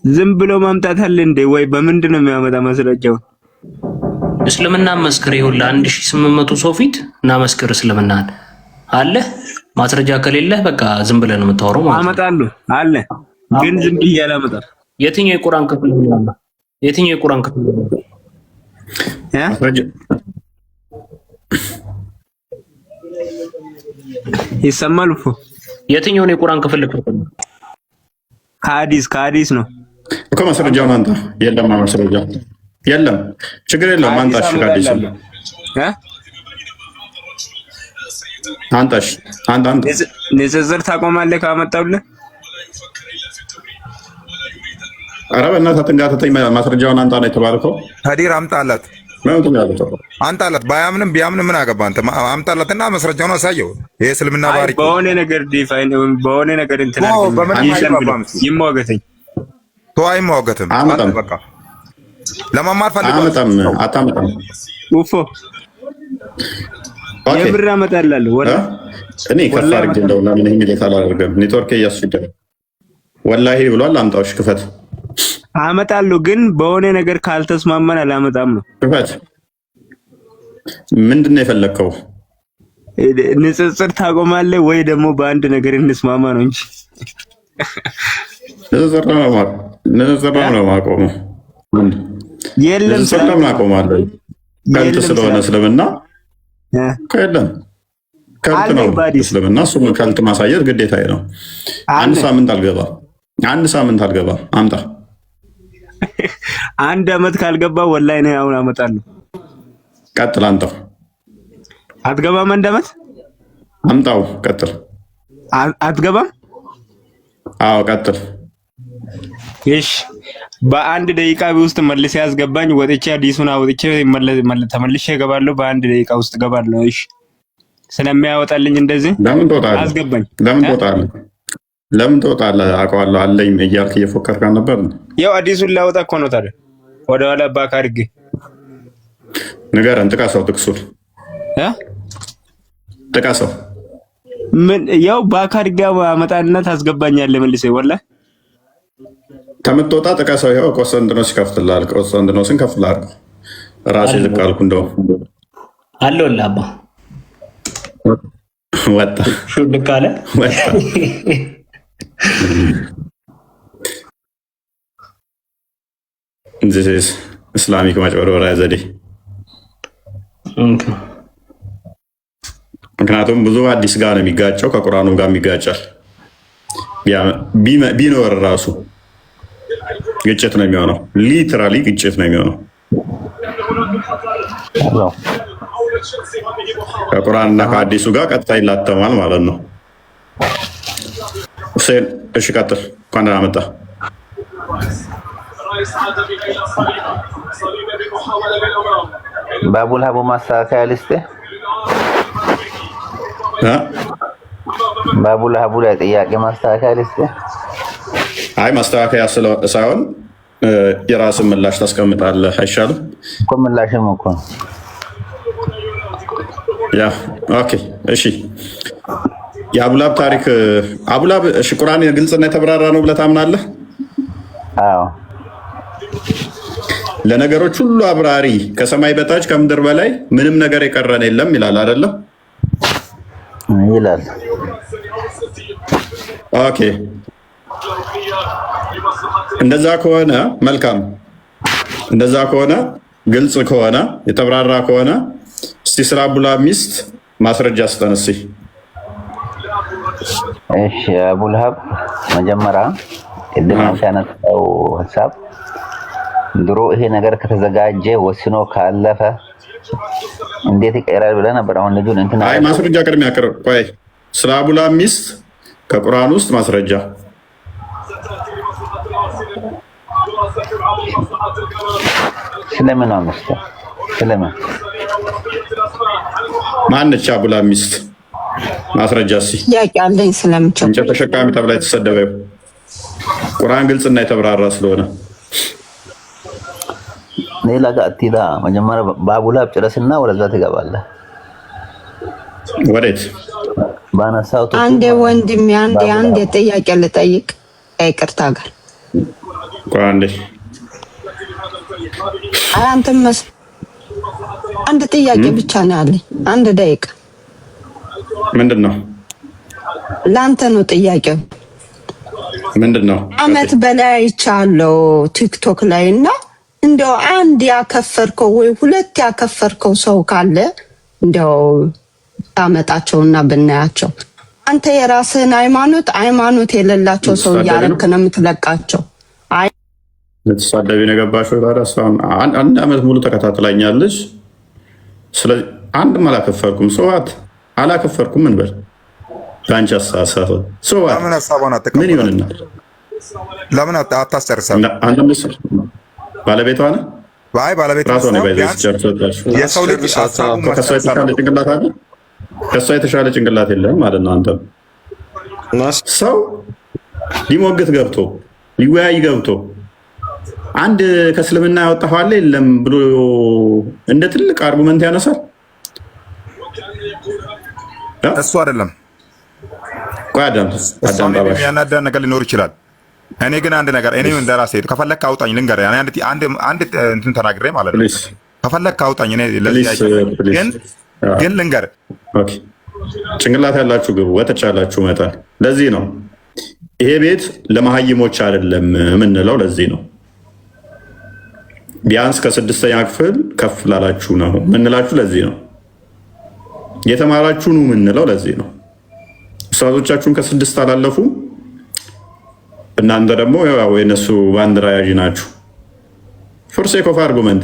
ዝም ብሎ ማምጣት አለ እንዴ? ወይ በምንድን ነው የሚያመጣ ማስረጃው? እስልምና መስክር። ይሁን ለ1800 ሰው ፊት እና መስክር እስልምናን አለ። ማስረጃ ከሌለህ በቃ ዝም ብለህ ነው የምታወራው ማለት ነው። አመጣለሁ አለ ግን ዝም ብዬ አላመጣም። የትኛው የቁርአን ክፍል ነው? የትኛው የቁርአን ክፍል ነው? ይሰማል እኮ። የትኛውን የቁርአን ክፍል ነው? ከሐዲስ ነው እኮ። ማስረጃውን አንተ። የለም ማስረጃ የለም። ችግር የለውም። አንታሽ ከሐዲስ አንታሽ አንተ ንጽጽር ታቆማለህ ካመጣውልህ። ኧረ በእናትህ አትንጋተተኝ። ማስረጃውን አንተ ነው የተባልከው። ሀዲር አምጣላት አንጣላት። ባያምንም ቢያምንም ምን አገባ አንተ? አምጣላትና ማስረጃውን አሳየው። ይሄ እስልምና ባሪ በሆነ ነገር ዲፋይን በሆነ ነገር እንትን ይሟገተኝ አይሟገትም። በቃ ለመማር ፈልገው አታመጣም። ኡፎ የብር አመጣላለሁ ወላ እኔ ከፍ አድርጌ እንደው ለምን ይሄን ጌታ አላደርገም። ኔትወርክ እያስቸገረ ወላሂ ብሏል። አምጣውሽ ክፈት። አመጣለሁ ግን በሆነ ነገር ካልተስማማን አላመጣም ነው። ክፈት። ምንድን ነው የፈለከው? ንጽጽር ታቆማለህ ወይ ደግሞ በአንድ ነገር እንስማማ ነው እንጂ ንጽጽር ነው ማቆሙ። የለም ሰላም አቆማለሁ። ከንት ስለሆነ እስልምና ከለም ከንት ነው እስልምና። እሱ ከንት ማሳየት ግዴታዬ ነው። አንድ ሳምንት አልገባም። አምጣ። አንድ አመት ካልገባ ወላሂ ነው አሁን አመጣለሁ። ቀጥል። አንተው አትገባም። አንድ አመት አምጣው። ቀጥል። አትገባም። አዎ ቀጥል። እሺ በአንድ ደቂቃ ውስጥ መልስ ያስገባኝ። ወጥቼ አዲሱን አውጥቼ ተመልሼ እገባለሁ። በአንድ ደቂቃ ውስጥ እገባለሁ። እሺ ስለሚያወጣልኝ እንደዚህ ለምን ትወጣለህ? አስገባኝ። ለምን ትወጣለህ? አውቀዋለሁ አለኝ እያልክ እየፎከርክ ነበር። ያው አዲሱን ላወጣ እኮ ነው። ታዲያ ወደኋላ ባክ አድርጌ ንገረን። ጥቀሰው። ጥቅሱን ጥቀሰው። ምን ያው ባክ አድርጌ አመጣና ታስገባኛለህ መልሰህ። ወላሂ ከምትወጣ ጥቀሰው። ይኸው ቆስጠንጢኖስ ይከፍትልሃል። ቆስጠንጢኖስን ከፍልሃል። ራሴ ዝቅ አልኩ። እንደው አለሁልህ አባ ወጣ ሹልክ አለ ወጣ። ኢስላሚክ ማጭበርበሪያ ዘዴ። ምክንያቱም ብዙ አዲስ ጋር ነው የሚጋጨው፣ ከቁርአኑ ጋር የሚጋጫል። ቢኖር ራሱ ግጭት ነው የሚሆነው። ሊትራሊ ግጭት ነው የሚሆነው። ከቁርአንና ከአዲሱ ጋር ቀጥታ ይላተማል ማለት ነው። ሁሴን እሺ ቀጥል። እንኳን ደህና መጣ። ባቡል ሀቡ ማስተካከያ ልስጥህ። ባቡል ሀቡ ላይ ጥያቄ ማስተካከያ ልስጥህ። አይ ማስተካከያ ሳይሆን የራስን ምላሽ ታስቀምጣለህ አይሻልም? እኮ ምላሽም እኮ ነው። ያ ኦኬ እሺ። የአቡላብ ታሪክ አቡላብ እሺ፣ ቁርአን ግልጽና የተብራራ ነው ብለህ ታምናለህ? አዎ። ለነገሮች ሁሉ አብራሪ ከሰማይ በታች ከምድር በላይ ምንም ነገር የቀረን የለም ይላል አይደለም? ይላል። ኦኬ እንደዛ ከሆነ መልካም። እንደዛ ከሆነ ግልጽ ከሆነ የተብራራ ከሆነ እስቲ ስለ አቡላብ ሚስት ማስረጃ ስጠን እስቲ። እሺ አቡልሀብ መጀመሪያ ቅድም ያነሳው ሀሳብ ድሮ ይሄ ነገር ከተዘጋጀ ወስኖ ካለፈ እንዴት ይቀራል ብለህ ነበር። አሁን ልጁን እንትና አይ ማስረጃ ቅድሚያ ያቀርብ። ቆይ ስለ አቡላብ ሚስት ከቁርአን ውስጥ ማስረጃ ስለምን ነው ሚስት? ስለምን ማነች አቡላብ ሚስት? ማስረጃ እስኪ ጥያቄ አለኝ። ስለምንቸው እንጨት ተሸካሚ ተብላ የተሰደበው ቁርአን ግልጽና የተብራራ ስለሆነ ሌላ ጋር አትሂዳ። መጀመሪያ በአቡላብ ጭረስና ወደዛ ትገባለህ። ወዴት? አንዴ ወንድሜ አንዴ ጥያቄ ልጠይቅ ይቅርታ ጋር ቋንዴ አንተም አንድ ጥያቄ ብቻ ነው ያለኝ። አንድ ደቂቃ። ምንድነው? ላንተ ነው ጥያቄው። ምንድነው? አመት በላይ አይቻለሁ ቲክቶክ ላይ እና እንደው አንድ ያከፈርከው ወይ ሁለት ያከፈርከው ሰው ካለ እንደው ታመጣቸውና ብናያቸው። አንተ የራስህን ሃይማኖት የሌላቸው ሰው እያረክ ነው የምትለቃቸው። ልትሳደቢ ነው የገባሽው። አንድ አመት ሙሉ ተከታትላኛለች። ስለዚህ አንድም አላከፈርኩም። ሰዋት አላከፈርኩም። ምን በል ለአንቺ አሳሳተ ሰዋት ምን ይሆንናል? ለምን አታስጨርሳም? አንተ ምስል ባለቤቷ ነህ። ባይ ባለቤቷ ራሷ ነው የሰው ልጅ ከሷ የተሻለ ጭንቅላት የለም ማለት ነው። አንተ ሰው ሊሞግት ገብቶ ሊወያይ ገብቶ አንድ ከእስልምና ያወጣው አለ የለም ብሎ እንደ ትልቅ አርጉመንት ያነሳል። እሱ አይደለም አዳም ያናዳ ነገር ሊኖር ይችላል። እኔ ግን አንድ ነገር እኔ እንደራሴ ከፈለክ አውጣኝ ልንገር። አንድ እንትን ተናግሬ ማለት ነው። ከፈለክ አውጣኝ እኔ ለዚህ ግን ልንገር። ኦኬ ጭንቅላት ያላችሁ ግቡ በተቻላችሁ መጠን። ለዚህ ነው ይሄ ቤት ለመሀይሞች አይደለም የምንለው። ለዚህ ነው ቢያንስ ከ6ኛ ክፍል ከፍ ላላችሁ ነው ምንላችሁ። ለዚህ ነው የተማራችሁ ነው ምንለው። ለዚህ ነው ኡስታዞቻችሁን ከ6 አላለፉ፣ እናንተ ደግሞ ያው የነሱ ባንዲራ ያዥ ናችሁ። ፎር ሴክ ኦፍ አርጉመንት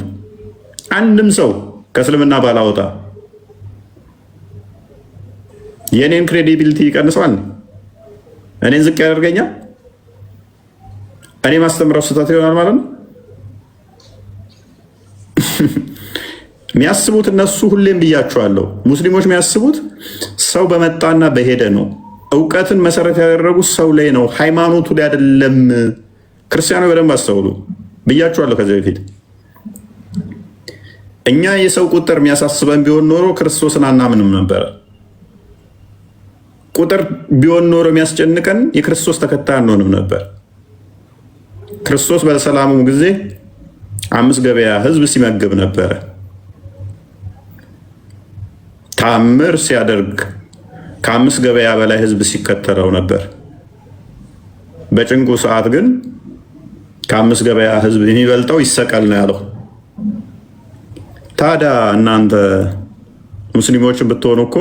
አንድም ሰው ከእስልምና ባላወጣ የኔን ክሬዲቢሊቲ ይቀንሰዋል፣ እኔን ዝቅ ያደርገኛል፣ እኔ ማስተምረው ስህተት ይሆናል ማለት ነው። የሚያስቡት እነሱ ሁሌም ብያቸዋለሁ፣ ሙስሊሞች የሚያስቡት ሰው በመጣና በሄደ ነው። እውቀትን መሰረት ያደረጉት ሰው ላይ ነው፣ ሃይማኖቱ ላይ አይደለም። ክርስቲያኖች በደንብ አስተውሉ ብያቸዋለሁ ከዚህ በፊት። እኛ የሰው ቁጥር የሚያሳስበን ቢሆን ኖሮ ክርስቶስን አናምንም ነበረ። ቁጥር ቢሆን ኖሮ የሚያስጨንቀን የክርስቶስ ተከታይ አንሆንም ነበር። ክርስቶስ በሰላሙ ጊዜ 5 ገበያ ህዝብ ሲመግብ ነበረ። ታምር ሲያደርግ ከ5 ገበያ በላይ ህዝብ ሲከተለው ነበር። በጭንቁ ሰዓት ግን ከ5 ገበያ ህዝብ የሚበልጠው ይሰቀል ነው ያለው። ታዲያ እናንተ ሙስሊሞችን ብትሆኑ እኮ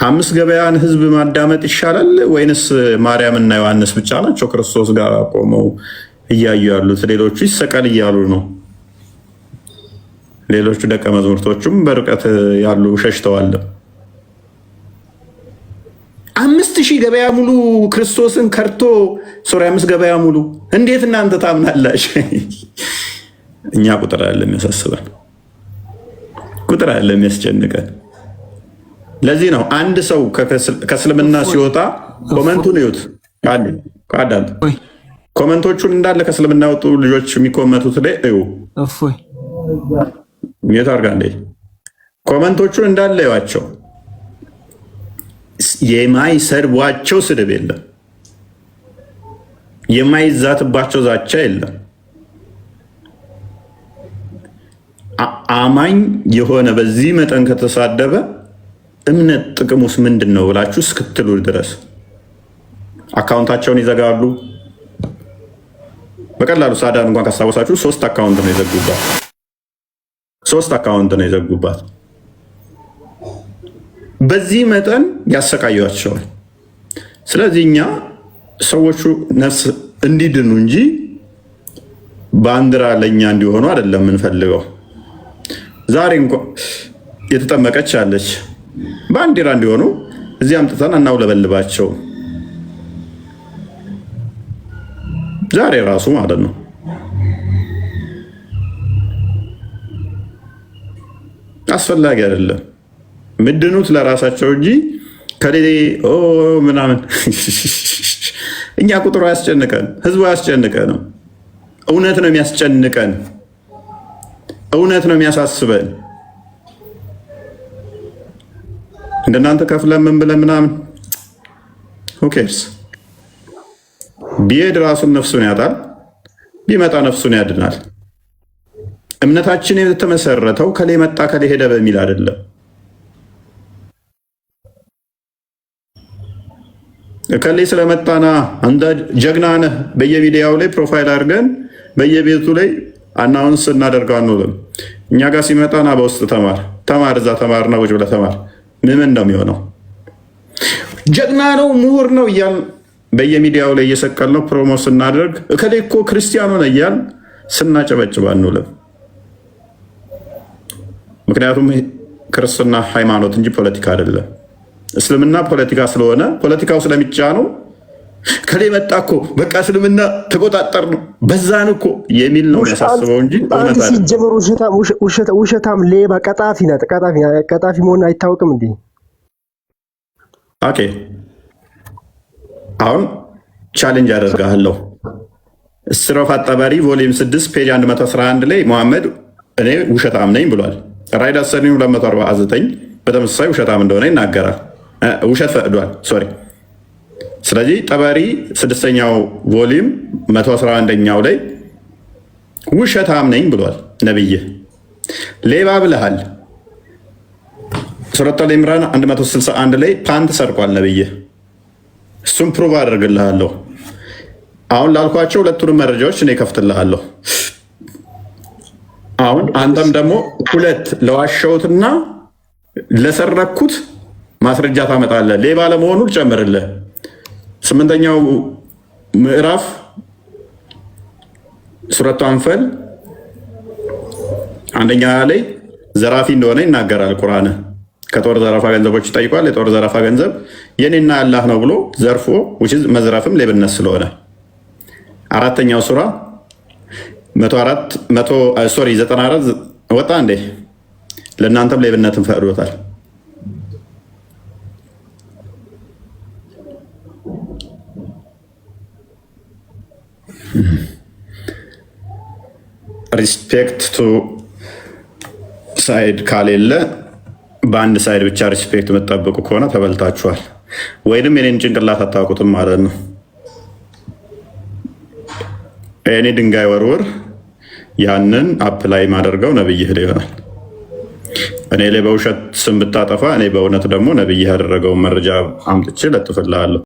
5 ገበያን ህዝብ ማዳመጥ ይሻላል ወይንስ ማርያምና ዮሐንስ ብቻ ናቸው ክርስቶስ ጋር ቆመው እያዩ ያሉት? ሌሎቹ ይሰቀል እያሉ ነው። ሌሎቹ ደቀ መዛሙርቶቹም በርቀት ያሉ ሸሽተዋል። 5000 ገበያ ሙሉ ክርስቶስን ከርቶ 5 ገበያ ሙሉ እንዴት እናንተ ታምናላችሁ? እኛ ቁጥር አይደለም የሚያሳስበን፣ ቁጥር አይደለም የሚያስጨንቀን። ለዚህ ነው አንድ ሰው ከእስልምና ሲወጣ ኮመንቱን ይዩት። ከአዳም ኮመንቶቹን እንዳለ ከእስልምና የወጡ ልጆች የሚኮመቱት ላይ እዩ። የት አድርጋ እንዴ ኮመንቶቹን እንዳለ ይዋቸው። የማይሰድቧቸው ስድብ የለም፣ የማይዛትባቸው ዛቻ የለም። አማኝ የሆነ በዚህ መጠን ከተሳደበ እምነት ጥቅሙስ ምንድን ነው ብላችሁ እስክትሉ ድረስ አካውንታቸውን ይዘጋሉ። በቀላሉ ሳዳን እንኳን ካስታወሳችሁ 3 አካውንት ነው የዘጉባት። 3 አካውንት ነው የዘጉባት። በዚህ መጠን ያሰቃያቸዋል። ስለዚህ እኛ ሰዎቹ ነፍስ እንዲድኑ እንጂ ባንዲራ ለእኛ እንዲሆኑ አይደለም የምንፈልገው። ዛሬ እንኳን የተጠመቀች አለች፣ ባንዲራ እንዲሆኑ እዚህ አምጥተን እናውለበልባቸው። ዛሬ ራሱ ማለት ነው። አስፈላጊ አይደለም። ምድኑት ለራሳቸው እንጂ ከሌሌ ምናምን እኛ ቁጥሩ አያስጨንቀን፣ ህዝቡ አያስጨንቀን ነው። እውነት ነው የሚያስጨንቀን፣ እውነት ነው የሚያሳስበን። እንደናንተ ከፍለን ምን ብለን ምናምን who cares? ቢሄድ ራሱን ነፍሱን ያጣል፣ ቢመጣ ነፍሱን ያድናል። እምነታችን የተመሰረተው ከሌ መጣ ከሌ ሄደ በሚል አይደለም። ከሌ ስለመጣና አንተ ጀግና ነህ በየሚዲያው ላይ ፕሮፋይል አድርገን በየቤቱ ላይ አናውንስ እናደርገው አንልም። እኛ ጋር ሲመጣና በውስጥ ተማር እዛ ተማርና ቁጭ ብለህ ተማር። ምን ነው የሚሆነው? ጀግና ነው ምሁር ነው እያልን በየሚዲያው ላይ እየሰቀልነው ፕሮሞ ስናደርግ እከሌ እኮ ክርስቲያኑ ነው እያልን ስናጨበጭብ አንውልም። ምክንያቱም ክርስትና ሃይማኖት እንጂ ፖለቲካ አይደለም። እስልምና ፖለቲካ ስለሆነ ፖለቲካው ስለሚጫኑ ከሌ መጣ እኮ በቃ እስልምና ተቆጣጠር ነው በዛን እኮ የሚል ነው ያሳስበው እንጂ ሲጀምር ውሸታም፣ ሌባ፣ ቀጣፊ ናት። ቀጣፊ መሆን አይታወቅም እንዴ? ኦኬ አሁን ቻሌንጅ አደርጋለሁ። እስራፍ አጣባሪ ቮሊዩም 6 ፔጅ 111 ላይ መሐመድ እኔ ውሸታም ነኝ ብሏል። ራይድ አሰሪው 249 በተመሳሳይ ውሸታም እንደሆነ ይናገራል። ውሸት ፈቅዷል። ሶሪ። ስለዚህ ጠበሪ 6ኛው ቮሊዩም 111ኛው ላይ ውሸታም ነኝ ብሏል። ነብይ ሌባ ብለሃል። ሱረቱ አል ኢምራን 161 ላይ ፓንት ሰርቋል ነብይ። እሱም ፕሩቭ አደርግልሃለሁ። አሁን ላልኳቸው ሁለቱንም መረጃዎች እኔ ከፍትልሃለሁ። አሁን አንተም ደግሞ ሁለት ለዋሸሁትና ለሰረኩት ማስረጃ ታመጣለህ። ሌባ ለመሆኑ ልጨምርልህ። 8ኛው ምዕራፍ ሱረቱ አንፈል 1ኛ ላይ ዘራፊ እንደሆነ ይናገራል ቁርአን። ከጦር ዘረፋ ገንዘቦች ይጠይቋል። የጦር ዘረፋ ገንዘብ የኔና ያላህ ነው ብሎ ዘርፎ መዝረፍም ሌብነት ስለሆነ 4ኛው ሱራ 94 ወጣ እንዴ ለእናንተም ሌብነትን ፈቅዶታል። ሪስፔክት ቱ ሳይድ ካሌለ በአንድ ሳይድ ብቻ ሪስፔክት የምትጠብቁ ከሆነ ተበልታችኋል፣ ወይንም የኔን ጭንቅላት አታውቁትም ማለት ነው። እኔ ድንጋይ ወርውር ያንን አፕላይ ማደርገው ነብይህ ይሆናል። እኔ ላይ በውሸት ስም ብታጠፋ እኔ በእውነት ደግሞ ነብይህ ያደረገውን መረጃ አምጥቼ ለጥፍልሃለሁ።